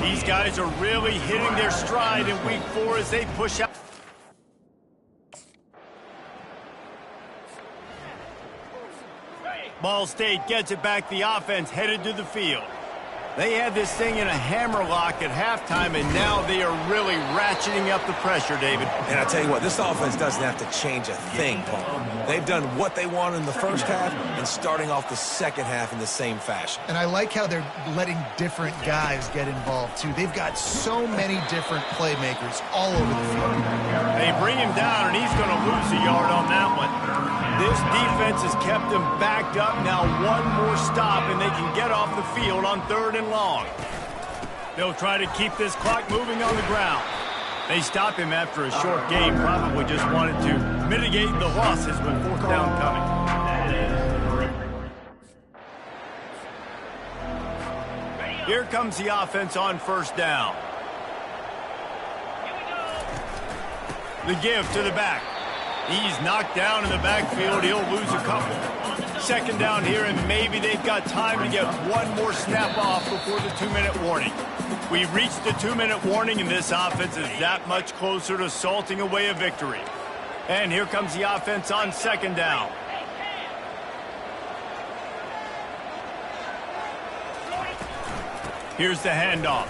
Speaker 1: These guys are really hitting their stride in week 4 as they push out. Ball State gets it back. The offense headed to the field. They had this thing in a hammerlock at halftime, and now they are really ratcheting up the pressure, David.
Speaker 2: And I tell you what, this offense doesn't have to change a thing, Paul. They've done what they want in the first half and starting off the second half in the same fashion.
Speaker 3: And I like how they're letting different guys get involved, too. They've got so many different playmakers all over the field.
Speaker 1: They bring him down, and he's going to lose a yard on that one. This defense has kept them backed up. Now one more stop, and they can get off the field on 3rd and long. They'll try to keep this clock moving on the ground. They stop him after a short game. Probably just wanted to mitigate the losses with 4th down coming. Here comes the offense on 1st down. The give to the back. He's knocked down in the backfield. He'll lose a couple. 2nd down here, and maybe they've got time to get one more snap off before the 2-minute warning. We've reached the 2-minute warning, and this offense is that much closer to salting away a victory. And here comes the offense on 2nd down. Here's the handoff.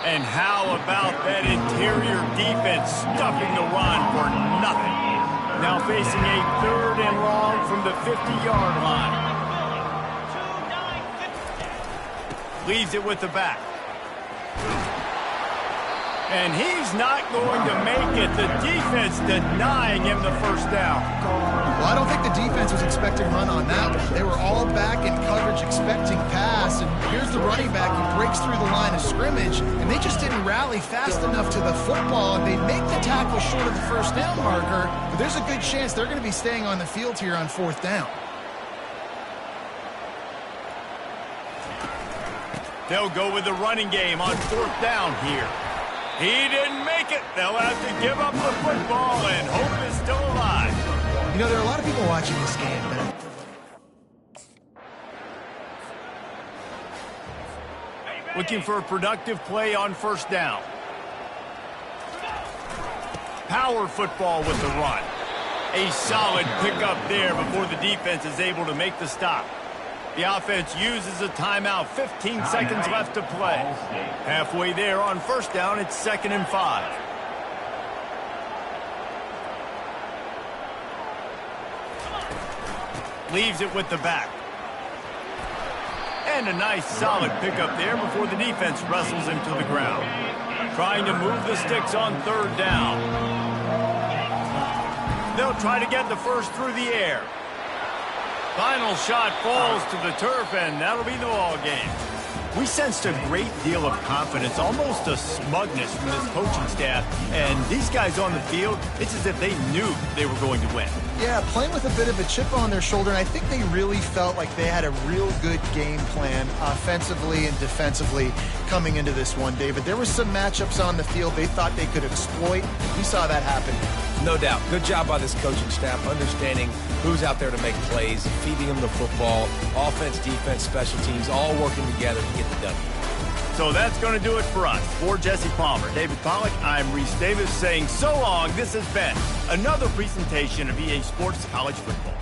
Speaker 1: And how about that interior defense stuffing the run for nothing? Now facing a 3rd and long from the 50-yard line. Leaves it with the back. And he's not going to make it. The defense denying him the 1st down.
Speaker 3: Well, I don't think the defense was expecting run on that one. They were all back in coverage expecting pass, and here's the running back who breaks through the line of scrimmage, and they just didn't rally fast enough to the football, and they make the tackle short of the 1st down marker, but there's a good chance they're going to be staying on the field here on 4th down.
Speaker 1: They'll go with the running game on 4th down here. He didn't make it. They'll have to give up the football, and hope is still alive.
Speaker 3: You know, there are a lot of people watching this game that
Speaker 1: looking for a productive play on 1st down. Power football with the run. A solid pickup there before the defense is able to make the stop. The offense uses a timeout. 15 seconds left to play. Halfway there on 1st down, it's 2nd and 5. Leaves it with the back. And a nice solid pickup there before the defense wrestles him to the ground. Trying to move the sticks on 3rd down. They'll try to get the 1st through the air. Final shot falls to the turf, and that'll be the ball game. We sensed a great deal of confidence, almost a smugness from this coaching staff. And these guys on the field, it's as if they knew they were going to win.
Speaker 3: Yeah, playing with a bit of a chip on their shoulder, and I think they really felt like they had a real good game plan offensively and defensively coming into this one, David. There were some matchups on the field they thought they could exploit. We saw that happen.
Speaker 2: No doubt. Good job by this coaching staff, understanding who's out there to make plays, feeding them the football, offense, defense, special teams, all working together to get the W.
Speaker 1: So that's going to do it for us. For Jesse Palmer, David Pollack, I'm Reese Davis saying so long. This has been another presentation of EA Sports College Football.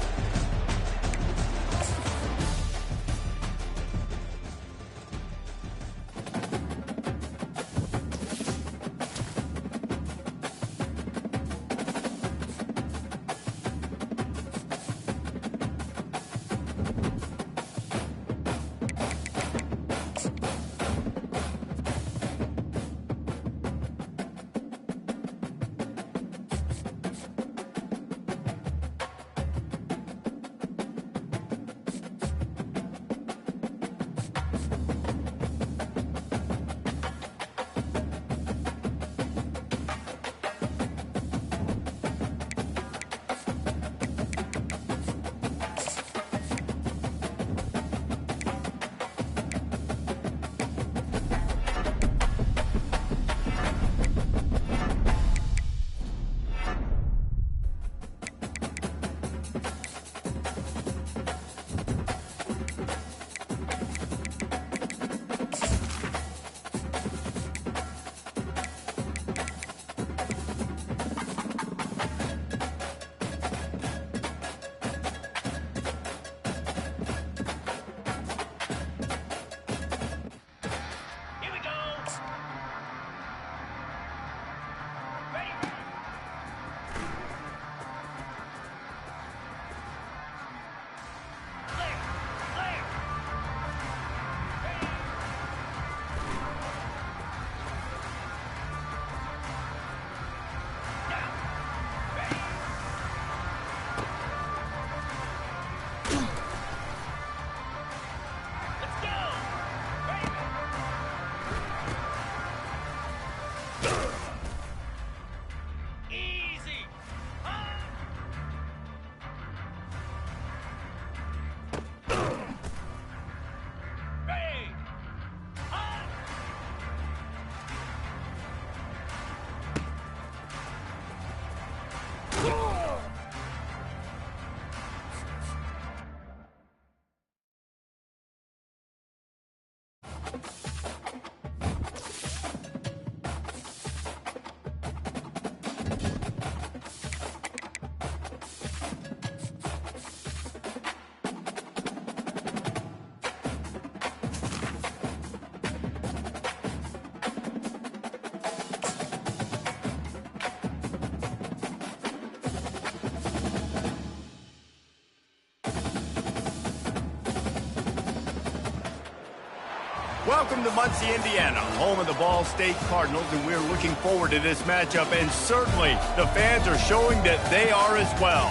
Speaker 1: Welcome to Muncie, Indiana, home of the Ball State Cardinals, and we're looking forward to this matchup, and certainly the fans are showing that they are as well.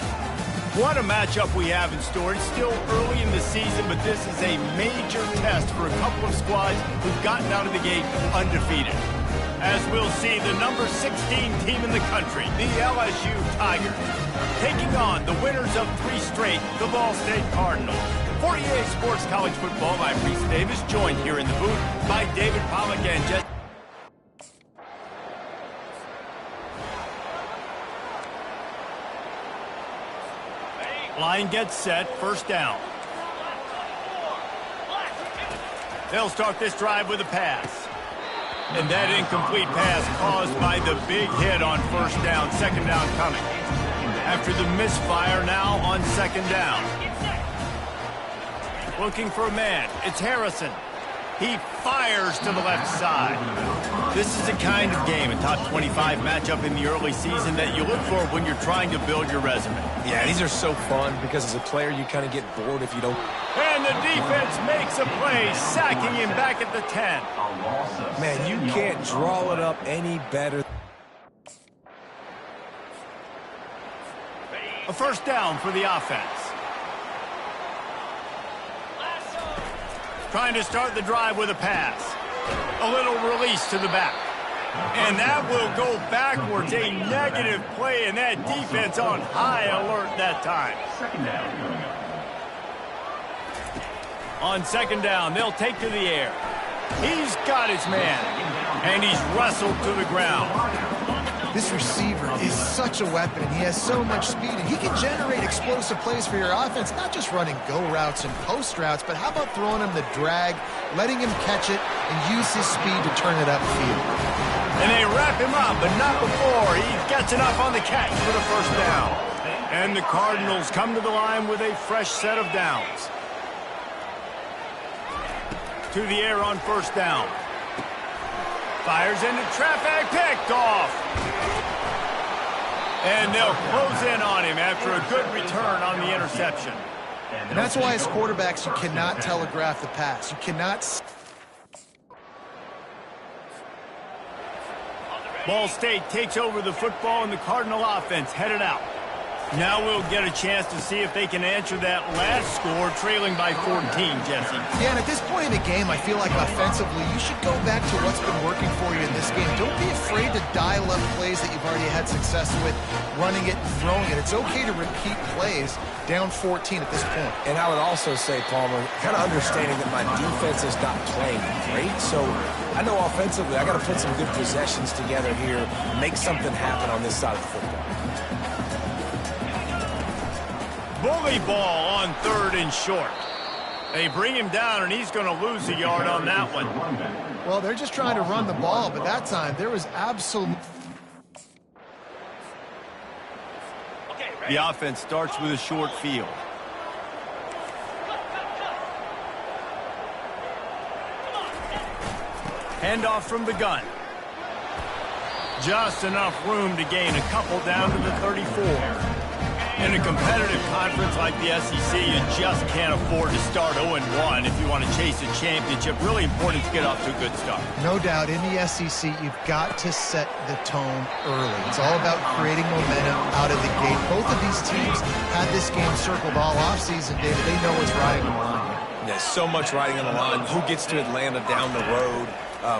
Speaker 1: What a matchup we have in store. It's still early in the season, but this is a major test for a couple of squads who've gotten out of the gate undefeated. As we'll see, the number 16 team in the country, the LSU Tigers, taking on the winners of 3 straight, the Ball State Cardinals. For EA Sports College Football, I'm Reese Davis, joined here in the booth by David Pollack and Jess. Line gets set, first down. They'll start this drive with a pass. And that incomplete pass caused by the big hit on first down, second down coming. After the misfire, now on second down. Looking for a man. It's Harrison. He fires to the left side. This is the kind of game, a top 25 matchup in the early season, that you look for when you're trying to build your resume.
Speaker 2: Yeah, these are so fun because as a player, you kind of get bored if you don't.
Speaker 1: And the defense makes a play, sacking him back at the 10.
Speaker 2: Man, you can't draw it up any better.
Speaker 1: A first down for the offense. Trying to start the drive with a pass. A little release to the back. And that will go backwards. A negative play, and that defense on high alert that time.
Speaker 8: Second down coming up.
Speaker 1: On second down, they'll take to the air. He's got his man, and he's wrestled to the ground.
Speaker 3: This receiver is such a weapon, and he has so much speed, and he can generate explosive plays for your offense, not just running go routes and post routes, but how about throwing him the drag, letting him catch it, and use his speed to turn it upfield.
Speaker 1: And they wrap him up, but not before he gets enough on the catch for the first down. And the Cardinals come to the line with a fresh set of downs. To the air on first down. Fires into traffic, picked off. And they'll close in on him after a good return on the interception.
Speaker 3: And that's why as quarterbacks, you cannot telegraph the pass. You cannot...
Speaker 1: Ball State takes over the football, and the Cardinal offense headed out. Now we'll get a chance to see if they can answer that last score, trailing by 14, Jesse.
Speaker 3: Yeah, and at this point in the game, I feel like offensively, you should go back to what's been working for you in this game. Don't be afraid to dial up plays that you've already had success with, running it and throwing it. It's okay to repeat plays down 14 at this point.
Speaker 2: And I would also say, Palmer, kind of understanding that my defense is not playing great, so I know offensively I got to put some good possessions together here, make something happen on this side of the football.
Speaker 1: Bully ball on third and short. They bring him down, and he's going to lose a yard on that one.
Speaker 3: Well, they're just trying to run the ball, but that time there was absolute...
Speaker 1: The offense starts with a short field. Handoff from the gun. Just enough room to gain a couple down to the 34. In a competitive conference like the SEC, you just can't afford to start 0-1 if you want to chase a championship. Really important to get off to a good start.
Speaker 3: No doubt, in the SEC, you've got to set the tone early. It's all about creating momentum out of the gate. Both of these teams had this game circled all offseason, David. They know what's riding on the line.
Speaker 2: There's so much riding on the line. Who gets to Atlanta down the road?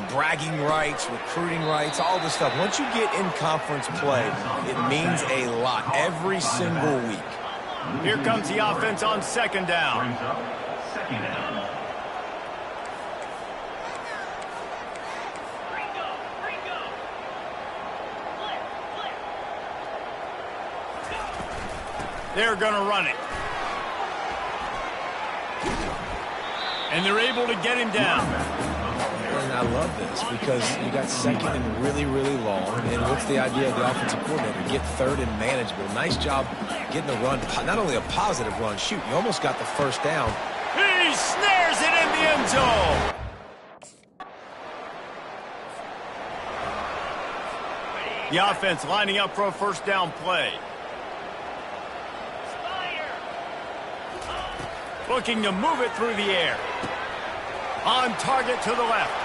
Speaker 2: Bragging rights, recruiting rights, all this stuff. Once you get in conference play, it means a lot every single week.
Speaker 1: Here comes the offense on second down.
Speaker 8: Second down.
Speaker 1: They're going to run it. And they're able to get him down.
Speaker 2: And I love this because you got second and really, really long. And what's the idea of the offensive coordinator? Get third and manageable. Nice job getting the run. Not only a positive run, shoot, you almost got the first down.
Speaker 1: He snares it in the end zone. The offense lining up for a first down play. Looking to move it through the air. On target to the left.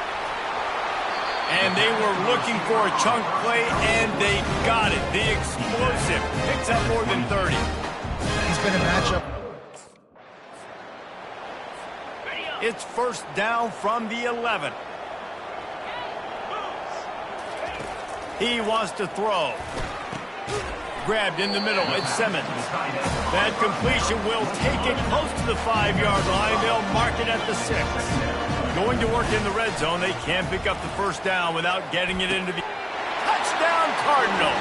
Speaker 1: And they were looking for a chunk play, and they got it. The explosive picks up more than 30.
Speaker 3: He's been a matchup.
Speaker 1: It's first down from the 11. He wants to throw. Grabbed in the middle. It's Simmons. That completion will take it close to the 5-yard line. They'll mark it at the 6. Going to work in the red zone. They can't pick up the first down without getting it into the touchdown Cardinal.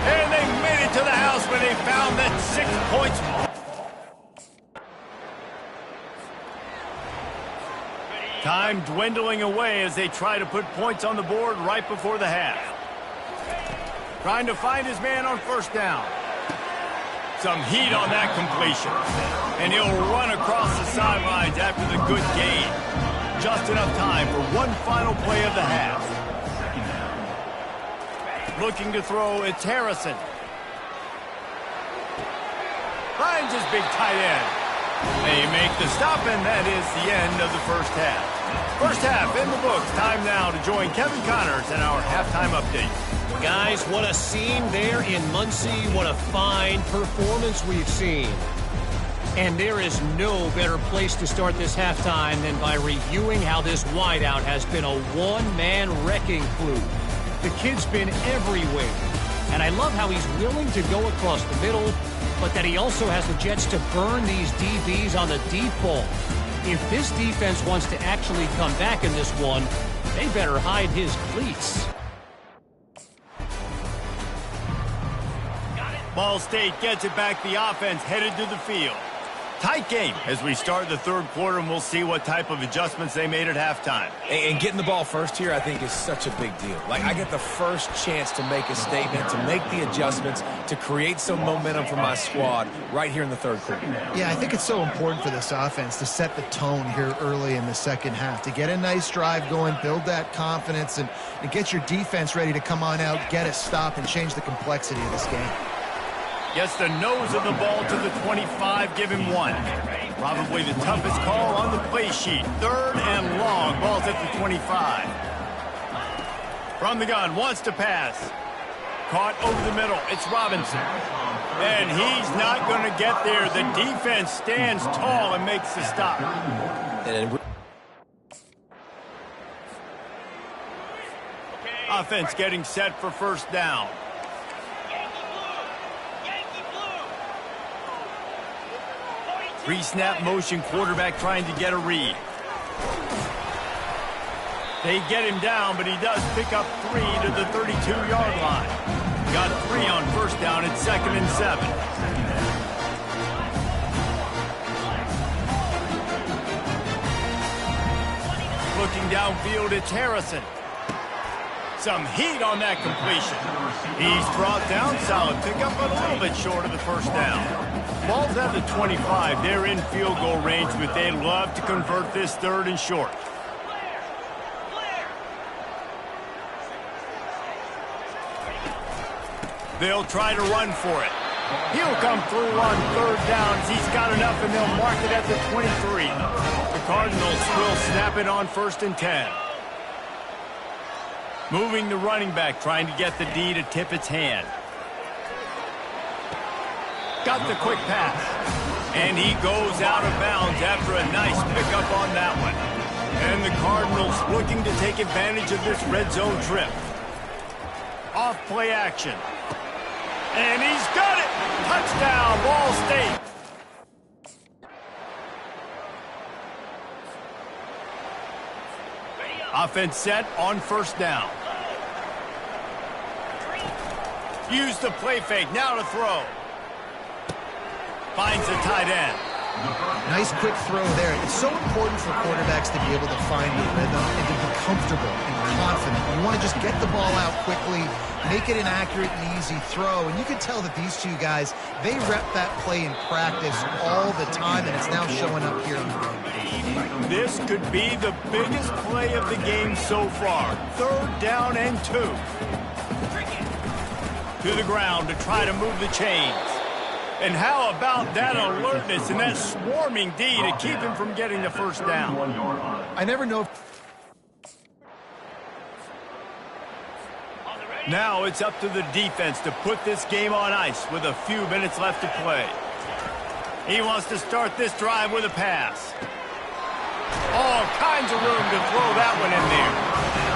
Speaker 1: And they made it to the house when they found that 6 points. Time dwindling away as they try to put points on the board right before the half. Trying to find his man on first down. Some heat on that completion. And he'll run across the sidelines after the good gain. Just enough time for one final play of the half. Looking to throw, it's Harrison. Finds his big tight end. They make the stop, and that is the end of the first half. First half in the books. Time now to join Kevin Connors in our halftime update.
Speaker 4: Guys, what a scene there in Muncie. What a fine performance we've seen. And there is no better place to start this halftime than by reviewing how this wideout has been a one-man wrecking crew. The kid's been everywhere. And I love how he's willing to go across the middle, but that he also has the jets to burn these DBs on the deep ball. If this defense wants to actually come back in this one, they better hide his cleats.
Speaker 1: Ball State gets it back. The offense headed to the field. Tight game as we start the third quarter, and we'll see what type of adjustments they made at halftime.
Speaker 2: And getting the ball first here, I think, is such a big deal. Like, I get the first chance to make a statement, to make the adjustments, to create some momentum for my squad right here in the third quarter.
Speaker 3: Yeah, I think it's so important for this offense to set the tone here early in the second half, to get a nice drive going, build that confidence, and get your defense ready to come on out, get a stop, and change the complexity of this game.
Speaker 1: Gets the nose of the ball to the 25, give him 1. Probably the toughest call on the play sheet. Third and long, ball's at the 25. From the gun, wants to pass. Caught over the middle, it's Robinson. And he's not going to get there. The defense stands tall and makes the stop. Offense getting set for first down. Pre-snap motion, quarterback trying to get a read. They get him down, but he does pick up 3 to the 32-yard line. Got 3 on first down at 2nd and 7. Looking downfield, it's Harrison. Some heat on that completion. He's brought down, solid pickup, but a little bit short of the first down. Ball's at the 25. They're in field goal range, but they'd love to convert this third and short. They'll try to run for it. He'll come through on third down. He's got enough, and they'll mark it at the 23. The Cardinals will snap it on 1st and 10. Moving the running back, trying to get the D to tip its hand. Got the quick pass. And he goes out of bounds after a nice pickup on that one. And the Cardinals looking to take advantage of this red zone trip. Off play action. And he's got it! Touchdown, Ball State! Offense set on first down. Use the play fake, now to throw. Finds the tight end.
Speaker 3: Nice quick throw there. It's so important for quarterbacks to be able to find the rhythm and to be comfortable and confident. You want to just get the ball out quickly, make it an accurate and easy throw. And you can tell that these two guys, they rep that play in practice all the time, and it's now showing up here in the game.
Speaker 1: This could be the biggest play of the game so far. 3rd down and 2. To the ground to try to move the chains. And how about that alertness and that swarming D to keep him from getting the first down?
Speaker 3: I never know if...
Speaker 1: Now it's up to the defense to put this game on ice with a few minutes left to play. He wants to start this drive with a pass. All kinds of room to throw that one in there.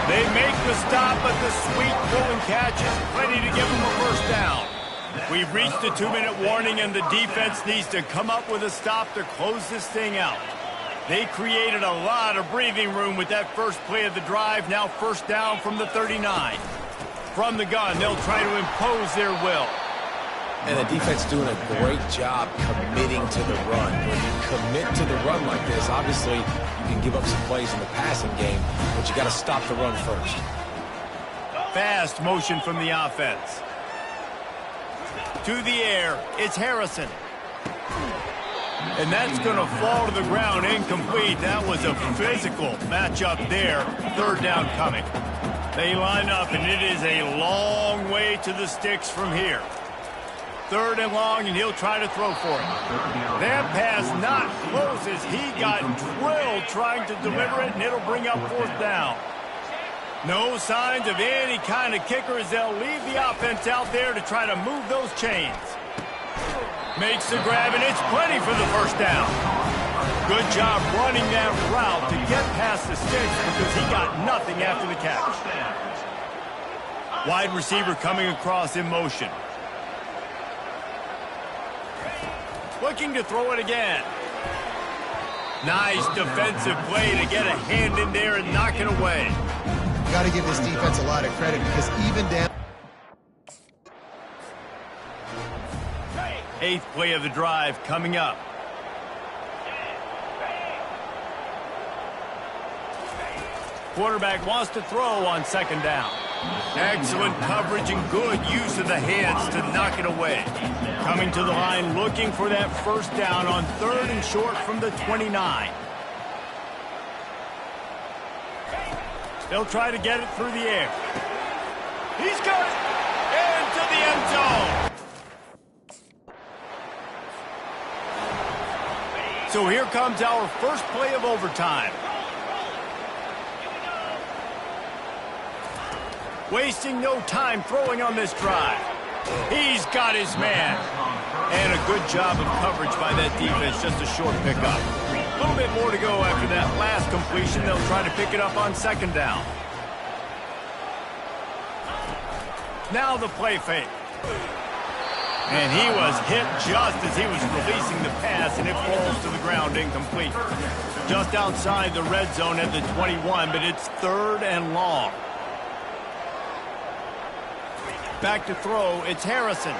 Speaker 1: They make the stop, but the sweet throw and catch is plenty to give them a first down. We've reached the 2-minute warning, and the defense needs to come up with a stop to close this thing out. They created a lot of breathing room with that first play of the drive. Now first down from the 39. From the gun, they'll try to impose their will.
Speaker 2: And the defense doing a great job committing to the run. When you commit to the run like this, obviously you can give up some plays in the passing game, but you got to stop the run first.
Speaker 1: Fast motion from the offense. To the air, it's Harrison. And that's going to fall to the ground incomplete. That was a physical matchup there. Third down coming. They line up, and it is a long way to the sticks from here. Third and long, and he'll try to throw for it. That pass not close as he got drilled trying to deliver it, and it'll bring up fourth down. No signs of any kind of kicker as they'll leave the offense out there to try to move those chains. Makes the grab, and it's plenty for the first down. Good job running that route to get past the sticks because he got nothing after the catch. Wide receiver coming across in motion. Looking to throw it again. Nice defensive play to get a hand in there and knock it away.
Speaker 3: Got to give this defense a lot of credit because even down...
Speaker 1: Eighth play of the drive coming up. Quarterback wants to throw on second down. Excellent coverage and good use of the hands to knock it away. Coming to the line looking for that first down on third and short from the 29. They'll try to get it through the air. He's got it into the end zone. So here comes our first play of overtime. Wasting no time throwing on this drive. He's got his man. And a good job of coverage by that defense, just a short pickup. A little bit more to go after that last completion. They'll try to pick it up on second down. Now the play fake. And he was hit just as he was releasing the pass, and it falls to the ground incomplete. Just outside the red zone at the 21, but it's third and long. Back to throw, it's Harrison.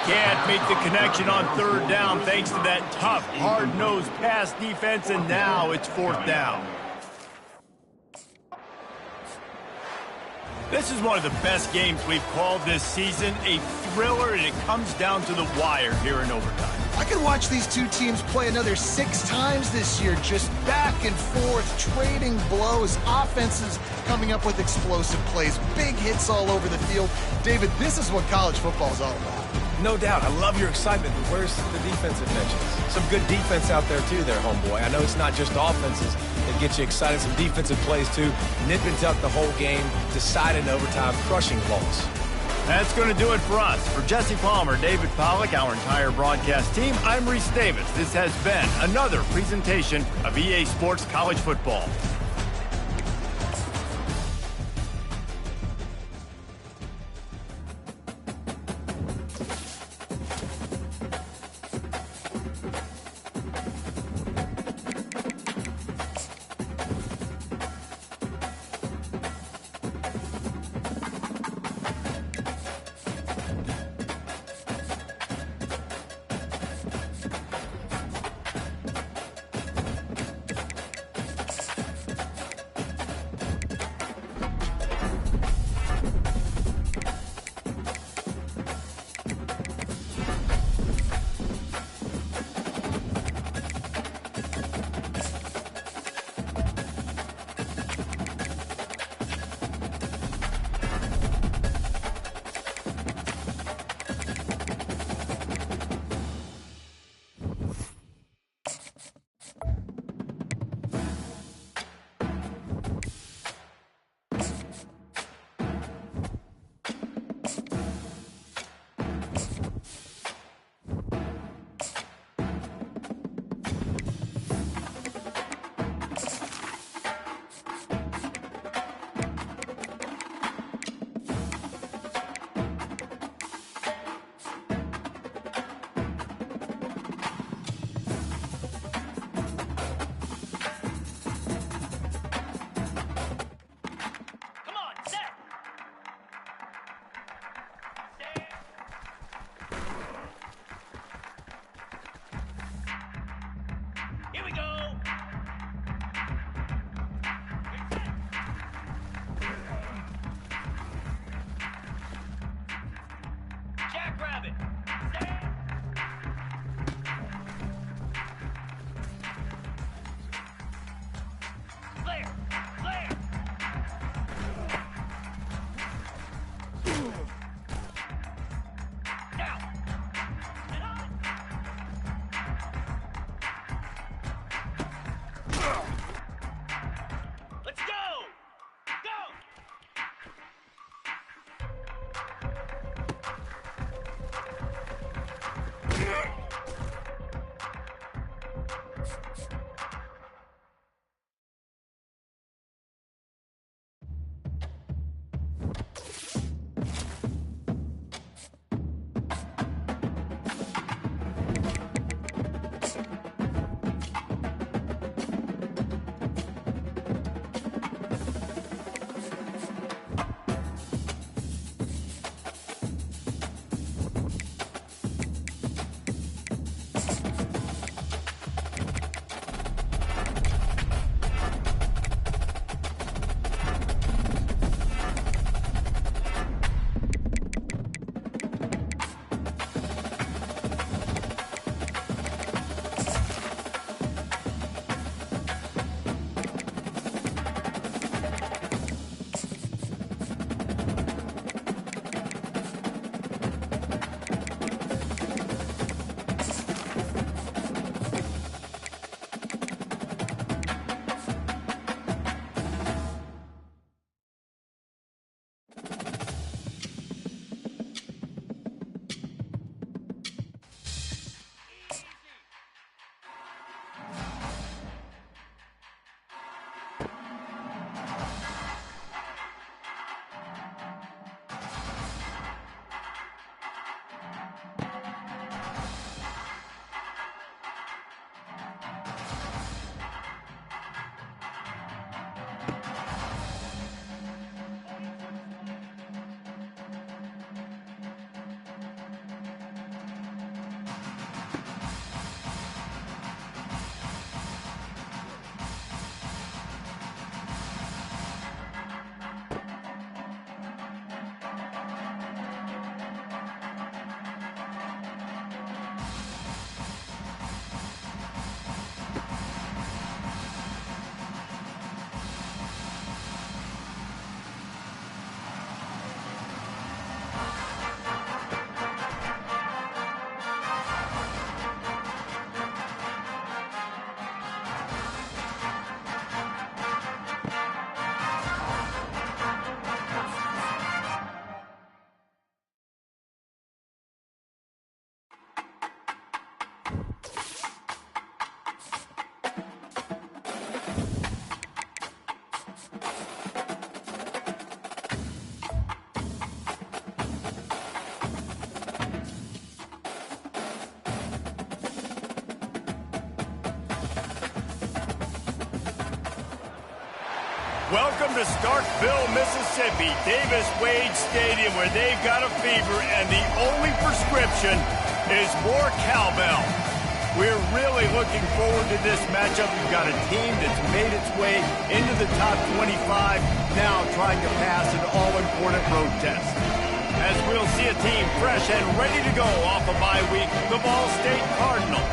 Speaker 1: Can't make the connection on third down thanks to that tough, hard-nosed pass defense, and now it's fourth down. This is one of the best games we've called this season, a thriller, and it comes down to the wire here in overtime.
Speaker 3: I could watch these two teams play another 6 times this year, just back and forth, trading blows, offenses coming up with explosive plays, big hits all over the field. David, this is what college football is all about.
Speaker 2: No doubt. I love your excitement, but where's the defensive mentions? Some good defense out there, too, there, homeboy. I know it's not just offenses that get you excited. Some defensive plays, too. Nip and tuck the whole game, decided in overtime, crushing loss.
Speaker 1: That's going to do it for us. For Jesse Palmer, David Pollack, our entire broadcast team, I'm Reese Davis. This has been another presentation of EA Sports College Football. Welcome to Starkville, Mississippi, Davis-Wade Stadium, where they've got a fever, and the only prescription is more cowbell. We're really looking forward to this matchup. We've got a team that's made its way into the top 25, now trying to pass an all-important road test. As we'll see a team fresh and ready to go off a bye week, the Ball State Cardinals,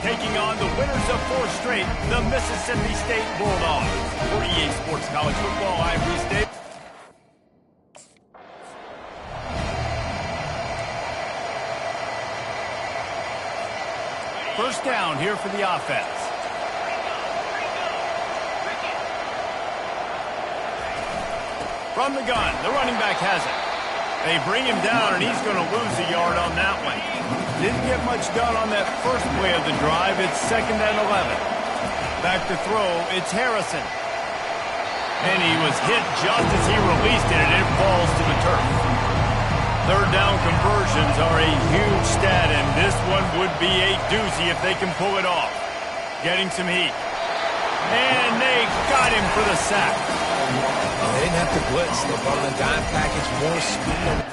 Speaker 1: taking on the winners of 4 straight, the Mississippi State Bulldogs. For EA Sports College Football, I'm Reese Davis. First down here for the offense. From the gun, the running back has it. They bring him down, and he's going to lose a yard on that one. Didn't get much done on that first play of the drive. It's 2nd and 11. Back to throw, it's Harrison. And he was hit just as he released it, and it falls to the turf. Third down conversions are a huge stat, and this one would be a doozy if they can pull it off. Getting some heat. And they got him for the sack.
Speaker 2: They didn't have to blitz. They brought in a dime package, more speed.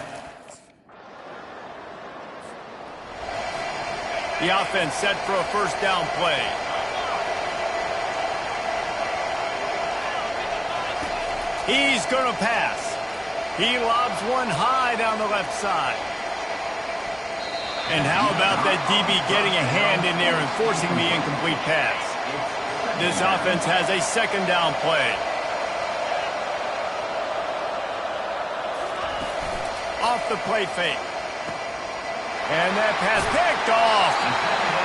Speaker 1: The offense set for a first down play. He's going to pass. He lobs one high down the left side. And how about that DB getting a hand in there and forcing the incomplete pass? This offense has a second down play. Off the play fake. And that pass picked off.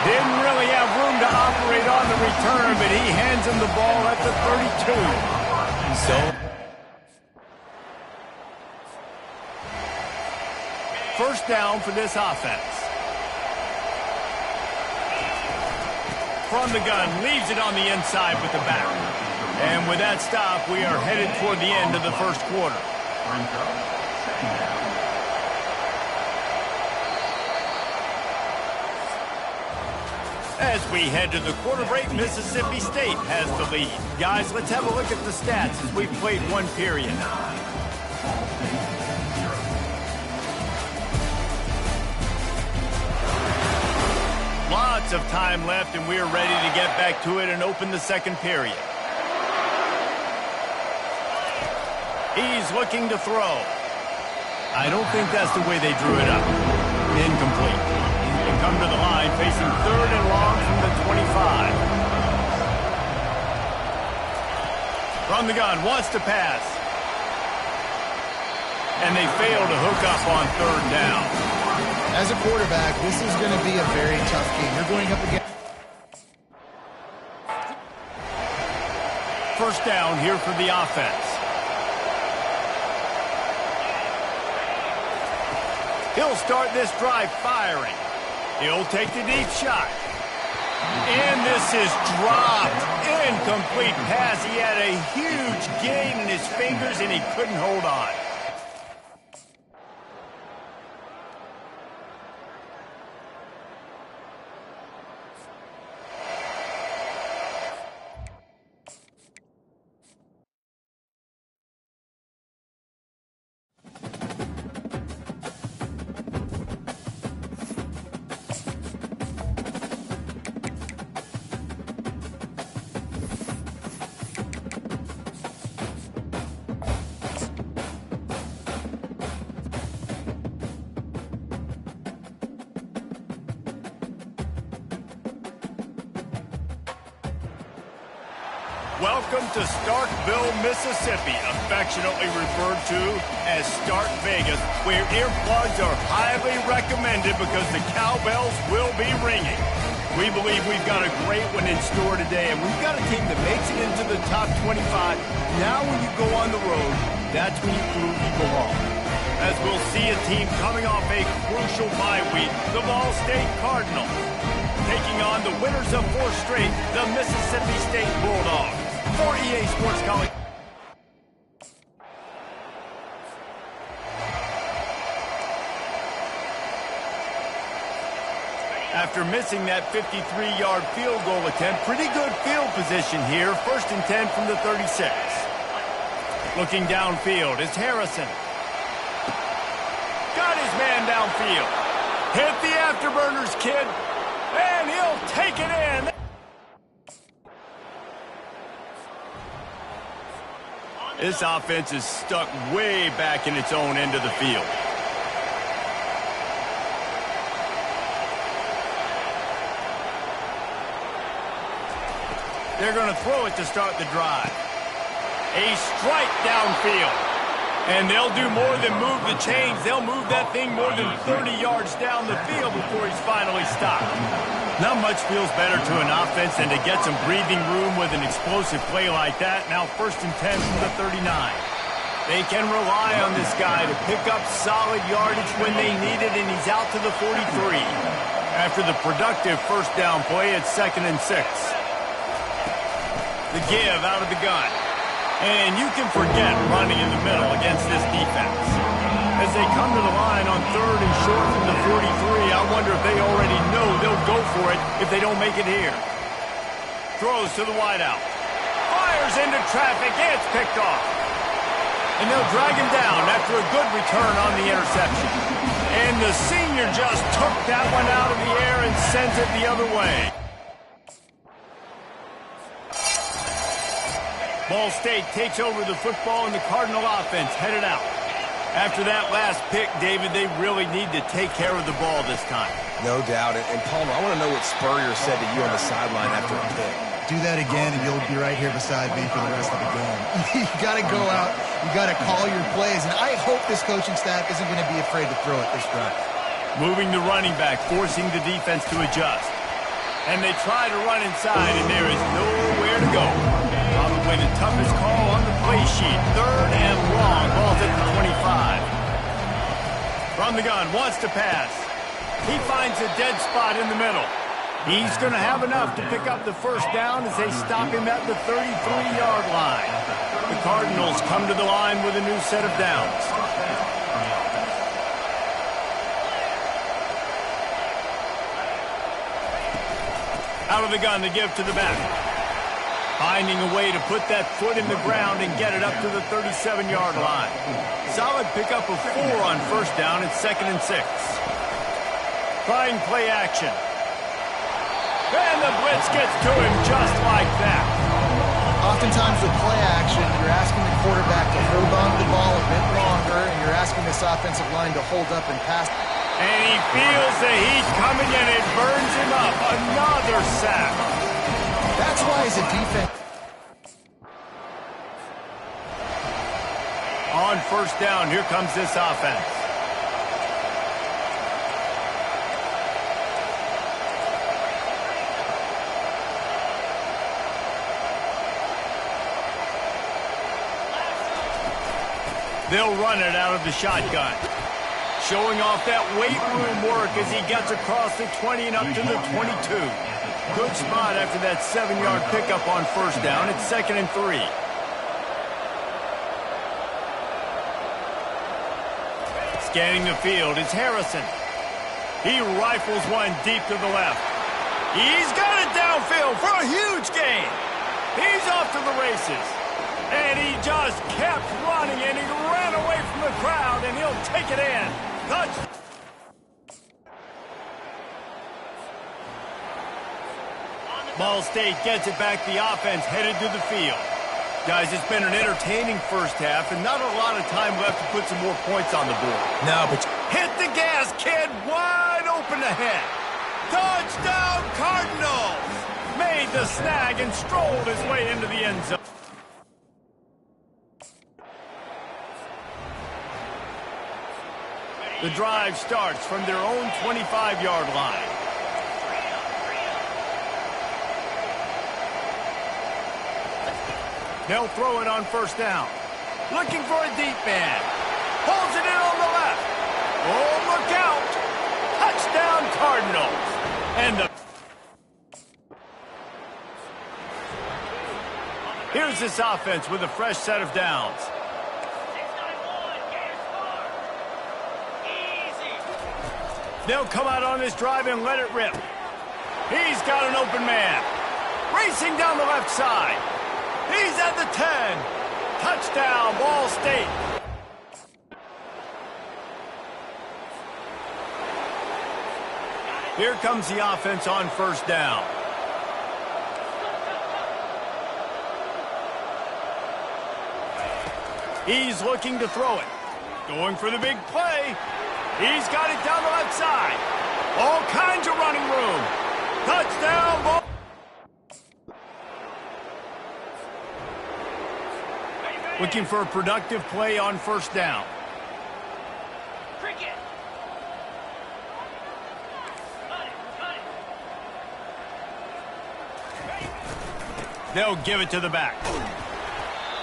Speaker 1: Didn't really have room to operate on the return, but he hands him the ball at the 32. So first down for this offense. From the gun, leaves it on the inside with the back. And with that stop, we are headed toward the end of the first quarter. As we head to the quarter break, Mississippi State has the lead. Guys, let's have a look at the stats as we've played one period. Lots of time left, and we're ready to get back to it and open the second period. He's looking to throw. I don't think that's the way they drew it up. Incomplete. And come to the line facing 3rd and long from the 25. From the gun, wants to pass. And they fail to hook up on 3rd down.
Speaker 3: As a quarterback, this is going to be a very tough game. You're going up against...
Speaker 1: First down here for the offense. He'll start this drive firing. He'll take the deep shot. And this is dropped. Incomplete pass. He had a huge gain in his fingers, and he couldn't hold on. Welcome to Starkville, Mississippi, affectionately referred to as Stark Vegas, where earplugs are highly recommended because the cowbells will be ringing. We believe we've got a great one in store today, and we've got a team that makes it into the top 25. Now when you go on the road, that's when you prove you belong. As we'll see a team coming off a crucial bye week, the Ball State Cardinals, taking on the winners of 4 straight, the Mississippi State Bulldogs. For EA Sports College. After missing that 53-yard field goal attempt, pretty good field position here. 1st and 10 from the 36. Looking downfield is Harrison. Got his man downfield. Hit the afterburners, kid. And he'll take it in. This offense is stuck way back in its own end of the field. They're going to throw it to start the drive. A strike downfield. And they'll do more than move the chains. They'll move that thing more than 30 yards down the field before he's finally stopped. Not much feels better to an offense than to get some breathing room with an explosive play like that. Now 1st and 10 from the 39. They can rely on this guy to pick up solid yardage when they need it, and he's out to the 43. After the productive first down play, it's 2nd and 6. The give out of the gun. And you can forget running in the middle against this defense. As they come to the line on 3rd and short from the 43, I wonder if they already know they'll go for it if they don't make it here. Throws to the wideout. Fires into traffic. It's picked off. And they'll drag him down after a good return on the interception. And the senior just took that one out of the air and sends it the other way. Ball State takes over the football, and the Cardinal offense headed out. After that last pick, David, they really need to take care of the ball this time.
Speaker 2: No doubt. And Palmer, I want to know what Spurrier said to you on the sideline after a pick.
Speaker 3: Do that again, and you'll be right here beside me for the rest of the game. You got to go out. You got to call your plays. And I hope this coaching staff isn't going to be afraid to throw it this drive.
Speaker 1: Moving the running back, forcing the defense to adjust. And they try to run inside, and there is nowhere to go. Probably the toughest call on the play sheet. 3rd and long. Ball's at the 25. From the gun, wants to pass. He finds a dead spot in the middle. He's going to have enough to pick up the first down as they stop him at the 33-yard line. The Cardinals come to the line with a new set of downs. Out of the gun, they give to the back. Finding a way to put that foot in the ground and get it up to the 37-yard line. Solid pickup of 4 on first down. It's 2nd and 6. Trying play action. And the blitz gets to him just like that.
Speaker 3: Oftentimes with play action, you're asking the quarterback to hold on to the ball a bit longer, and you're asking this offensive line to hold up and pass.
Speaker 1: And he feels the heat coming in. It burns him up. Another sack.
Speaker 3: That's why as a defense.
Speaker 1: On first down, here comes this offense. They'll run it out of the shotgun. Showing off that weight room work as he gets across the 20 and up to the 22. Good spot after that 7-yard pickup on first down. It's 2nd and 3. Scanning the field is Harrison. He rifles one deep to the left. He's got it downfield for a huge gain. He's off to the races. And he just kept running, and he ran away from the crowd, and he'll take it in. Touch. Ball State gets it back. The offense headed to the field. Guys, it's been an entertaining first half, and not a lot of time left to put some more points on the board.
Speaker 2: No, but
Speaker 1: hit the gas, kid. Wide open ahead. Touchdown, Cardinals. Made the snag and strolled his way into the end zone. The drive starts from their own 25-yard line. They'll throw it on first down. Looking for a deep man. Pulls it in on the left. Oh, look out. Touchdown, Cardinals. And here's this offense with a fresh set of downs. They'll come out on this drive and let it rip. He's got an open man. Racing down the left side. He's at the 10. Touchdown, Ball State. Here comes the offense on first down. He's looking to throw it. Going for the big play. He's got it down the left side. All kinds of running room. Touchdown, Ball. Looking for a productive play on first down. They'll give it to the back.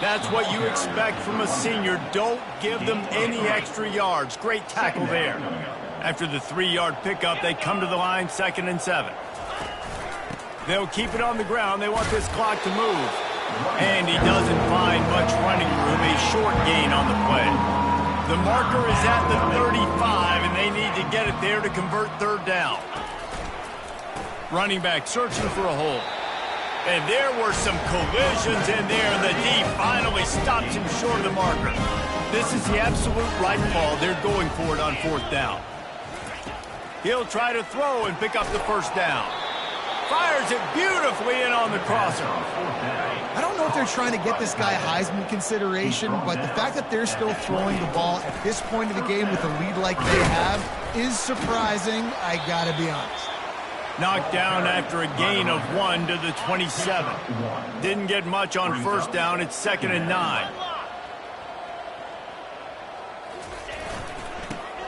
Speaker 1: That's what you expect from a senior. Don't give them any extra yards. Great tackle there. After the 3-yard pickup, they come to the line, 2nd and 7. They'll keep it on the ground. They want this clock to move. And he doesn't find much running room. A short gain on the play. The marker is at the 35, and they need to get it there to convert 3rd down. Running back searching for a hole. And there were some collisions in there. The D finally stops him short of the marker. This is the absolute right call. They're going for it on 4th down. He'll try to throw and pick up the 1st down. Fires it beautifully in on the crosser.
Speaker 3: I don't know if they're trying to get this guy Heisman consideration, but the fact that they're still throwing the ball at this point of the game with a lead like they have is surprising, I gotta be honest.
Speaker 1: Knocked down after a gain of 1 to the 27. Didn't get much on 1st down. It's 2nd and 9.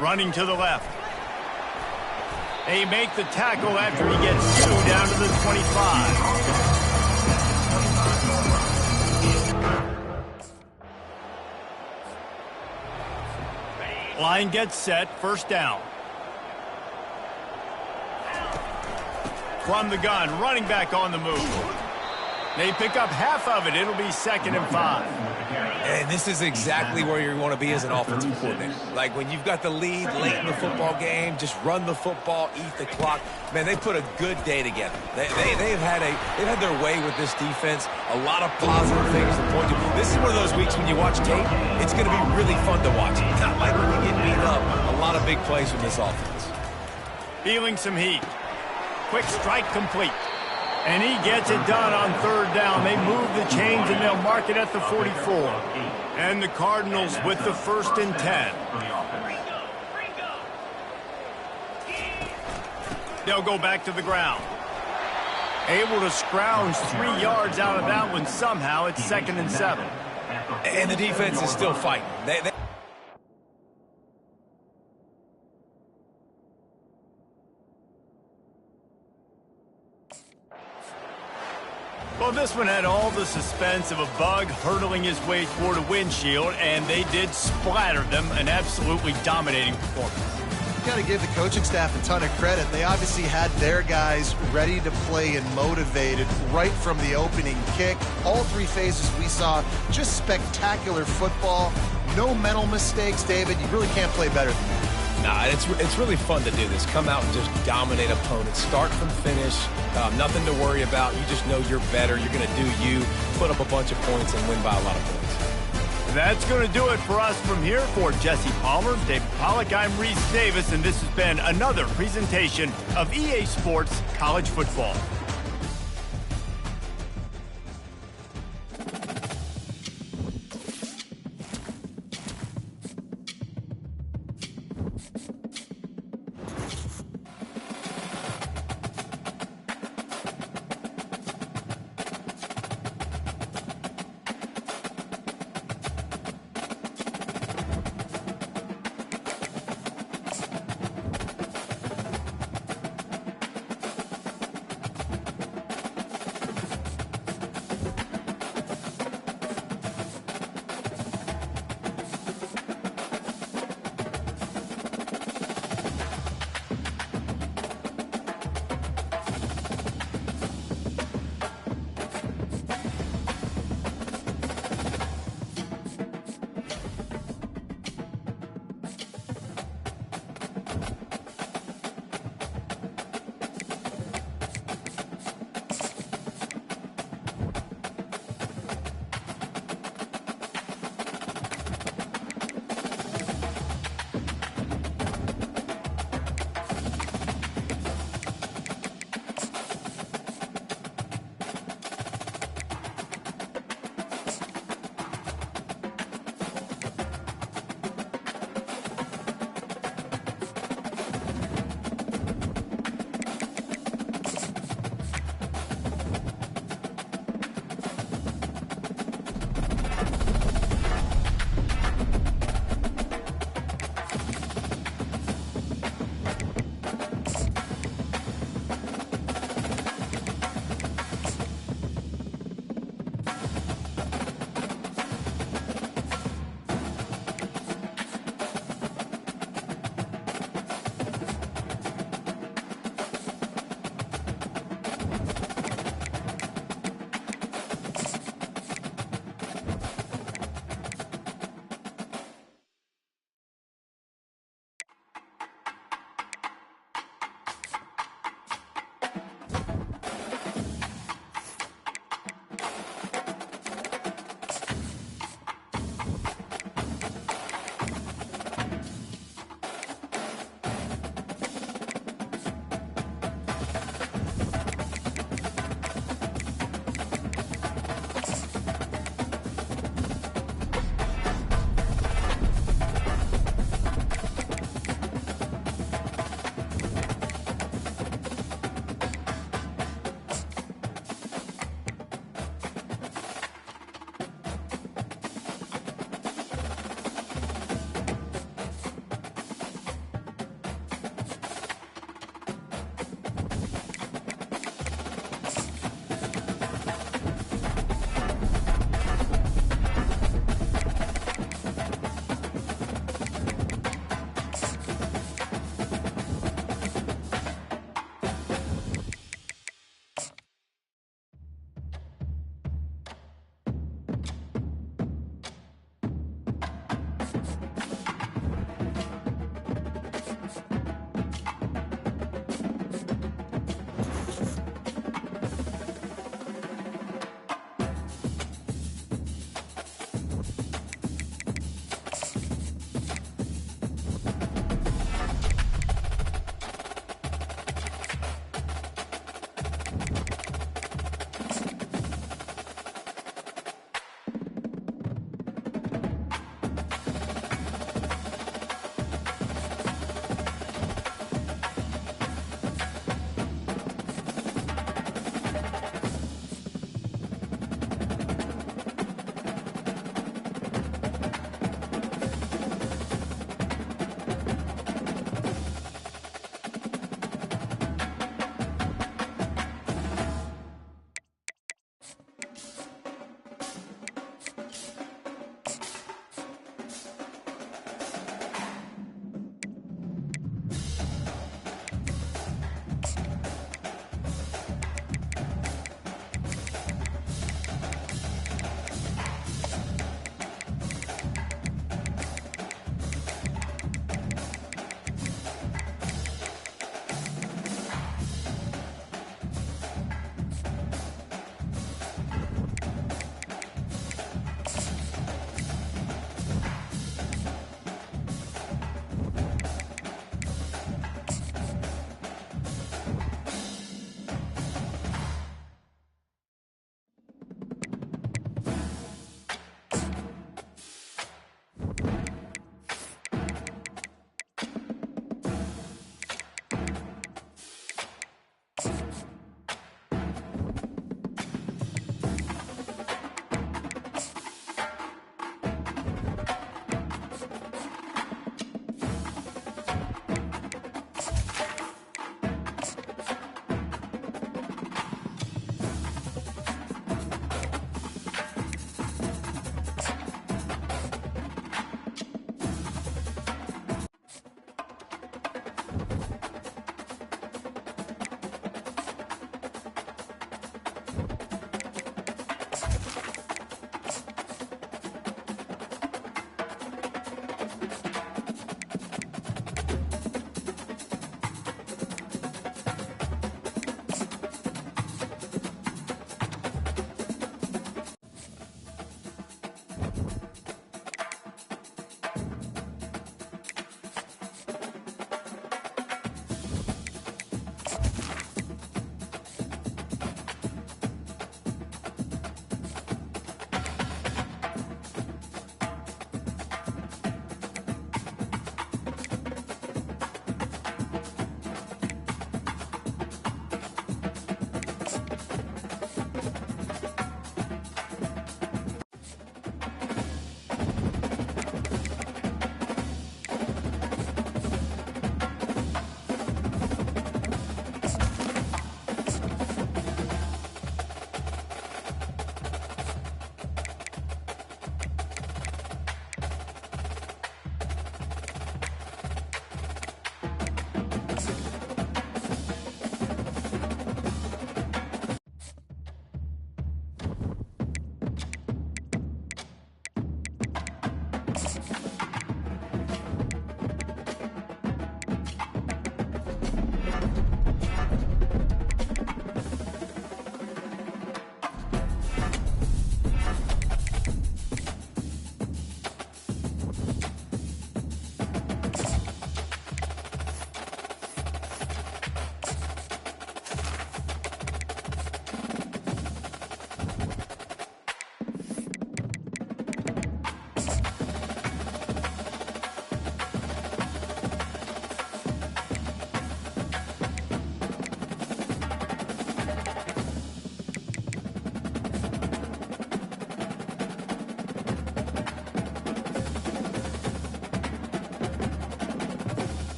Speaker 1: Running to the left. They make the tackle after he gets 2 down to the 25. Line gets set. 1st down. From the gun, running back on the move. They pick up half of it. It'll be 2nd and 5.
Speaker 2: And this is exactly where you want to be as an offensive coordinator. Like when you've got the lead late in the football game, just run the football, eat the clock. Man, they put a good day together. They've had their way with this defense. A lot of positive things to point to. This is one of those weeks when you watch tape, it's going to be really fun to watch. Not like when you get beat up. A lot of big plays from this offense.
Speaker 1: Feeling some heat. Quick strike complete. And he gets it done on 3rd down. They move the chains and they'll mark it at the 44. And the Cardinals with the 1st and 10. They'll go back to the ground. Able to scrounge 3 yards out of that one somehow. It's 2nd and 7.
Speaker 2: And the defense is still fighting.
Speaker 1: Well, this one had all the suspense of a bug hurtling his way toward a windshield, and they did splatter them. An absolutely dominating performance.
Speaker 3: Got to give the coaching staff a ton of credit. They obviously had their guys ready to play and motivated right from the opening kick. All 3 phases we saw, just spectacular football. No mental mistakes, David. You really can't play better than that.
Speaker 2: Nah, it's really fun to do this. Come out and just dominate opponents. Start from finish. Nothing to worry about. You just know you're better. You're going to do you. Put up a bunch of points and win by a lot of points.
Speaker 1: That's going to do it for us from here. For Jesse Palmer, David Pollack, I'm Reese Davis, and this has been another presentation of EA Sports College Football.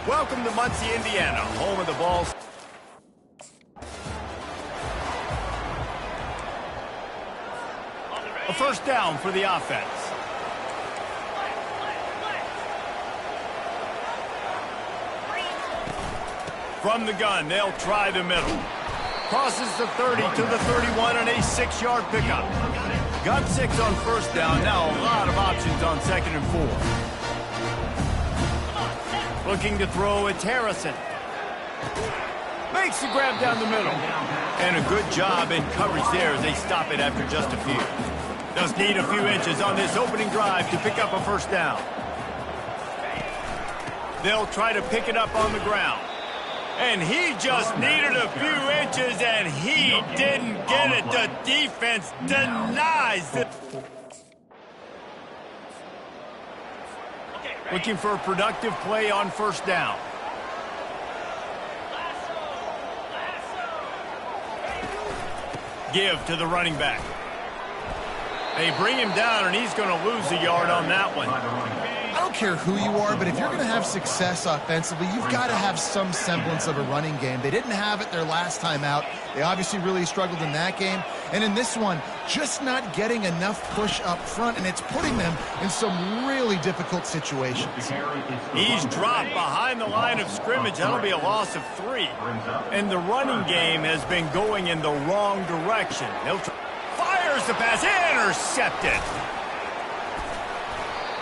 Speaker 1: Welcome to Muncie, Indiana, home of the Vols. A first down for the offense. From the gun, they'll try the middle. Crosses the 30 to the 31 on a 6-yard pickup. Got 6 on first down. Now a lot of options on 2nd and 4. Looking to throw, it's Harrison. Makes the grab down the middle. And a good job in coverage there as they stop it after just a few. Does need a few inches on this opening drive to pick up a first down. They'll try to pick it up on the ground. And he just needed a few inches, and he didn't get it. The defense denies it. Looking for a productive play on first down. Give to the running back. They bring him down, and he's going to lose a yard on that one.
Speaker 3: I don't care who you are, but if you're going to have success offensively, you've got to have some semblance of a running game. They didn't have it their last time out. They obviously really struggled in that game. And in this one, just not getting enough push up front, and it's putting them in some really difficult situations.
Speaker 1: He's dropped behind the line of scrimmage. That'll be a loss of 3. And the running game has been going in the wrong direction. Fires the pass, intercepted.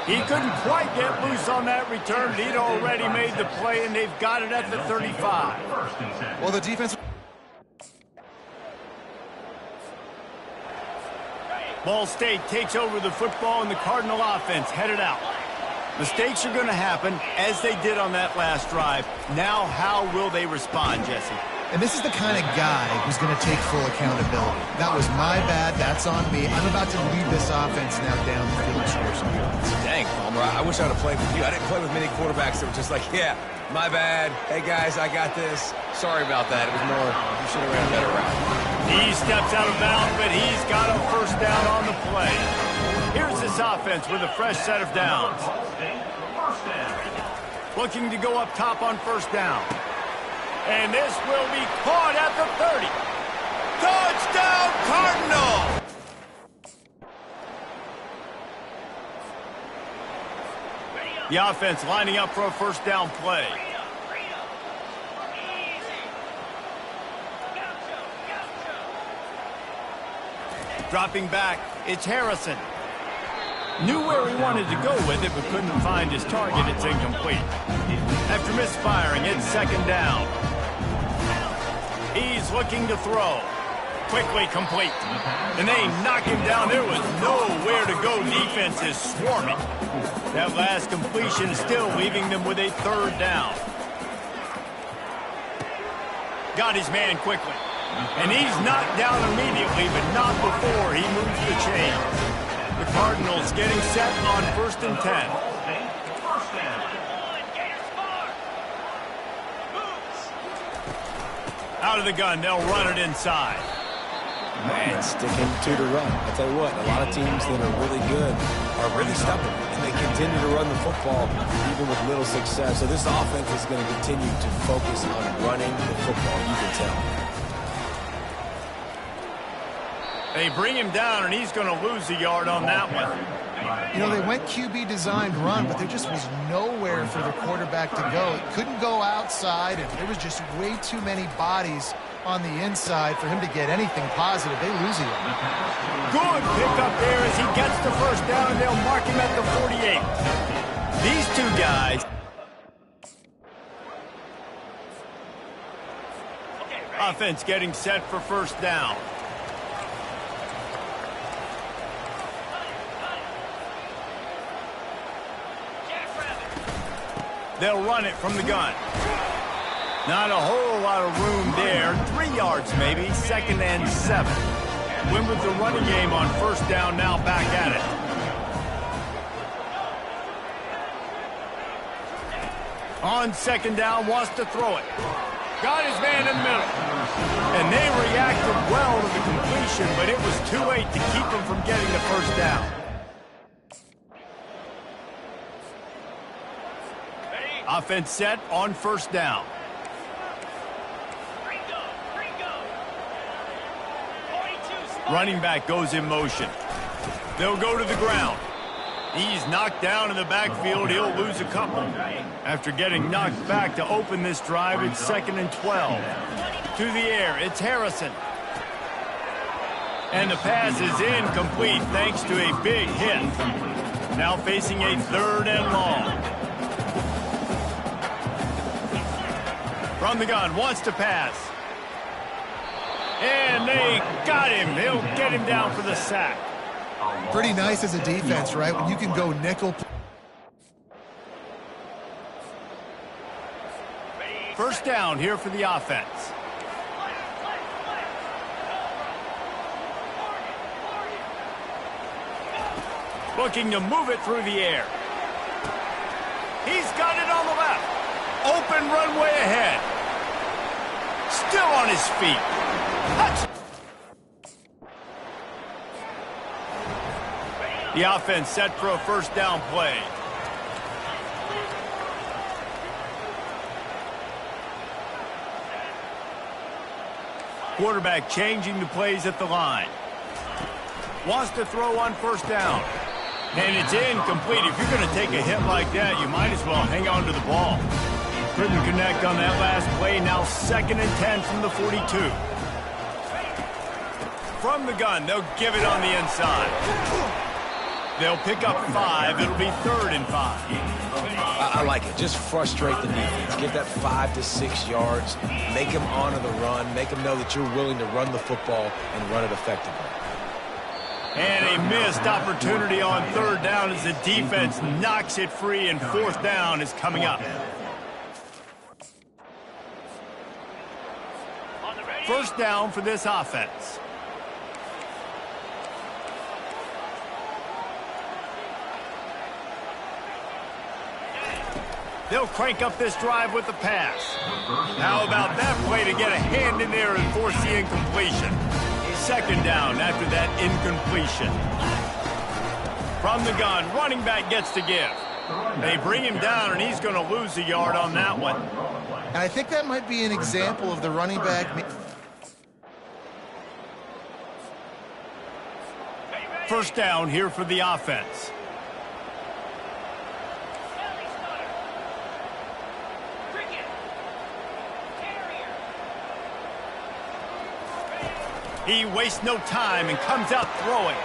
Speaker 1: He couldn't quite get loose on that return. He'd already made the play, and they've got it at the 35.
Speaker 3: Well, the defense...
Speaker 1: Ball State takes over the football, and the Cardinal offense headed out. Mistakes are going to happen, as they did on that last drive. Now, how will they respond, Jesse?
Speaker 3: And this is the kind of guy who's going to take full accountability. That was my bad. That's on me. I'm about to lead this offense now down the field and score some points.
Speaker 2: Dang, Palmer, I wish I would have played with you. I didn't play with many quarterbacks that were just like, yeah, my bad. Hey, guys, I got this. Sorry about that. It was more, you should have ran a better route.
Speaker 1: He steps out of bounds, but he's got a first down on the play. Here's this offense with a fresh set of downs. Looking to go up top on first down. And this will be caught at the 30. Touchdown, Cardinal! The offense lining up for a first down play. Dropping back, it's Harrison. Knew where he wanted to go with it, but couldn't find his target. It's incomplete. After misfiring, it's second down. He's looking to throw. Quickly complete. And they knock him down. There was nowhere to go. Defense is swarming. That last completion still leaving them with a third down. Got his man quickly. And he's knocked down immediately, but not before he moves the chain. The Cardinals getting set on 1st and 10. Out of the gun, they'll run it inside.
Speaker 2: Man, sticking to the run. I'll tell you what, a lot of teams that are really good are really stubborn, and they continue to run the football even with little success. So this offense is going to continue to focus on running the football, you can tell.
Speaker 1: They bring him down, and he's going to lose a yard on that one.
Speaker 3: You know, they went QB designed run, but there just was nowhere for the quarterback to go. It couldn't go outside, and there was just way too many bodies on the inside for him to get anything positive. They lose a yard.
Speaker 1: Good pickup there as he gets the first down, and they'll mark him at the 48. These two guys. Offense getting set for first down. They'll run it from the gun. Not a whole lot of room there. 3 yards maybe, 2nd and 7. Win with the running game on first down, now back at it. On 2nd down, wants to throw it. Got his man in the middle. And they reacted well to the completion, but it was too late to keep him from getting the first down. Offense set on first down. Running back goes in motion. They'll go to the ground. He's knocked down in the backfield. He'll lose a couple. After getting knocked back to open this drive, it's 2nd and 12. To the air, it's Harrison. And the pass is incomplete thanks to a big hit. Now facing a 3rd and long. From the gun, wants to pass. And they got him. They'll get him down for the sack.
Speaker 3: Pretty nice as a defense, right? When you can go nickel.
Speaker 1: First down here for the offense. Looking to move it through the air. He's got it on the left. Open runway ahead. Still on his feet. Touch. The offense set for a first down play. Quarterback changing the plays at the line. Wants to throw on first down. And it's incomplete. If you're going to take a hit like that, you might as well hang on to the ball. Couldn't connect on that last play. Now 2nd and 10 from the 42. From the gun, they'll give it on the inside. They'll pick up 5. It'll be 3rd and 5.
Speaker 2: I like it. Just frustrate the defense. Get that 5 to 6 yards. Make them honor the run. Make them know that you're willing to run the football and run it effectively.
Speaker 1: And a missed opportunity on 3rd down as the defense knocks it free, and 4th down is coming up. First down for this offense. They'll crank up this drive with the pass. How about that play to get a hand in there and force the incompletion? 2nd down after that incompletion. From the gun, running back gets to give. They bring him down, and he's going to lose a yard on that one.
Speaker 3: And I think that might be an example of the running back.
Speaker 1: First down here for the offense. He wastes no time and comes out throwing.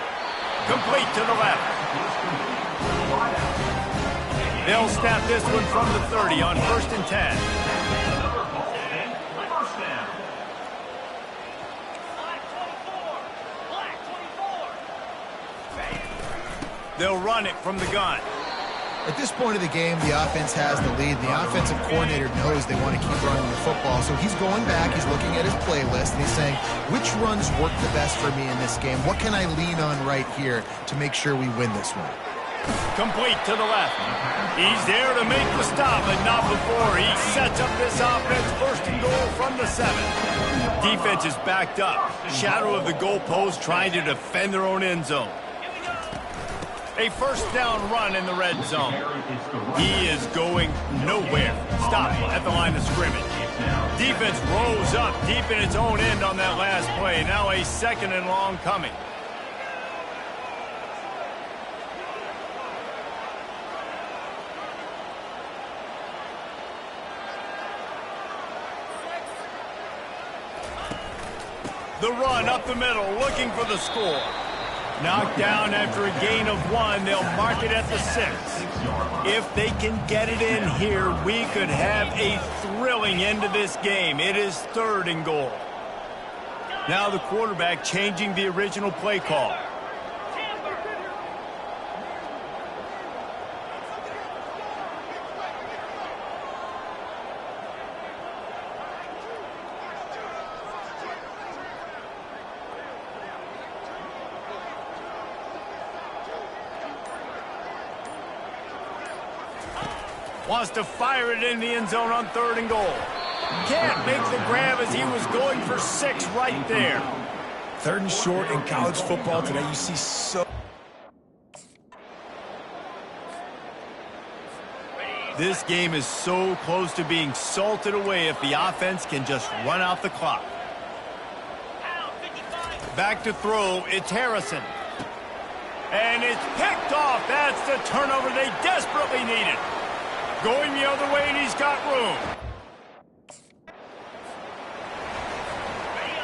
Speaker 1: Complete to the left. They'll snap this one from the 30 on 1st and 10. They'll run it from the gun.
Speaker 3: At this point of the game, the offense has the lead. The offensive coordinator knows they want to keep running the football. So he's going back, he's looking at his playlist, and he's saying, which runs work the best for me in this game? What can I lean on right here to make sure we win this one?
Speaker 1: Complete to the left. He's there to make the stop, but not before. He sets up this offense, 1st and goal from the 7. Defense is backed up. Shadow of the goalpost, trying to defend their own end zone. A first down run in the red zone. He is going nowhere. Stop at the line of scrimmage. Defense rose up deep in its own end on that last play. Now a 2nd and long coming. The run up the middle, looking for the score. Knocked down after a gain of 1. They'll mark it at the 6. If they can get it in here, we could have a thrilling end to this game. It is 3rd and goal. Now the quarterback changing the original play call. Wants to fire it in the end zone on 3rd and goal. Can't make the grab as he was going for 6 right there.
Speaker 2: 3rd and short in college football today, you see so...
Speaker 1: This game is so close to being salted away if the offense can just run out the clock. Back to throw, it's Harrison. And it's picked off. That's the turnover they desperately needed. Going the other way, and he's got room.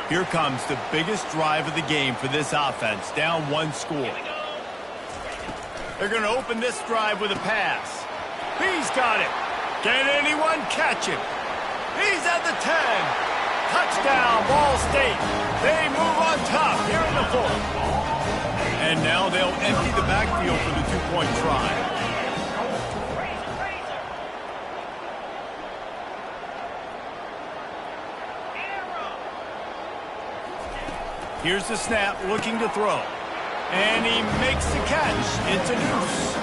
Speaker 1: Here comes the biggest drive of the game for this offense, down 1 score. They're going to open this drive with a pass. He's got it. Can anyone catch him? He's at the 10. Touchdown, Ball State. They move on top here in the 4th. And now they'll empty the backfield for the 2-point try. Here's the snap, looking to throw. And he makes the catch. It's a deuce.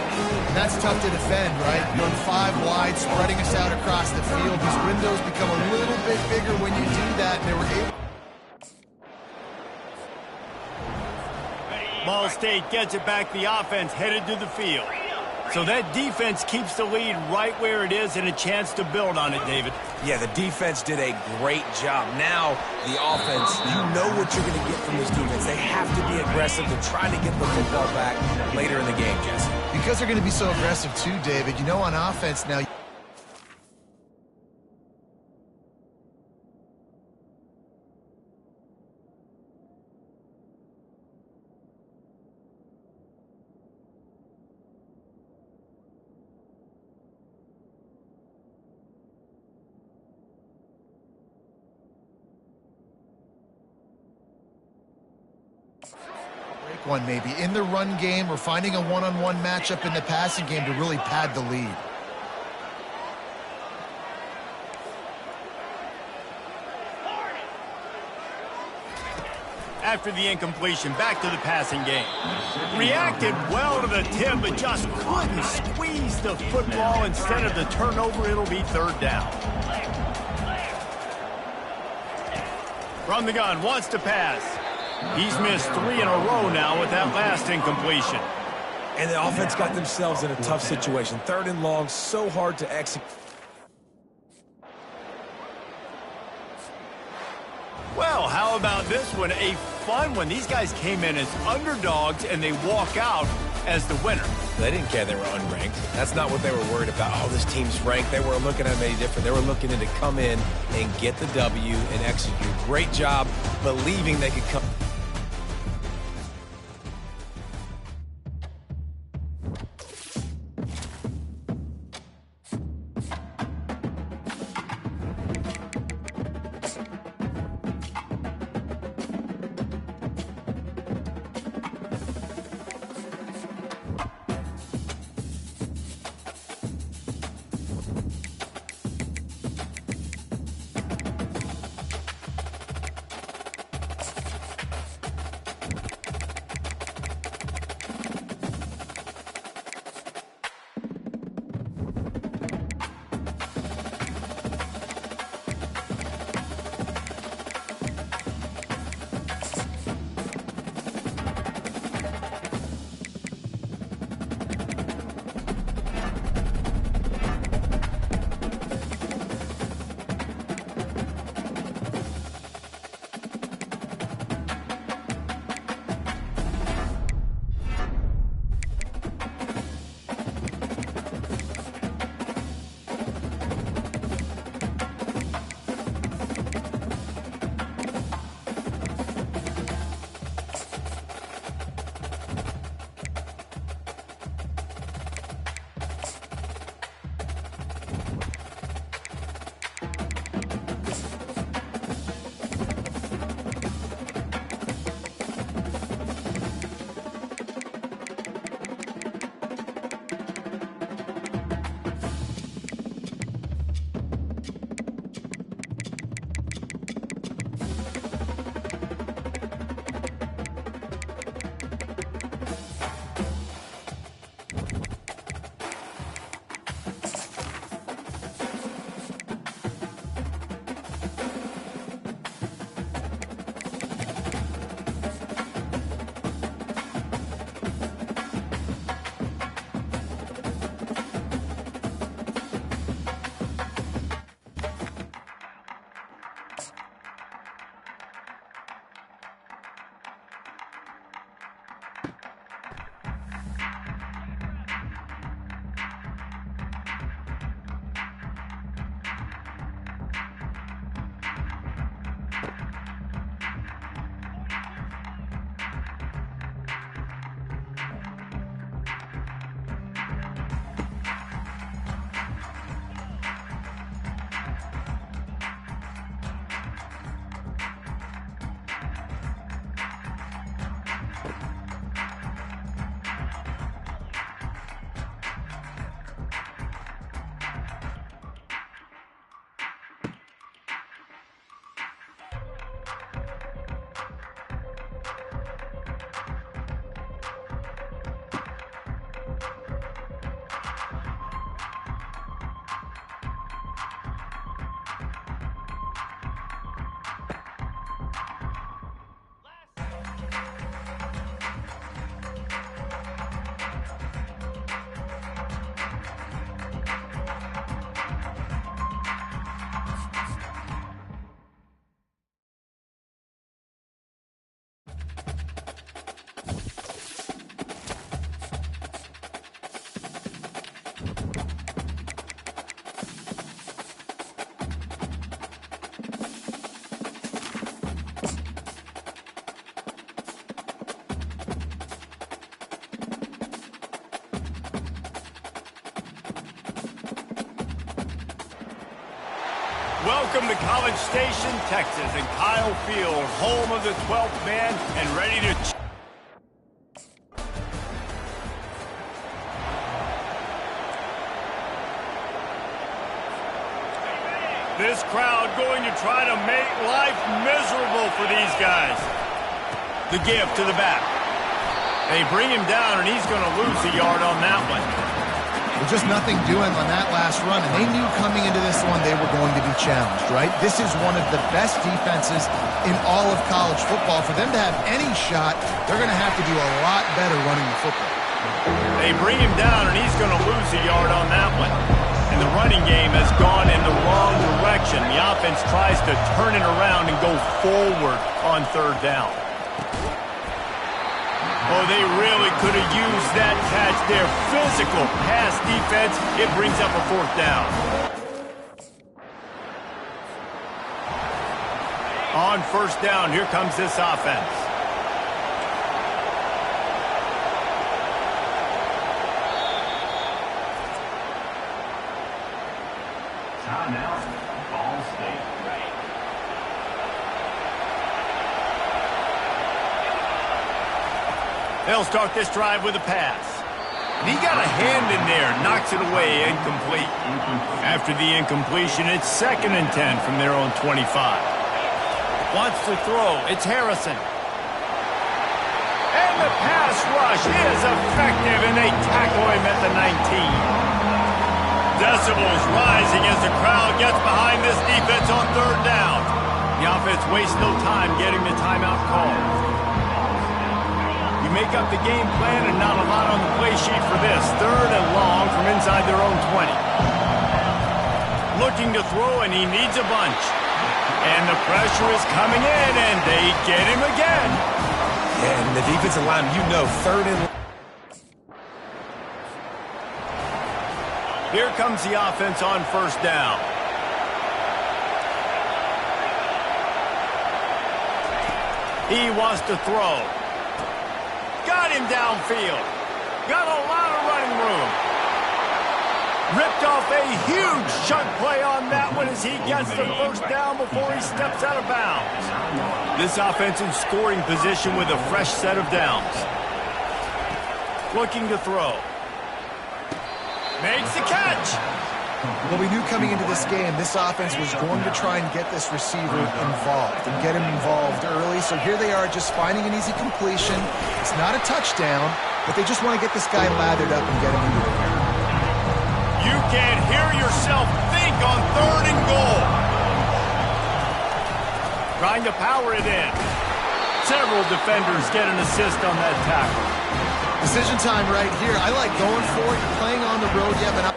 Speaker 3: That's tough to defend, right? Going 5 wide, spreading us out across the field. These windows become a little bit bigger when you do that, and they were able...
Speaker 1: Ball State gets it back. The offense headed to the field. So that defense keeps the lead right where it is and a chance to build on it, David.
Speaker 2: Yeah, the defense did a great job. Now, the offense, you know what you're going to get from this defense. They have to be aggressive to try to get the football back later in the game, Jesse.
Speaker 3: Because they're going to be so aggressive too, David. You know, on offense now... one maybe in the run game or finding a one-on-one matchup in the passing game to really pad the lead.
Speaker 1: After the incompletion, back to the passing game. Reacted well to the tip, but just couldn't squeeze the football. Instead of the turnover, it'll be 3rd down. From the gun, wants to pass. He's missed 3 in a row now with that last incompletion.
Speaker 2: And the offense got themselves in a tough situation. 3rd and long, so hard to execute.
Speaker 1: Well, how about this one? A fun one. These guys came in as underdogs, and they walk out as the winner.
Speaker 2: They didn't care they were unranked. That's not what they were worried about. Oh, this team's ranked. They weren't looking at them any different. They were looking to come in and get the W and execute. Great job believing they could come.
Speaker 1: Welcome to College Station, Texas, and Kyle Field, home of the 12th man, and ready to... This crowd going to try to make life miserable for these guys. The give to the back. They bring him down, and he's going to lose a yard on that one.
Speaker 3: Well, just nothing doing on that last run, and they knew coming into this one they were going to be challenged, right? This is one of the best defenses in all of college football. For them to have any shot, they're going to have to do a lot better running the football.
Speaker 1: They bring him down, and he's going to lose a yard on that one. And the running game has gone in the wrong direction. The offense tries to turn it around and go forward on third down. Oh, they really could have used that catch there. Physical pass defense. It brings up a fourth down. On first down, here comes this offense.
Speaker 8: Timeout, Ball State.
Speaker 1: They'll start this drive with a pass. And he got a hand in there, knocks it away, incomplete. After the incompletion, it's 2nd and 10 from their own 25. Wants to throw. It's Harrison. And the pass rush is effective, and they tackle him at the 19. Decibels rising as the crowd gets behind this defense on third down. The offense wastes no time getting the timeout called. You make up the game plan and not a lot on the play sheet for this. 3rd and long from inside their own 20. Looking to throw, and he needs a bunch. And the pressure is coming in, and they get him again.
Speaker 2: And the defensive line, 3rd and...
Speaker 1: Here comes the offense on first down. He wants to throw. Got him downfield. Got a lot of running room. Ripped off a huge chunk play on that one as he gets the first down before he steps out of bounds. This offense in scoring position with a fresh set of downs. Looking to throw. Makes the catch.
Speaker 3: Well, we knew coming into this game, this offense was going to try and get this receiver involved and get him involved early. So here they are just finding an easy completion. It's not a touchdown, but they just want to get this guy lathered up and get him into the air.
Speaker 1: You can't hear yourself think on 3rd and goal. Trying to power it in. Several defenders get an assist on that tackle.
Speaker 3: Decision time right here. I like going for it. You're playing on the road. Yeah, but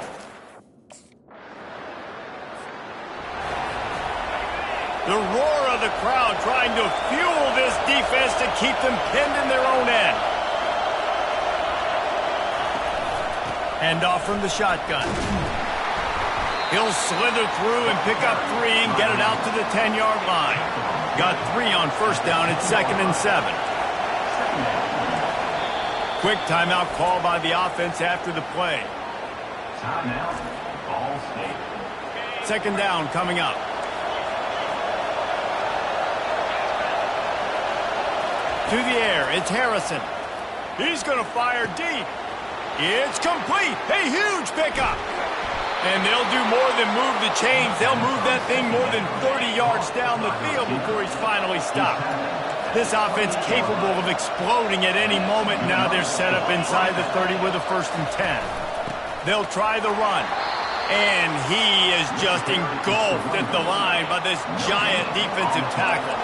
Speaker 1: the roar of the crowd trying to fuel this defense to keep them pinned in their own end. Hand off from the shotgun. He'll slither through and pick up 3 and get it out to the 10-yard line. Got 3 on first down. It's 2nd and 7. Quick timeout call by the offense after the play.
Speaker 8: Timeout, Ball State.
Speaker 1: 2nd down coming up. To the air, it's Harrison. He's going to fire deep. It's complete. A huge pickup. And they'll do more than move the chains. They'll move that thing more than 30 yards down the field before he's finally stopped. This offense capable of exploding at any moment. Now they're set up inside the 30 with a 1st and 10. They'll try the run. And he is just engulfed at the line by this giant defensive tackle.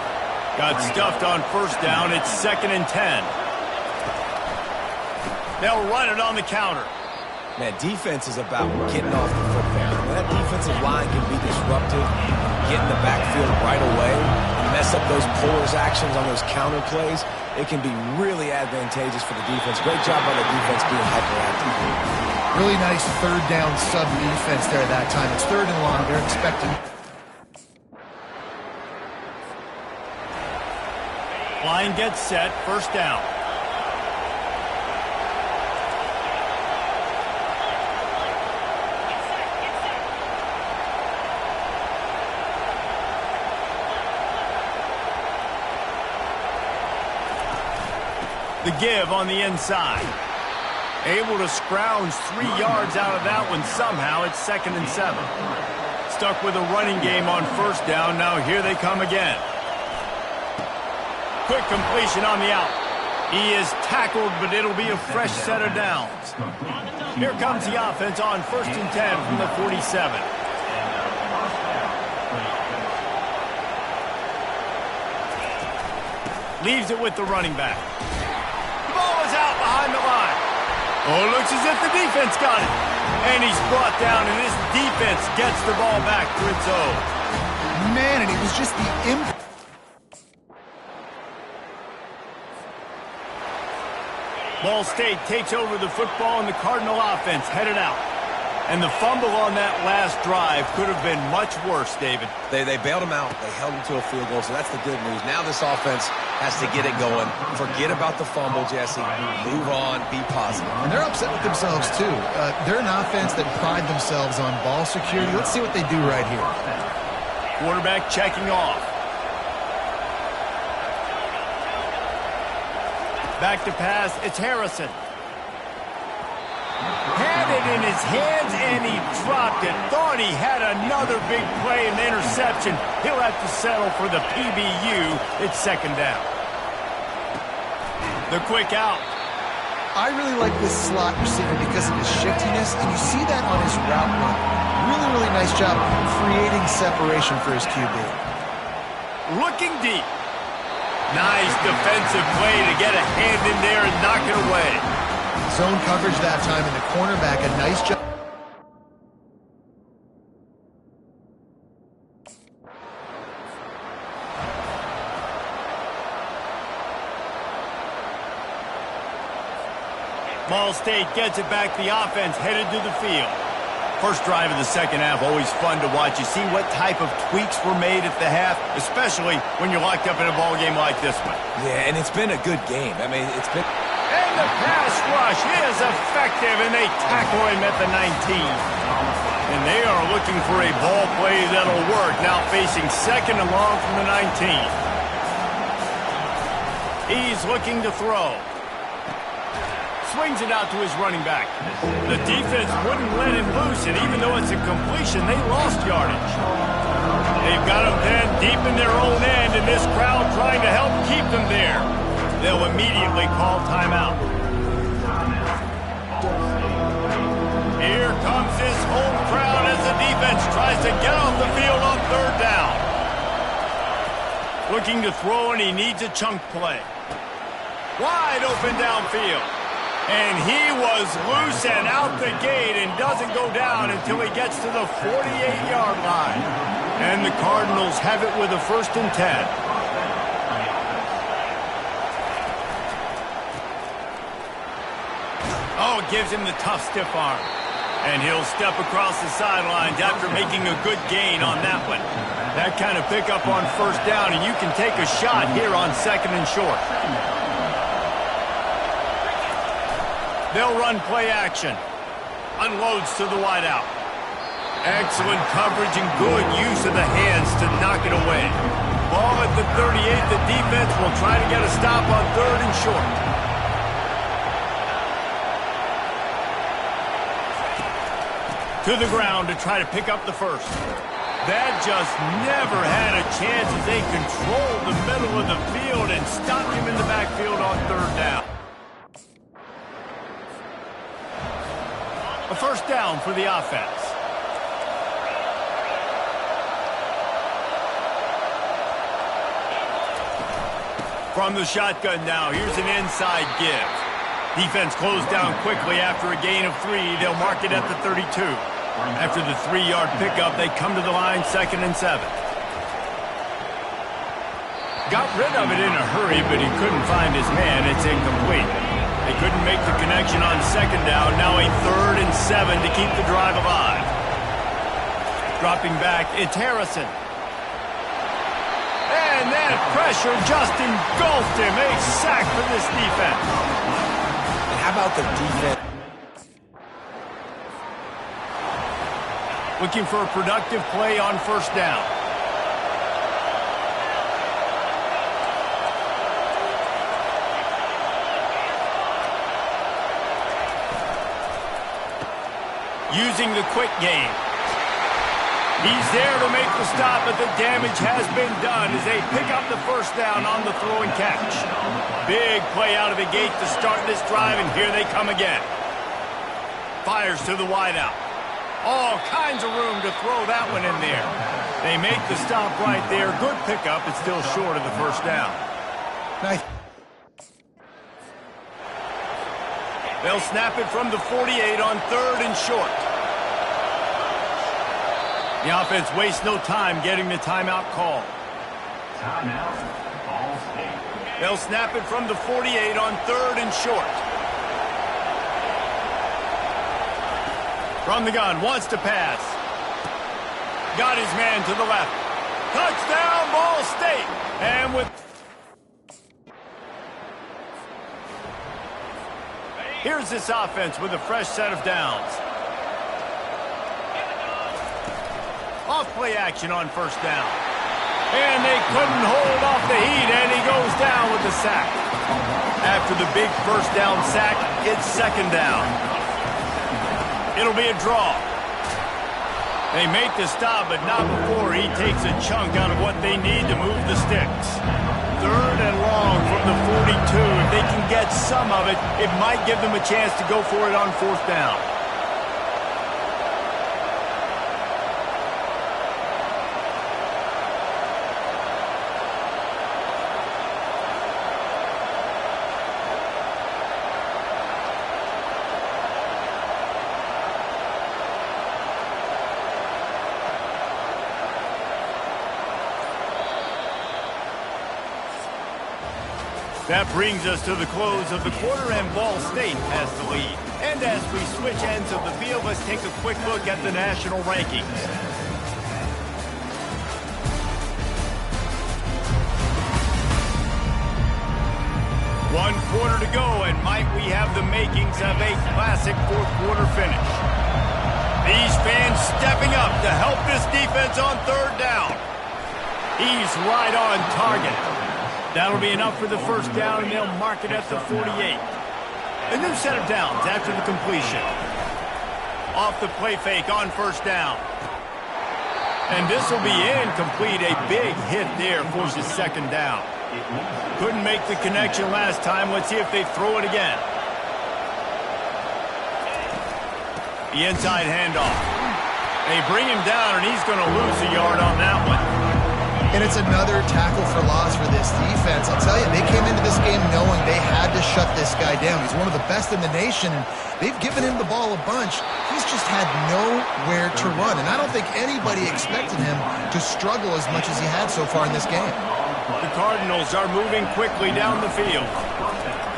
Speaker 1: Got stuffed on first down. It's 2nd and 10. They'll run it on the counter.
Speaker 2: Man, defense is about getting off the football. When that defensive line can be disruptive, get in the backfield right away, and mess up those puller's actions on those counter plays, it can be really advantageous for the defense. Great job by the defense being hyperactive.
Speaker 3: really nice 3rd down sub defense there that time. It's 3rd and long. They're expecting...
Speaker 1: Line gets set, first down. The give on the inside. Able to scrounge 3 yards out of that one somehow. It's 2nd and 7. Stuck with a running game on first down. Now here they come again. Quick completion on the out. He is tackled, but it'll be a fresh set of downs. Here comes the offense on 1st and 10 from the 47. Leaves it with the running back. The ball is out behind the line. Oh, looks as if the defense got it. And he's brought down, and this defense gets the ball back to its own.
Speaker 3: Man, and it was just the
Speaker 1: Ball State takes over the football, and the Cardinal offense headed out. And the fumble on that last drive could have been much worse, David.
Speaker 2: They bailed him out. They held him to a field goal, so that's the good news. Now this offense has to get it going. Forget about the fumble, Jesse. Move on. Be positive.
Speaker 3: And they're upset with themselves, too. They're an offense that pride themselves on ball security. Let's see what they do right here.
Speaker 1: Quarterback checking off. Back to pass. It's Harrison. Had it in his hands, and he dropped it. Thought he had another big play and interception. He'll have to settle for the PBU. It's 2nd down. The quick out.
Speaker 3: I really like this slot receiver because of his shiftiness, and you see that on his route run. Really, really nice job creating separation for his QB.
Speaker 1: Looking deep. Nice defensive play to get a hand in there and knock it away.
Speaker 3: Zone coverage that time, and the cornerback, a nice job.
Speaker 1: Ball State gets it back. The offense headed to the field. First drive of the second half, always fun to watch. You see what type of tweaks were made at the half, especially when you're locked up in a ball game like this one.
Speaker 2: Yeah, and it's been a good game. I mean, it's been...
Speaker 1: And the pass rush is effective, and they tackle him at the 19. And they are looking for a ball play that'll work. Now facing 2nd and long from the 19. He's looking to throw. Swings it out to his running back. The defense wouldn't let him loose, and even though it's a completion, they lost yardage. They've got him then deep in their own end, and this crowd trying to help keep them there. They'll immediately call timeout. Here comes this home crowd as the defense tries to get off the field on 3rd down. Looking to throw, and he needs a chunk play. Wide open downfield. And he was loose and out the gate and doesn't go down until he gets to the 48-yard line. And the Cardinals have it with a 1st and 10. Oh, gives him the tough stiff arm. And he'll step across the sidelines after making a good gain on that one. That kind of pickup on 1st down, and you can take a shot here on 2nd and short. They'll run play action. Unloads to the wideout. Excellent coverage and good use of the hands to knock it away. Ball at the 38. The defense will try to get a stop on 3rd and short. To the ground to try to pick up the first. That just never had a chance as they controlled the middle of the field and stopped him in the backfield on 3rd down. A 1st down for the offense. From the shotgun now, here's an inside give. Defense closed down quickly after a gain of 3. They'll mark it at the 32. After the 3-yard pickup, they come to the line 2nd and 7. Got rid of it in a hurry, but he couldn't find his man. It's incomplete. They couldn't make the connection on 2nd down. Now a 3rd and 7 to keep the drive alive. Dropping back, it's Harrison. And that pressure just engulfed him. A sack for this defense.
Speaker 2: And how about the defense?
Speaker 1: Looking for a productive play on 1st down. using the quick game. He's there to make the stop, but the damage has been done as they pick up the first down on the throw and catch. Big play out of the gate to start this drive, and here they come again. Fires to the wideout. All kinds of room to throw that one in there. They make the stop right there. Good pickup. It's still short of the first down.
Speaker 3: Nice.
Speaker 1: They'll snap it from the 48 on 3rd and short. The offense wastes no time getting the timeout call.
Speaker 8: Timeout, Ball State.
Speaker 1: They'll snap it from the 48 on 3rd and short. From the gun, wants to pass. Got his man to the left. Touchdown, Ball State. And with... Here's this offense with a fresh set of downs. Off play action on first down. And they couldn't hold off the heat, and he goes down with the sack. After the big first down sack, it's second down. It'll be a draw. They make the stop, but not before he takes a chunk out of what they need to move the sticks. 3rd and long from the 42. If they can get some of it, it might give them a chance to go for it on 4th down. That brings us to the close of the quarter, and Ball State has the lead. And as we switch ends of the field, let's take a quick look at the national rankings. One quarter to go, and might we have the makings of a classic fourth quarter finish. These fans stepping up to help this defense on 3rd down. He's right on target. That'll be enough for the first down, and they'll mark it at the 48. A new set of downs after the completion. Off the play fake on first down. And this will be incomplete. A big hit there forces second down. Couldn't make the connection last time. Let's see if they throw it again. The inside handoff. They bring him down, and he's going to lose a yard on that one.
Speaker 3: And it's another tackle for loss for this defense. I'll tell you, they came into this game knowing they had to shut this guy down. He's one of the best in the nation, and they've given him the ball a bunch. He's just had nowhere to run, and I don't think anybody expected him to struggle as much as he had so far in this game.
Speaker 1: The Cardinals are moving quickly down the field.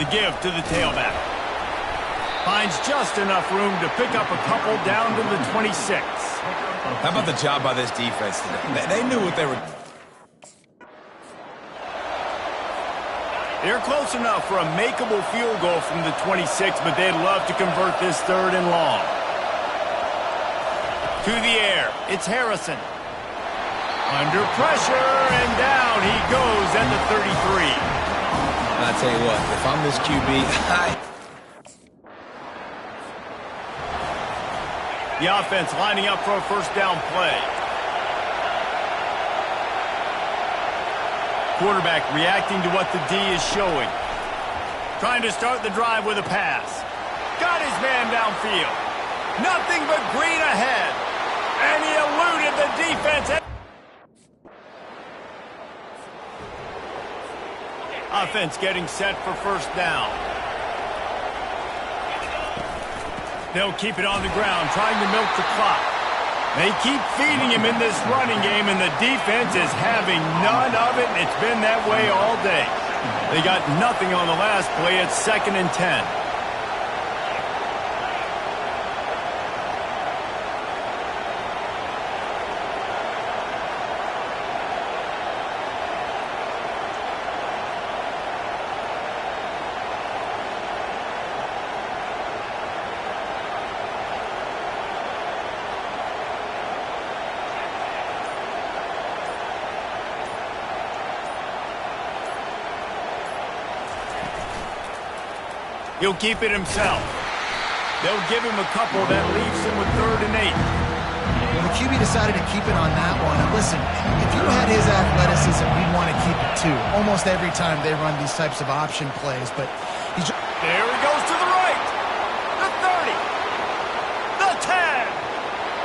Speaker 1: The give to the tailback. Finds just enough room to pick up a couple down to the 26.
Speaker 2: How about the job by this defense today? They knew what they were...
Speaker 1: They're close enough for a makeable field goal from the 26, but they'd love to convert this 3rd and long. To the air, it's Harrison. Under pressure, and down he goes at the 33.
Speaker 2: I'll tell you what, if I'm this QB,
Speaker 1: The offense lining up for a first down play. Quarterback reacting to what the D is showing. Trying to start the drive with a pass. Got his man downfield. Nothing but green ahead. And he eluded the defense. Offense getting set for first down. They'll keep it on the ground, trying to milk the clock. They keep feeding him in this running game, and the defense is having none of it, and it's been that way all day. They got nothing on the last play. It's 2nd and 10. He'll keep it himself. They'll give him a couple that leaves him with 3rd and 8.
Speaker 3: Well, the QB decided to keep it on that one. And listen, if you had his athleticism, we'd want to keep it too. Almost every time they run these types of option plays, but he's...
Speaker 1: There he goes to the right. The 30. The 10.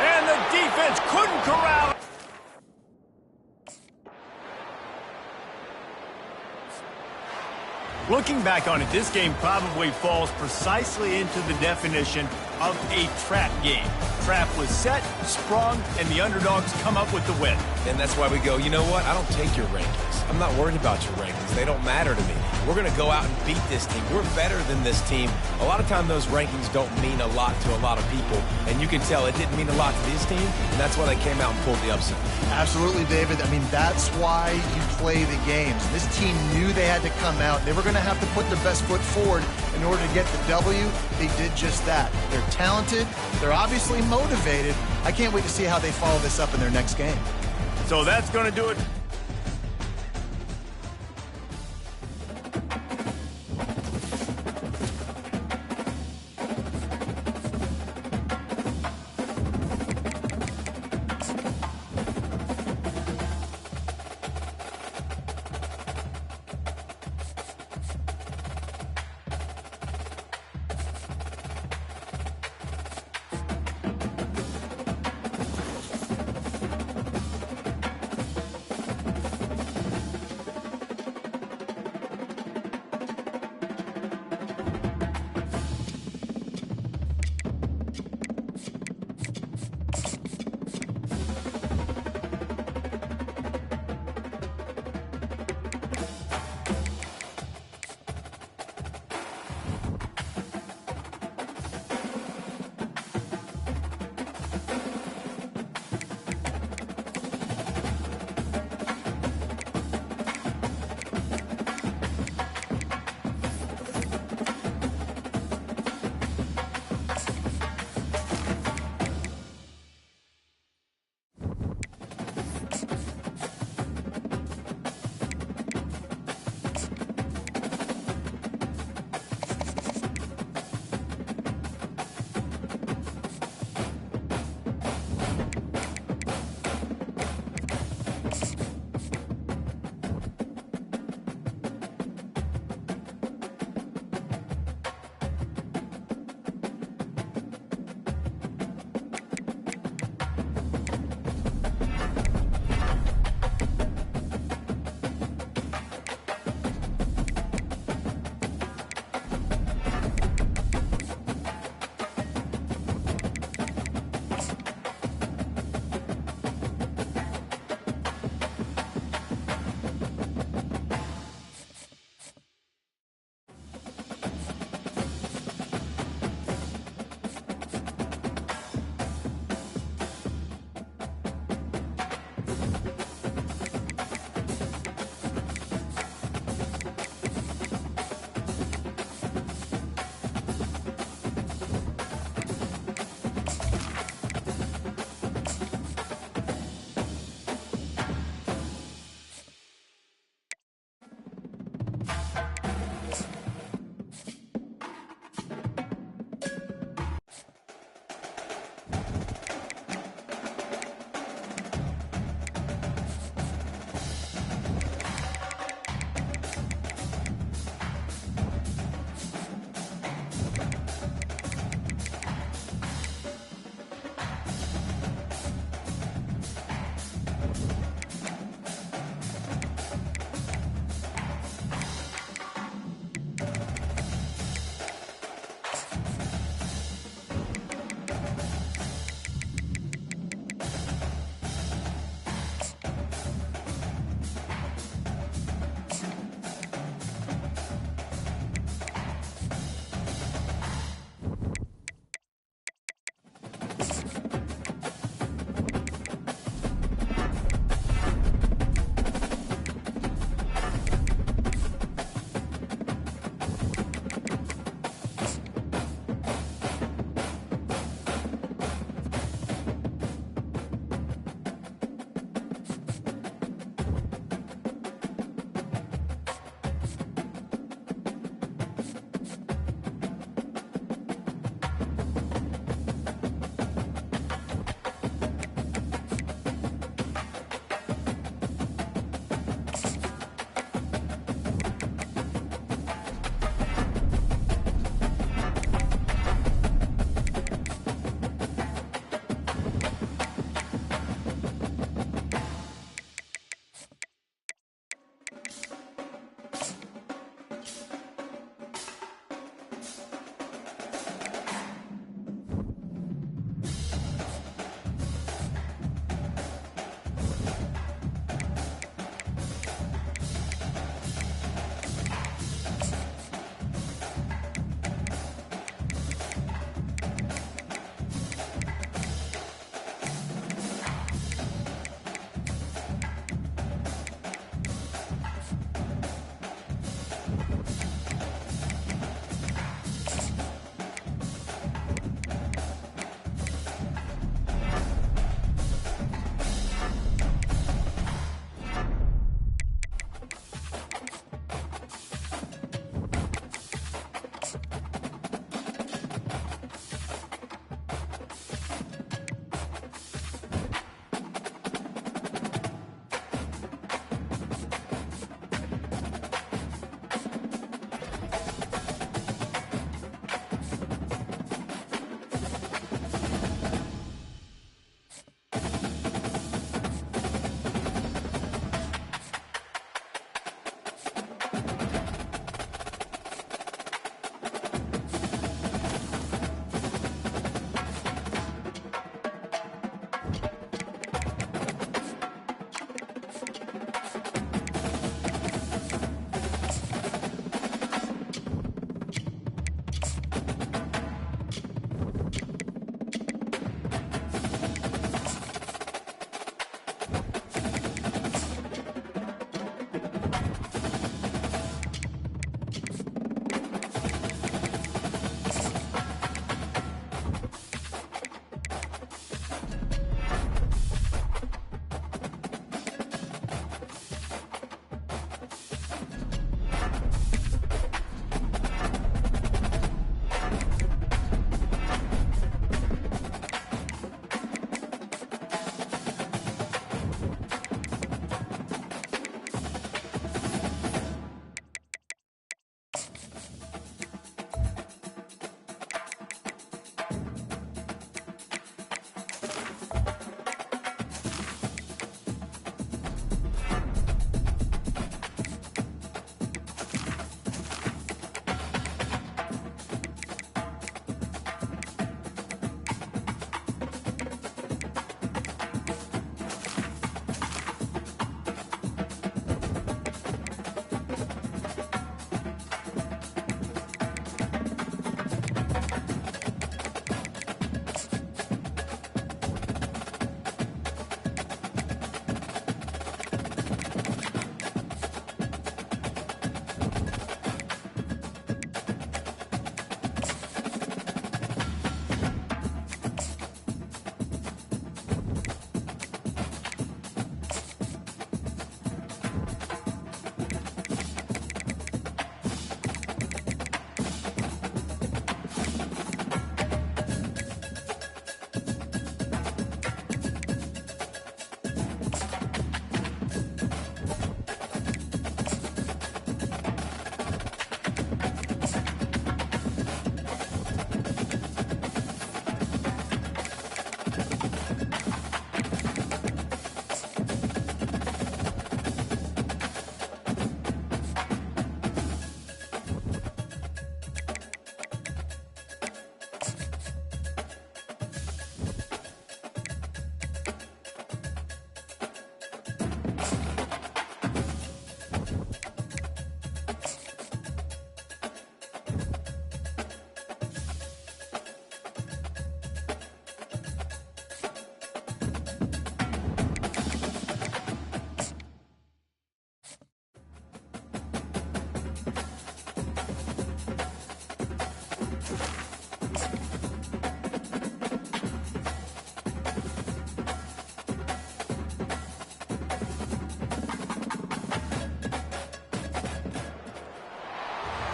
Speaker 1: And the defense couldn't corral. Looking back on it, this game probably falls precisely into the definition of a trap game. Trap was set, sprung, and the underdogs come up with the win.
Speaker 2: And that's why we go, you know what? I don't take your rankings. I'm not worried about your rankings. They don't matter to me. We're going to go out and beat this team. We're better than this team. A lot of time those rankings don't mean a lot to a lot of people. And you can tell it didn't mean a lot to this team. And that's why they came out and pulled the upset.
Speaker 3: Absolutely, David. I mean, that's why you play the games. This team knew they had to come out. They were going to have to put their best foot forward in order to get the W. They did just that. They're talented. They're obviously motivated. I can't wait to see how they follow this up in their next game.
Speaker 1: So that's going to do it.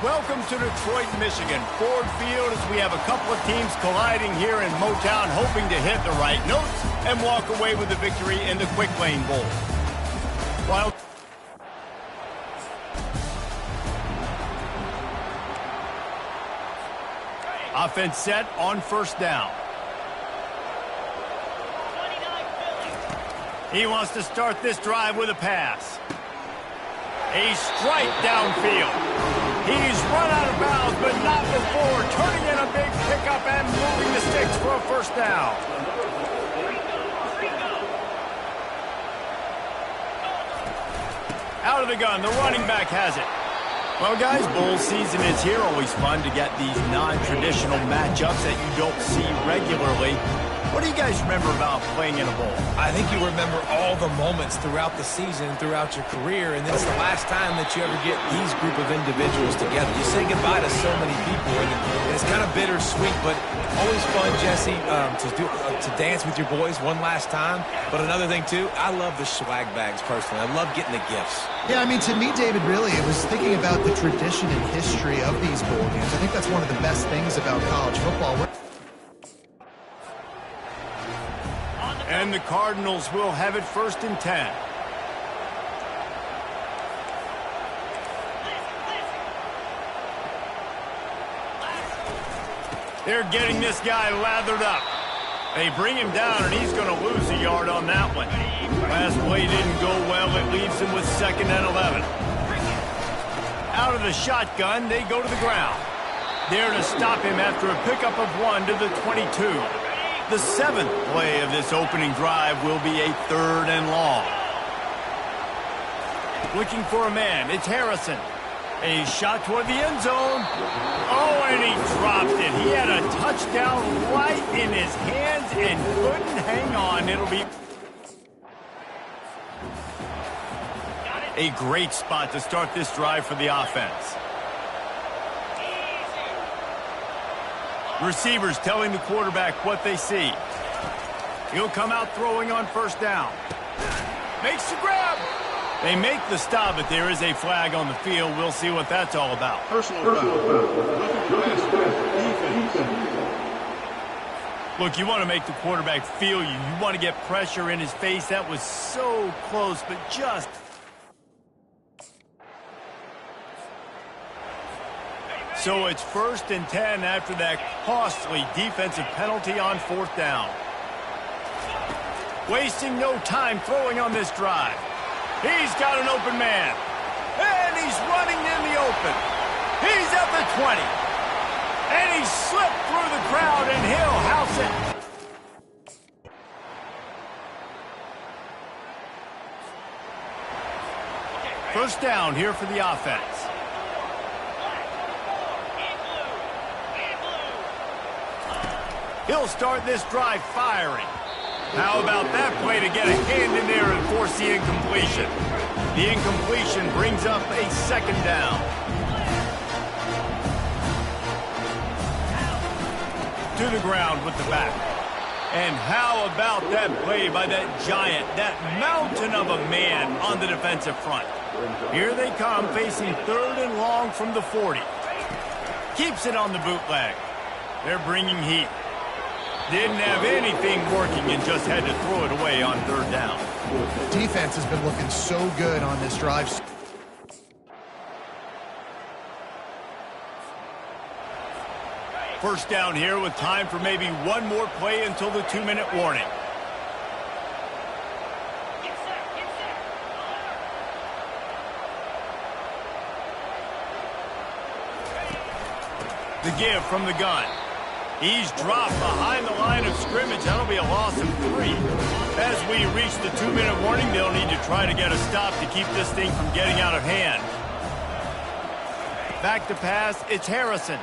Speaker 1: Welcome to Detroit, Michigan. Ford Field as we have a couple of teams colliding here in Motown, hoping to hit the right notes and walk away with the victory in the Quick Lane Bowl. While offense set on first down. He wants to start this drive with a pass. A strike downfield. He's run out of bounds, but not before turning in a big pickup and moving the sticks for a first down. Out of the gun, the running back has it. Well, guys, bowl season is here. Always fun to get these non-traditional matchups that you don't see regularly. What do you guys remember about playing in a bowl?
Speaker 2: I think you remember all the moments throughout the season, throughout your career, and it's the last time that you ever get these group of individuals together. You say goodbye to so many people, and it's kind of bittersweet, but always fun, Jesse, to dance with your boys one last time. But another thing, too, I love the swag bags, personally. I love getting the gifts.
Speaker 3: Yeah, I mean, to me, David, really, it was thinking about the tradition and history of these bowl games. I think that's one of the best things about college football.
Speaker 1: And the Cardinals will have it 1st and 10. They're getting this guy lathered up. They bring him down, and he's going to lose a yard on that one. Last play didn't go well. It leaves him with 2nd and 11. Out of the shotgun, they go to the ground. There to stop him after a pickup of 1 to the 22. The 7th play of this opening drive will be a 3rd and long. Looking for a man. It's Harrison. A shot toward the end zone. Oh, and he dropped it. He had a touchdown right in his hands and couldn't hang on. It'll be a great spot to start this drive for the offense. Receivers telling the quarterback what they see. He'll come out throwing on first down. Makes the grab. They make the stop, but there is a flag on the field. We'll see what that's all about.
Speaker 7: Personal foul.
Speaker 1: Look, you want to make the quarterback feel you. You want to get pressure in his face. That was so close, but just... So it's 1st and 10 after that costly defensive penalty on 4th down. Wasting no time throwing on this drive. He's got an open man. And he's running in the open. He's at the 20. And he slipped through the crowd, and he'll house it. First down here for the offense. He'll start this drive firing. How about that play to get a hand in there and force the incompletion? The incompletion brings up a 2nd down. To the ground with the back. And how about that play by that giant, that mountain of a man on the defensive front? Here they come, facing 3rd and long from the 40. Keeps it on the bootleg. They're bringing heat. Didn't have anything working and just had to throw it away on 3rd down.
Speaker 3: Defense has been looking so good on this drive.
Speaker 1: First down here with time for maybe one more play until the 2-minute warning. The give from the gun. He's dropped behind the line of scrimmage. That'll be a loss of 3. As we reach the 2-minute warning, they'll need to try to get a stop to keep this thing from getting out of hand. Back to pass, it's Harrison.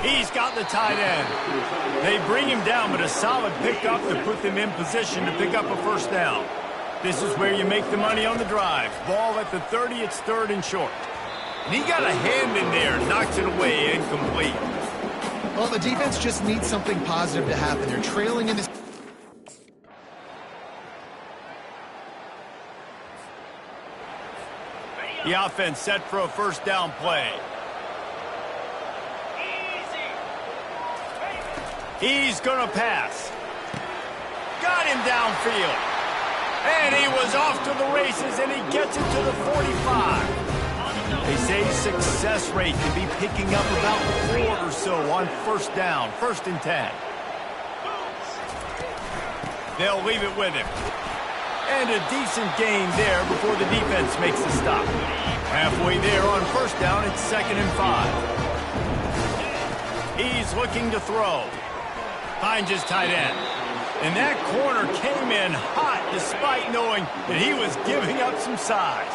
Speaker 1: He's got the tight end. They bring him down, but a solid pickup to put them in position to pick up a first down. This is where you make the money on the drive. Ball at the 30, it's 3rd and short. And he got a hand in there, knocks it away, incomplete.
Speaker 3: Well, the defense just needs something positive to happen. They're trailing in this.
Speaker 1: The offense set for a first down play. He's going to pass. Got him downfield. And he was off to the races, and he gets it to the 45. They say success rate can be picking up about 4 or so on first down, 1st and 10. They'll leave it with him. And a decent gain there before the defense makes the stop. Halfway there on first down, it's 2nd and 5. He's looking to throw. Finds his tight end. And that corner came in hot despite knowing that he was giving up some size.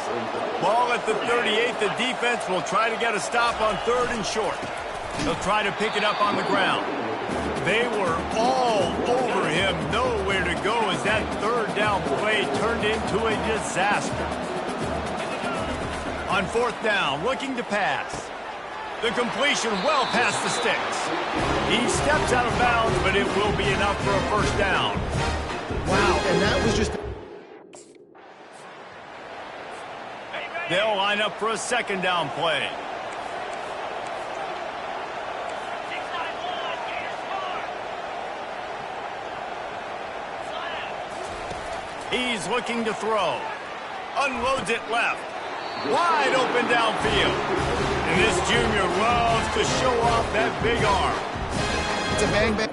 Speaker 1: Ball at the 38. The defense will try to get a stop on 3rd and short. They'll try to pick it up on the ground. They were all over him, nowhere to go as that 3rd down play turned into a disaster. On 4th down, looking to pass. The completion well past the sticks. He steps out of bounds, but it will be enough for a first down.
Speaker 3: Wow, and that was just...
Speaker 1: They'll line up for a 2nd down play. He's looking to throw. Unloads it left. Wide open downfield. And this junior loves to show off that big arm.
Speaker 3: It's a bang-bang.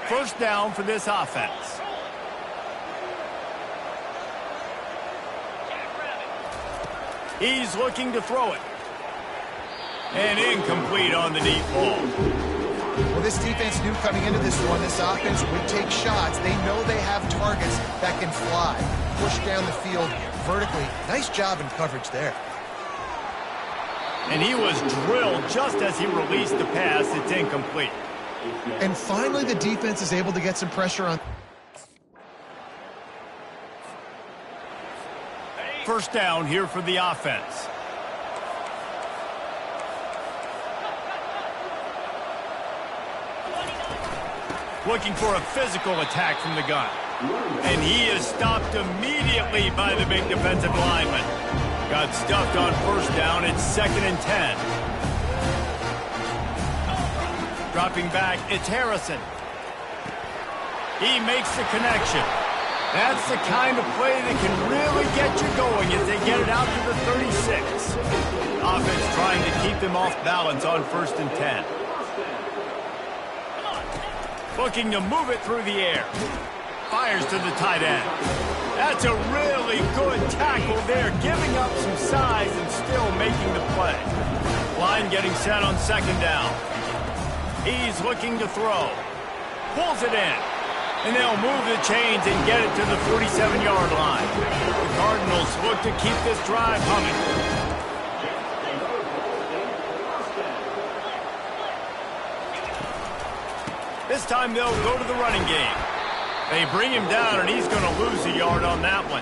Speaker 1: First down for this offense. He's looking to throw it. And incomplete on the deep ball.
Speaker 3: Well, this defense knew coming into this one, this offense would take shots. They know they have targets that can fly. Push down the field vertically. Nice job in coverage there.
Speaker 1: And he was drilled just as he released the pass. It's incomplete.
Speaker 3: And finally, the defense is able to get some pressure on.
Speaker 1: First down here for the offense. Looking for a physical attack from the gun. And he is stopped immediately by the big defensive lineman. Got stuffed on first down. It's 2nd and 10. Dropping back, it's Harrison. He makes the connection. That's the kind of play that can really get you going as they get it out to the 36. Offense trying to keep them off balance on 1st and 10. Looking to move it through the air. Fires to the tight end. That's a really good tackle there, giving up some size and still making the play. Line getting set on 2nd down. He's looking to throw. Pulls it in. And they'll move the chains and get it to the 47-yard line. The Cardinals look to keep this drive humming. This time they'll go to the running game. They bring him down, and he's going to lose a yard on that one.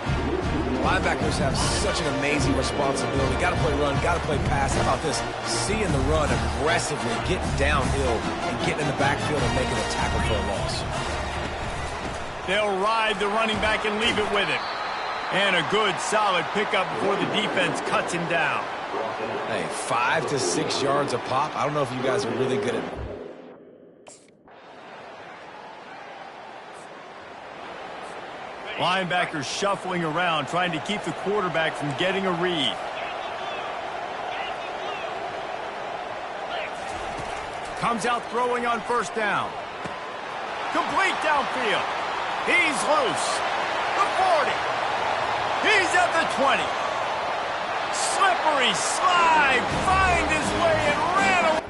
Speaker 2: Linebackers have such an amazing responsibility. Got to play run, got to play pass. How about this? Seeing the run aggressively, getting downhill, and getting in the backfield and making a tackle for a loss.
Speaker 1: They'll ride the running back and leave it with him. And a good, solid pickup before the defense cuts him down.
Speaker 2: Hey, 5 to 6 yards a pop. I don't know if you guys are really good at...
Speaker 1: Linebackers shuffling around, trying to keep the quarterback from getting a read. Comes out throwing on first down. Complete downfield. He's loose. The 40. He's at the 20. Slippery slide. Find his way and ran away.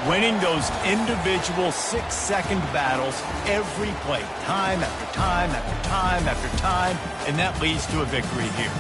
Speaker 1: Winning those individual 6-second battles every play, time after time after time after time, and that leads to a victory here.